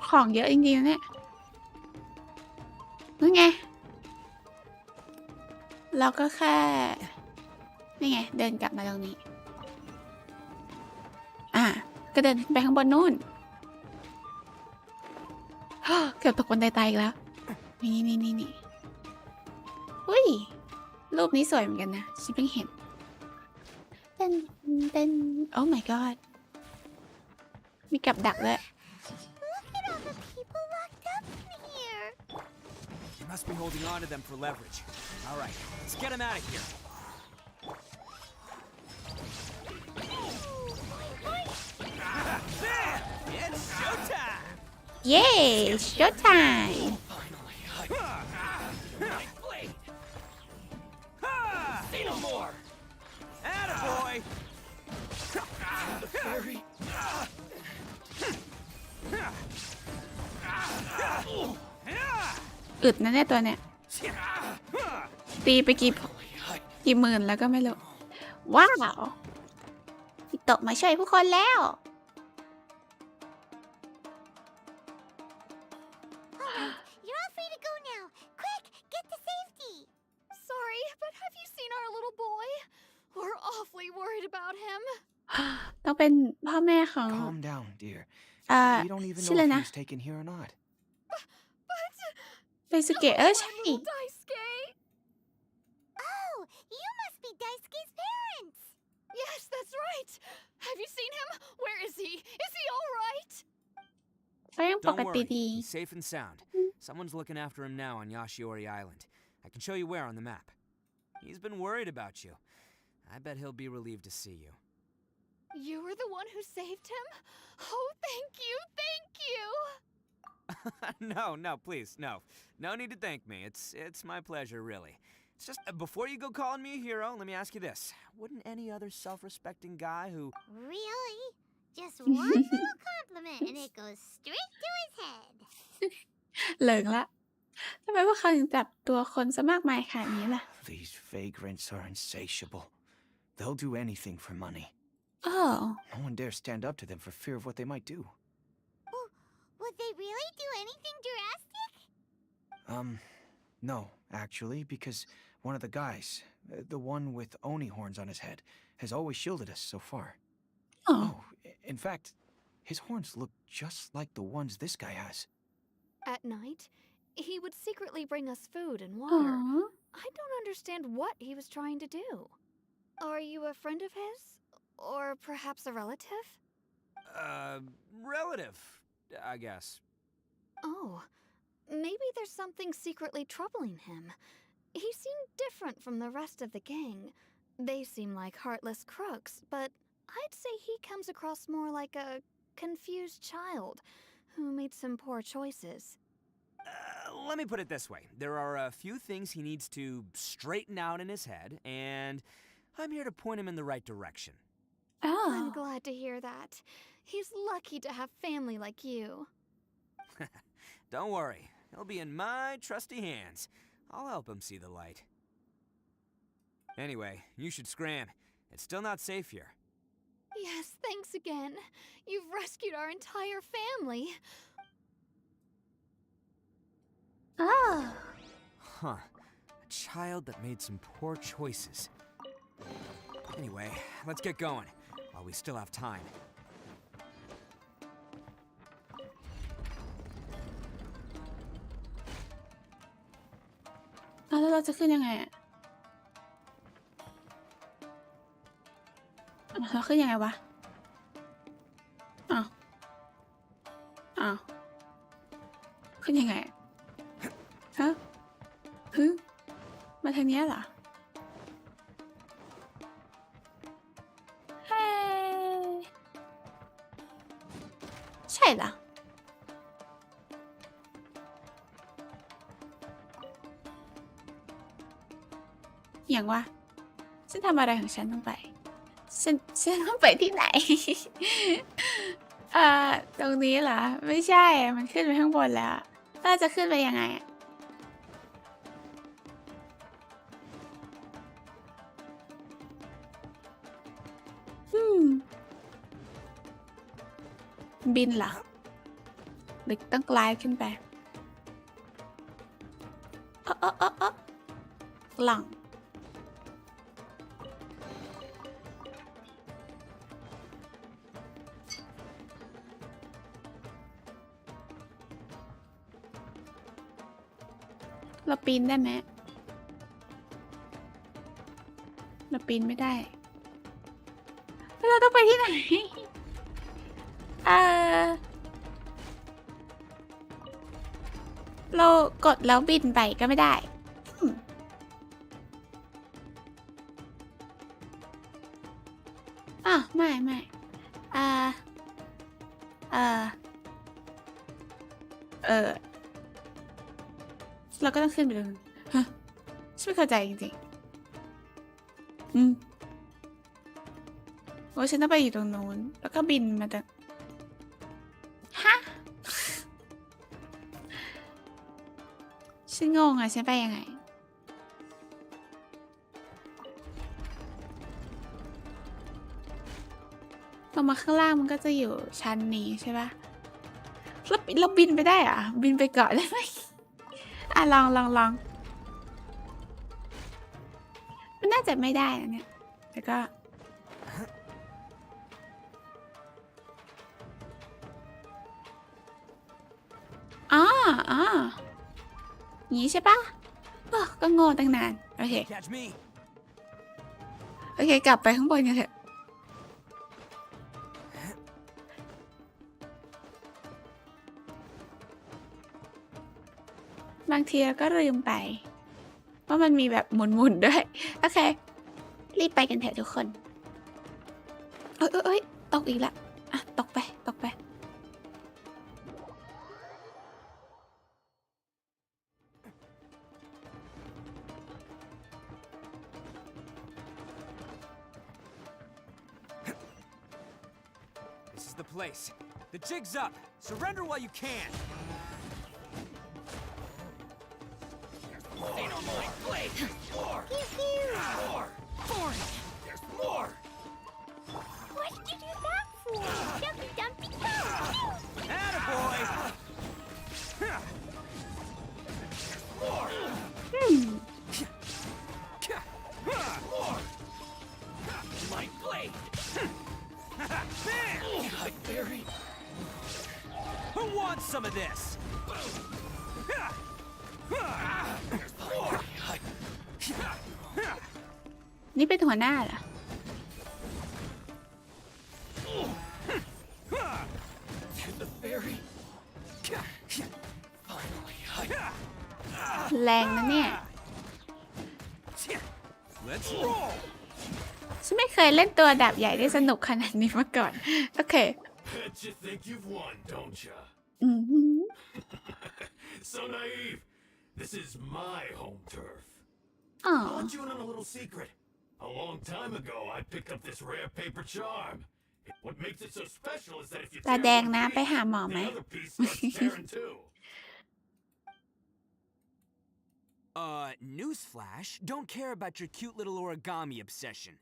ของเยอะจริงๆนะเนี่ยนั่นไง เราก็แค่ นี่ไง เดินกลับมาตรงนี้ ก็เดินไปข้างบนนู่น เกือบตกบันไดตายอีกแล้ว นี่อุ้ย รูปนี้สวยเหมือนกันนะฉันเพิ่งเห็นเป็นโอ้ my god มีกับดักด้วย Look at all the people locked up in here. You must be holding on to them for leverage. All right, let's get them out of here. It's showtime! Yay! Showtime! Say no more. Attaboy! The fairy. อึดนะเนี่ยตัวเนี่ย ตีไปกี่หมื่นแล้วก็ไม่รู้ ว้าวพี่โตะมาช่วยผู้คนแล้ว You're all free to go now. Quick, get to safety. Sorry, but have you seen our little boy? We're awfully worried about him. ต้องเป็นพ่อแม่ของ Calm down, dear. ชื่อ We don't even อะไร know if นะ he's taken here or not. But เฟซุเกะใช่ my little Daisuke. Oh, you must be Daisuke's parents. Yes, that's right. Have you seen him? Where is he? Is he all right? เขายังป Don't กติ worry, ดี he's safe and sound. Someone's looking after him now on Yashiori Island. I can show you where on the map. He's been worried about you. I bet he'll be relieved to see you. You were the one who saved him? Oh, thank you, thank you. No, please, no. No need to thank me. It's my pleasure, really. It's just, before you go calling me a hero, let me ask you this. Wouldn't any other self-respecting guy who... Really? Just one little compliment and it goes straight to his head. เหลิงละทำไมพวกเขาถึงจับตัวคนซะมากมายขนาดนี้ล่ะ These vagrants are insatiable. They'll do anything for money. Oh No one dares stand up to them for fear of what they might do. Would they really do anything drastic? No, actually, because one of the guys, the one with Oni horns on his head, has always shielded us so far. Oh In fact, his horns look just like the ones this guy has. At night, he would secretly bring us food and water. Aww. I don't understand what he was trying to do. Are you a friend of his? Or perhaps a relative? Relative, I guess. Oh, maybe there's something secretly troubling him. He seemed different from the rest of the gang. They seem like heartless crooks, but I'd say he comes across more like a confused child who made some poor choices. Let me put it this way. There are a few things he needs to straighten out in his head, and I'm here to point him in the right direction. I'm Oh glad to hear that. He's lucky to have family like you. Don't worry. He'll be in my trusty hands. I'll help him see the light. Anyway, you should scram. It's still not safe here. Yes, thanks again. You've rescued our entire family. Oh. Huh. A child that made some poor choices. Anyway, let's get going while we still have time. แล้วเราจะขึ้นยังไงอะเราขึ้นยังไงวะอ้าวขึ้นยังไงฮะมาทางนี้เหรอเฮ้ใช่เหรออย่างวะฉันทำอะไรของฉันต้องไปฉันต้องไปที่ไหน ตรงนี้เหรอไม่ใช่มันขึ้นไปข้างบนแล้วเราจะขึ้นไปยังไงบินเหรอหรือต้องกลายขึ้นไปกล่องเราปีนได้ไหมเราปีนไม่ได้แล้วเราต้องไปที่ไหนเรากดแล้วบินไปก็ไม่ได้ไม่เราก็ต้องขึ้นไปเลยฮะฉันไม่เข้าใจจริงๆว่าฉันต้องไปอยู่ตรงนู้นแล้วก็บินมาจากฮะฉันงงอ่ะฉันไปยังไงลงมาข้างล่างมันก็จะอยู่ชั้นนี้ใช่ปะเราบินไปได้อ่ะบินไปเกาะได้ไหมลองมันน่าจะไม่ได้นะเนี่ยแต่ก็งี้ใช่ปะก็โง่ตั้งนานโอเคกลับไปข้างบนกันเถอะบางทีเราก็ลืมไปว่ามันมีแบบหมุนด้วยโอเครีบไปกันเถอะทุกคนเอ้ยตกอีกละตกไปThis is the place. The jig's up. Surrender while you can. They don't mind blade. There's more. There's more. What did you do that for? Dumpy dumpy dump. Attaboy. More. My blade. Who wants some of this? นี่เป็นหัวหน้าเหรอแรงนะเนี่ยฉันไม่เคยเล่นตัวดาบใหญ่ได้สนุกขนาดนี้มาก่อนโอเค You think you've won, don't ya? So naive. This is my home turf. I'll let you in on a little secret. A long time ago, I picked up this rare paper charm. What makes it so special is that if you ตาแดงนะไปหาหมอไหม the other piece starts tearing too. Newsflash, don't care about your cute little origami obsession.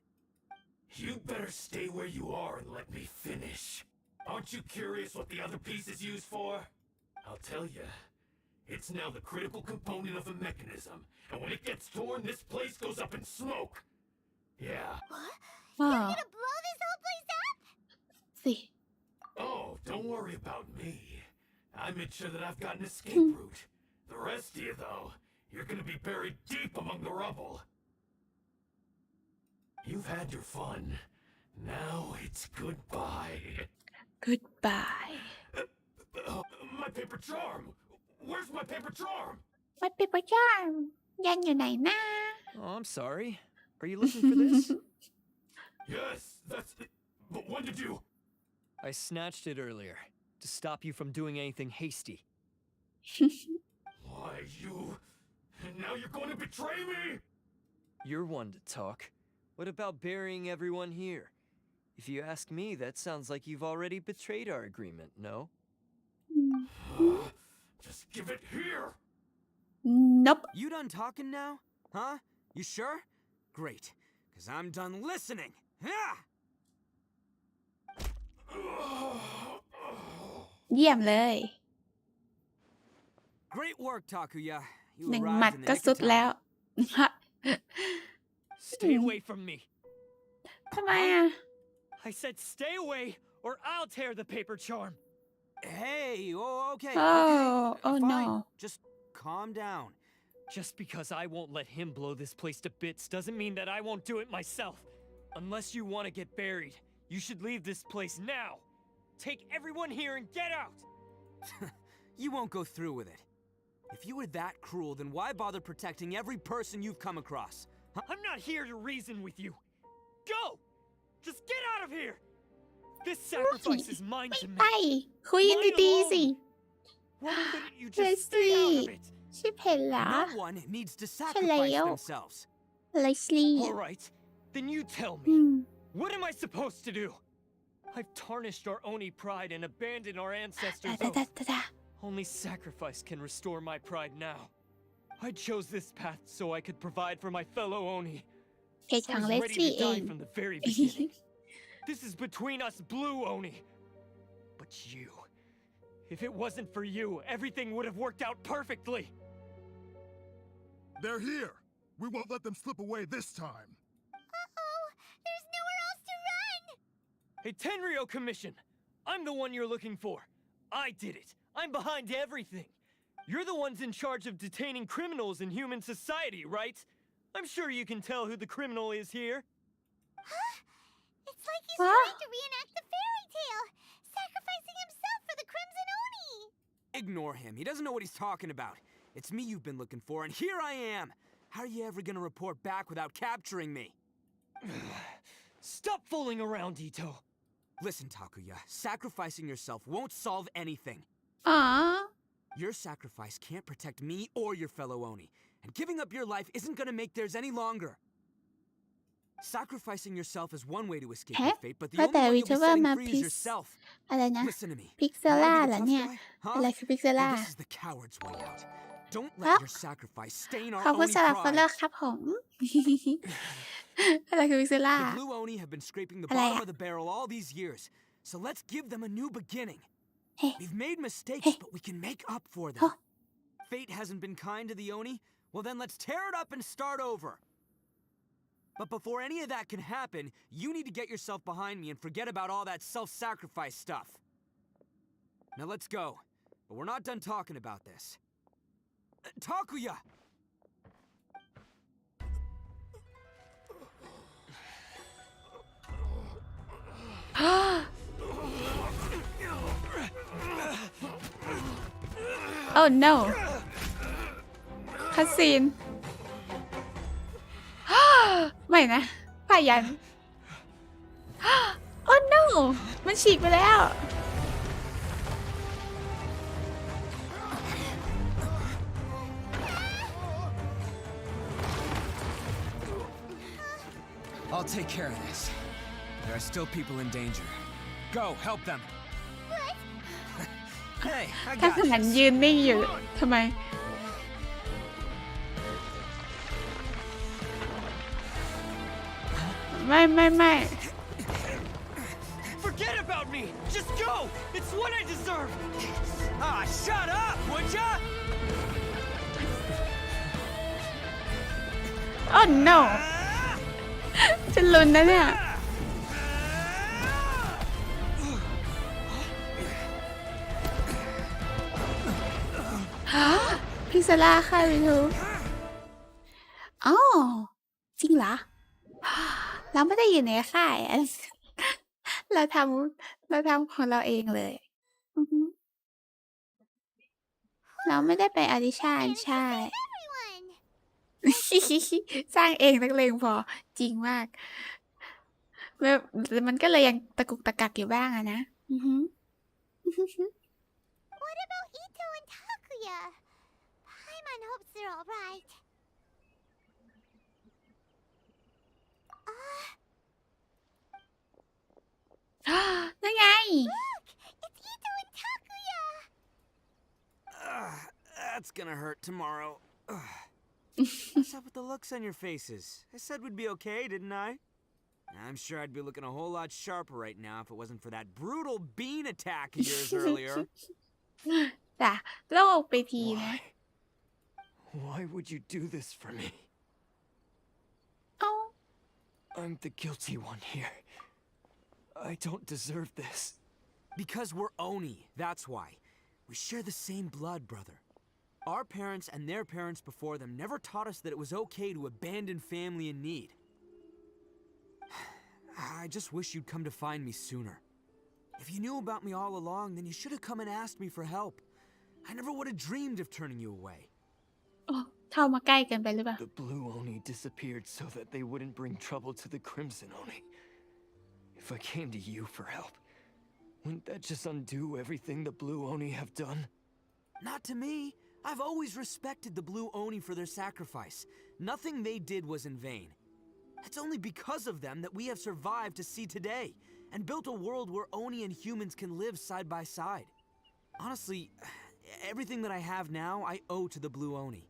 You better stay where you are and let me finish. Aren't you curious what the other piece is used for? I'll tell you. It's now the critical component of a mechanism, and when it gets torn, this place goes up in smoke. Yeah. What? Wow. You're gonna blow this whole place up? สิ Oh, don't worry about me. I made sure that I've got an escape route. The rest of you, though, you're gonna be buried deep among the rubble. You've had your fun. Now it's goodbye. goodbye My paper charm! Where's my paper charm? มันเป็นประจำยันอยู่ไหนนะ Oh, I'm sorry. Are you looking for this? Yes, that's it. But when did you... I snatched it earlier to stop you from doing anything hasty. Why, you... And now you're going to betray me? You're one to talk. What about burying everyone here? If you ask me, that sounds like you've already betrayed our agreement, no? Just give it here! Nope. You done talking now? Huh? You sure? Great, because I'm done listening. Yeah! เยี่ยมเลย Great work, Takuya. You หนึ่งหมัด arrived in ก็ the nick สุด of แล้ว Stay away from me. ทำไมอ่ะ I said stay away, or I'll tear the paper charm. Hey, oh, okay. Oh, okay. oh Fine. no. Just calm down. Just because I won't let him blow this place to bits doesn't mean that I won't do it myself. Unless you want to get buried, you should leave this place now. Take everyone here and get out. You won't go through with it. If you were that cruel, then why bother protecting every person you've come across? Huh? I'm not here to reason with you. Go! Just get out of here! This sacrifice is mine ไม่ to ไป make. คุยกันดีๆสิ Why couldn't you เจ just สซี่ stay out of it? ชื่อเพนเหรอ No one needs to sacrifice Hello. themselves. เลสลี่ All right, then you tell อื me. ม What am I supposed to do? I've tarnished our Oni pride and abandoned our ตา ancestors' ตาตา oath. ตาตา Only sacrifice can restore my pride now. I chose this path so I could provide for my fellow Oni. เพจของ I เล was ส ready ลี่ to เอ die ง from the very beginning. This is between us blue Oni. But you... If it wasn't for you, everything would have worked out perfectly. They're here. We won't let them slip away this time. Uh-oh, there's nowhere else to run! Hey, Tenryo Commission! I'm the one you're looking for. I did it. I'm behind everything. You're the ones in charge of detaining criminals in human society, right? I'm sure you can tell who the criminal is here. Huh? It's like he's Huh? trying to reenact the fairy tale, sacrificing himself for the Crimson Oni! Ignore him. He doesn't know what he's talking about. It's me you've been looking for, and here I am. How are you ever gonna report back without capturing me? Stop fooling around, Ito. Listen, Takuya, sacrificing yourself won't solve anything. อ๋อ Your sacrifice can't protect me or your fellow Oni, and giving up your life isn't gonna make theirs any longer. Sacrificing yourself is one way to escape your fate, but the ว่า only แต่ one วิ you'll ทู be เบอร์ setting มา free พิ is ก yourself. อะไรนะ Listen to me. พิกเซล่า You เหรอ wanna be เนี่ย the tough guy? Huh? อะไรคือพิกเซล่า Well, this is the coward's way out. Don't Huh? let your sacrifice stain our ขอบคุณ Oni สำหรับ pride. ฟอลเลอร์ครับผม อะไรคือพิกเซล่า The blue Oni have been scraping the อะไร bottom อะ of the barrel all these years, so let's give them a new beginning. เฮ้ We've made mistakes, เฮ้ but we can make up for ฮะ them. Fate hasn't been kind to the Oni? Well then let's tear it up and start over. But before any of that can happen, you need to get yourself behind me and forget about all that self-sacrifice stuff. Now let's go. But we're not done talking about this. Takuya! Oh no คัสซีน ไม่นะผ่ายัน Oh no มันฉีกไปแล้ว I'll take care of this. There are still people in danger. Go, help them. Hey, I ถ้า got สนัน this. ยืนนิ่งอยู่ทำไม ไม่ Forget about me! Just go! It's what I deserve! Ah, shut up, would ya? Oh no จะลุ้นนะเนี่ยพิซซ่าค่ะวิทูอ๋อจริงเหรอเราไม่ได้อยู่ในค่ายเราทำของเราเองเลยเราไม่ได้ไปออดิชั่นใช่สร้างเองนักเลงพอจริงมากแบบมันก็เลยยังตะกุกตะกักอยู่บ้างอะนะWhat about Ito and Takuya? Paimon hopes they're alright. นั่นไง Look! It's Ito and Takuya! That's gonna hurt tomorrow. What's up with the looks on your faces? I said we'd be okay, didn't I? I'm sure I'd be looking a whole lot sharper right now if it wasn't for that brutal bean attack of yours earlier. จ้ะโลกไปทีนะ Why would you do this for me? เอ้า I'm the guilty one here. I don't deserve this. Because we're Oni, that's why. We share the same blood, brother. Our parents and their parents before them never taught us that it was okay to abandon family in need. I just wish you'd come to find me sooner. If you knew about me all along, then you should have come and asked me for help. I never would have dreamed of turning you away. เข้ามาใกล้กันไปหรือเปล่า The blue Oni disappeared so that they wouldn't bring trouble to the crimson Oni. If I came to you for help, wouldn't that just undo everything the blue Oni have done? Not to me. I've always respected the blue Oni for their sacrifice. Nothing they did was in vain. It's only because of them that we have survived to see today and built a world where Oni and humans can live side by side. Honestly, everything that I have now, I owe to the blue Oni.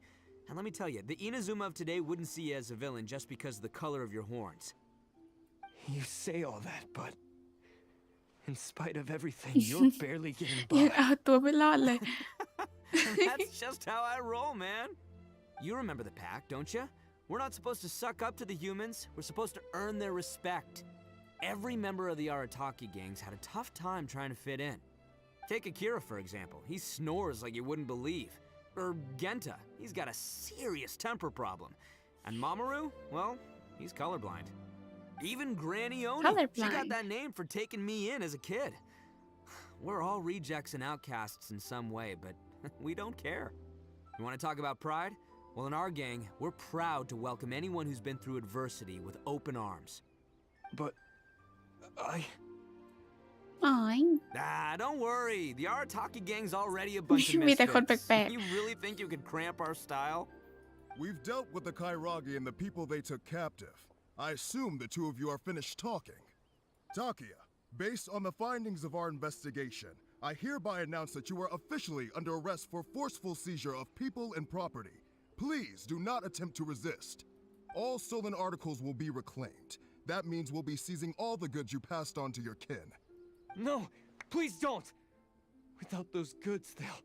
And let me tell you, the Inazuma of today wouldn't see you as a villain just because of the color of your horns. You say all that, but in spite of everything, you're barely getting ยัง by. เอาตัวไม่รอดเลย That's just how I roll, man. You remember the pact, don't you? We're not supposed to suck up to the humans. We're supposed to earn their respect. Every member of the Arataki gangs had a tough time trying to fit in. Take Akira, for example. He snores like you wouldn't believe. Or Genta. He's got a serious temper problem. And Mamoru, well, he's colorblind. Even Granny Oni. She got that name for taking me in as a kid. We're all rejects and outcasts in some way, but we don't care. You want to talk about pride? Well, in our gang, we're proud to welcome anyone who's been through adversity with open arms. But I... อ๋อย Don't worry. The Arataki gang's already a bunch of มีแต่คนแป misfits. ลก You really think you could cramp our style? We've dealt with the Kairagi and the people they took captive. I assume the two of you are finished talking. Takuya, based on the findings of our investigation, I hereby announce that you are officially under arrest for forceful seizure of people and property. Please do not attempt to resist. All stolen articles will be reclaimed. That means we'll be seizing all the goods you passed on to your kin. No, please don't. Without those goods, they'll...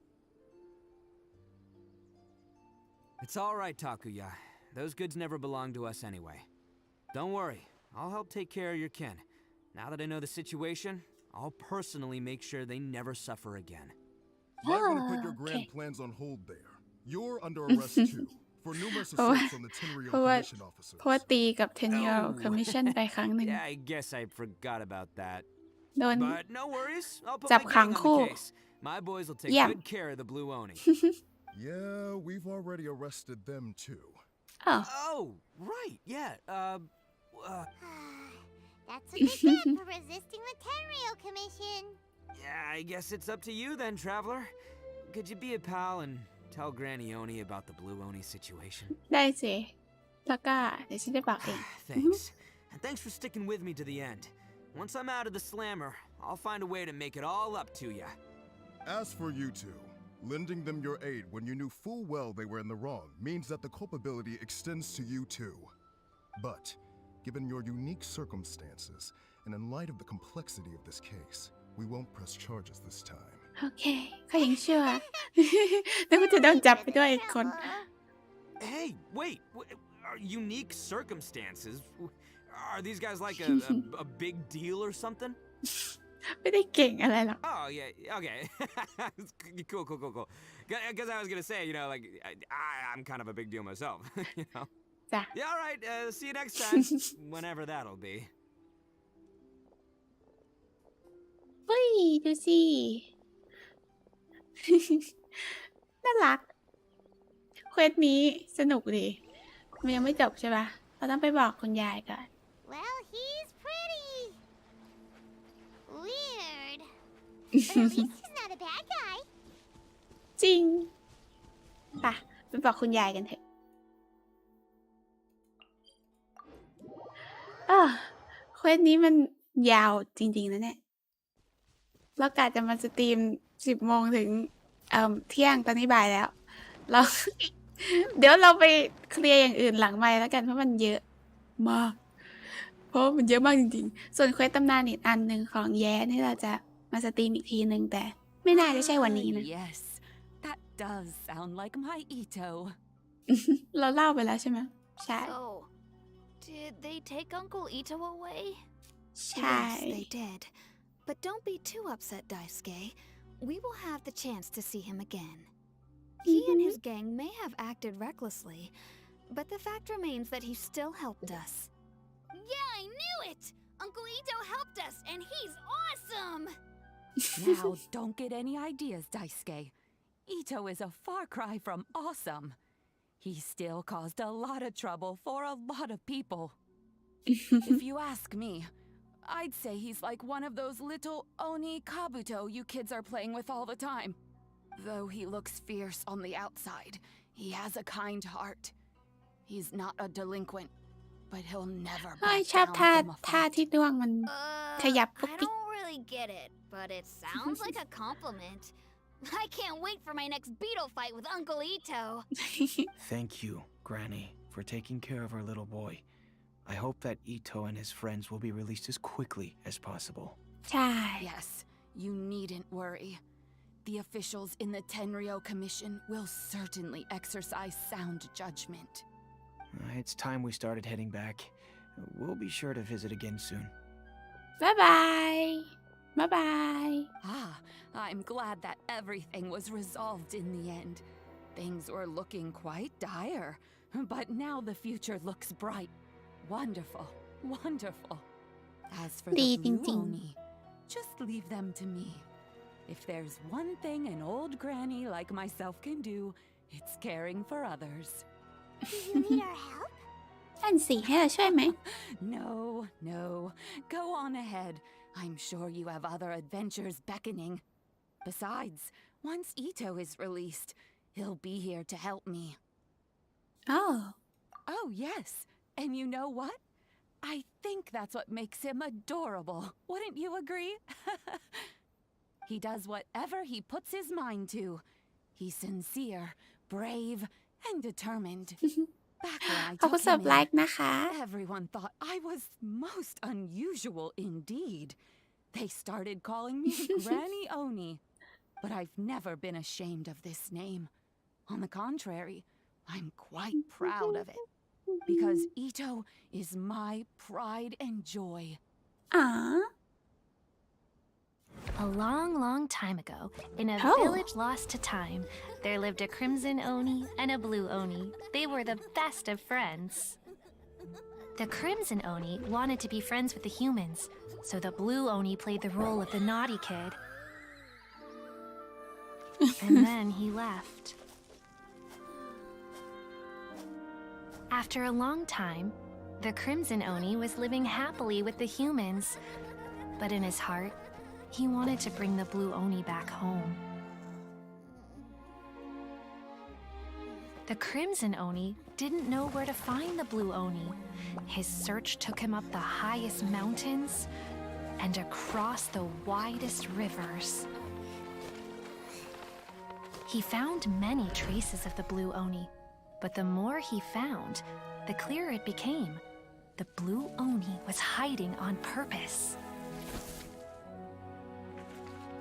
It's all right, Takuya. Those goods never belonged to us anyway. Don't worry. I'll help take care of your kin. Now that I know the situation, I'll personally make sure they never suffer again. Might want to put your grand plans on hold there. You're under arrest too, for numerous assaults on the Tenryou เพราะว่า Commission officers. เพราะว่าตีกับ Tenryou Commission ไปครั้งหนึ่ง Yeah, I guess I forgot about that. โดน But no worries. I'll put จั my บขัง gang on คู่ the case. My boys will take Yeah. good care of the blue Oni. Yeah, we've already arrested them too. Oh, right. Yeah. That's what they get for resisting the Tenryou Commission. Yeah, I guess it's up to you then, Traveler. Could you be a pal and tell Granny Oni about the blue Oni situation? ได้สิแล้วก็เดี๋ยวฉันจะบอกเอง Thanks. And thanks for sticking with me to the end. Once I'm out of the slammer, I'll find a way to make it all up to ya. As for you two, lending them your aid when you knew full well they were in the wrong means that the culpability extends to you too. But Given your unique circumstances, and in light of the complexity of this case, we won't press charges this time. โอเคเขายังเชื่อ แล้วก็จะโดนจับไปด้วยอีกคน Hey, wait. Unique circumstances? Are these guys like a big deal or something? ไม่ได้เก่งอะไรหรอก Oh, yeah, okay. Cool. Because I was going to say, like, I'm kind of a big deal myself,จ้ะ Yeah, all right. See you next time. Whenever that'll be. เฮ้ย ดูสิ น่ารัก เควสนี้สนุกดี มันยังไม่จบใช่ปะเราต้องไปบอกคุณยายก่อน Well, he's pretty weird. But at least he's not a bad guy. จริงป่ะไปบอกคุณยายกันเถอะเควสนี้มันยาวจริงๆนะเนี่ยเรากะจะมาสตรีม10 โมงถึงเที่ยงตอนนี้บ่ายแล้ว เรา เดี๋ยวเราไปเคลียร์อย่างอื่นหลังไมค์แล้วกันเพราะมันเยอะมาก เพราะมันเยอะมากจริงๆ ส่วนเควสตำนานอีกอันหนึ่งของแย้ที่เราจะมาสตรีมอีกทีหนึ่งแต่ไม่น่าจะใช่วันนี้นะ Yes, that does sound like my Ito. เราเล่าไปแล้วใช่ไหมใช่ So, did they take Uncle Ito away? ใช่ Yes, they did. But don't be too upset, Daisuke. We will have the chance to see him again. He and his gang may have acted recklessly, but the fact remains that he still helped us. Yeah, I knew it! Uncle Ito helped us, and he's awesome! Now, don't get any ideas, Daisuke. Ito is a far cry from awesome. He still caused a lot of trouble for a lot of people. If you ask me, I'd say he's like one of those little Oni Kabuto you kids are playing with all the time. Though he looks fierce on the outside, he has a kind heart. He's not a delinquent, but he'll never เฮ้ย back ชอบ down ท่า from a ท่า fight. ที่ดวงมันขยับปุ๊ก I ปิ๊ก don't really get it, but it sounds like a compliment. I can't wait for my next beetle fight with Uncle Ito. Thank you, Granny, for taking care of our little boy. I hope that Ito and his friends will be released as quickly as possible. ใช่ Yes, you needn't worry. The officials in the Tenryo Commission will certainly exercise sound judgment. It's time we started heading back. We'll be sure to visit again soon. บ๊ายบาย บ๊ายบาย Ah, I'm glad that everything was resolved in the end. Things were looking quite dire, but now the future looks bright. Wonderful. As for the ดีจ blue ริง Oni, just leave them to me. If there's one thing an old granny like myself can do, it's caring for others. Do you need our help? ๆนั่นสิให้เราช่วยไหม No. Go on ahead. I'm sure you have other adventures beckoning. Besides, once Ito is released, he'll be here to help me. อ๋อ Oh, yes. And you know what? I think that's what makes him adorable. Wouldn't you agree? He does whatever he puts his mind to. He's sincere, brave, and determined. Back when I ขอบคุณ took สำหรับ him ไล in, ค์นะคะ everyone thought I was most unusual indeed. They started calling me Granny Oni. But I've never been ashamed of this name. On the contrary, I'm quite proud of it. Because Ito is my pride and joy. อ๋อ A long time ago, in a Oh. village lost to time, there lived a crimson Oni and a blue Oni. They were the best of friends. The crimson Oni wanted to be friends with the humans, so the blue Oni played the role of the naughty kid. And then he left. After a long time, the crimson Oni was living happily with the humans, but in his heart, he wanted to bring the blue Oni back home. The crimson Oni didn't know where to find the blue Oni. His search took him up the highest mountains and across the widest rivers. He found many traces of the blue Oni, but the more he found, the clearer it became. the blue Oni was hiding on purpose.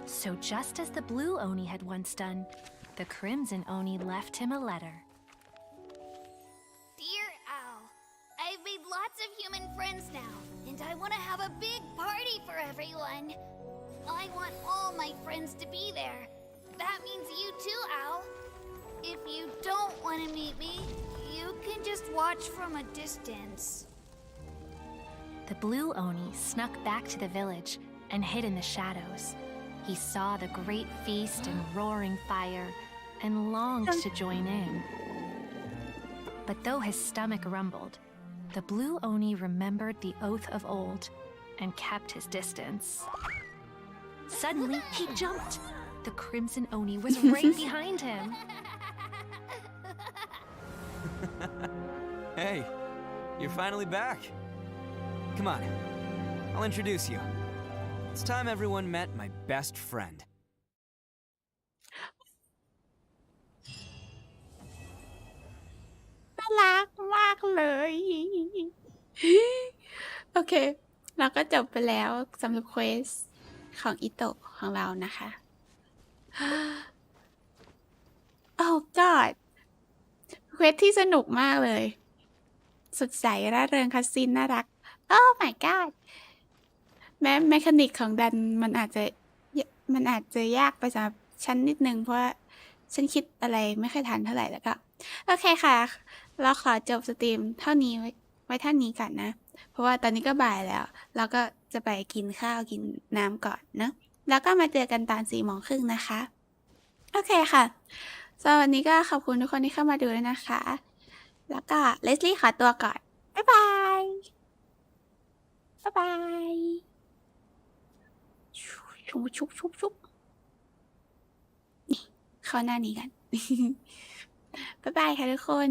So just as the blue Oni had once done, the crimson Oni left him a letter. Dear Owl, I've made lots of human friends now, and I want to have a big party for everyone. I want all my friends to be there. That means you too, Owl. If you don't want to meet me, you can just watch from a distance. The blue Oni snuck back to the village and hid in the shadows. He saw the great feast and roaring fire and longed to join in. But though his stomach rumbled, the blue Oni remembered the oath of old and kept his distance. Suddenly, he jumped. The crimson Oni was right behind him. Hey, you're finally back. Come on, I'll introduce you. It's time everyone met my best friend. น่ารักมากเลย โอเค เราก็จบไปแล้วสำหรับเควสของอิโตะของเรานะคะ โอ้ god เควสที่สนุกมากเลย สดใสร่าเริงคัสซินน่ารัก โอ้ my god แม้แมคานิกของดันมันอาจจะยากไปสำหรับฉันนิดนึงเพราะว่าฉันคิดอะไรไม่ค่อยทันเท่าไหร่แล้วก็ โอเคค่ะ เราขอจบสตรีมเท่านี้ไว้เท่านี้ก่อนนะ เพราะว่าตอนนี้ก็บ่ายแล้ว เราก็จะไปกินข้าวกินน้ำก่อนเนอะแล้วก็มาเจอกันตอน4:30นะคะ โอเคค่ะสำหรับวันนี้ก็ขอบคุณทุกคนที่เข้ามาดูด้วยนะคะ แล้วก็เลสลี่ขอตัวก่อน บ๊ายบาย บ๊ายบายชุบนี่เข้าหน้านี้กัน บ๊ายบายค่ะทุกคน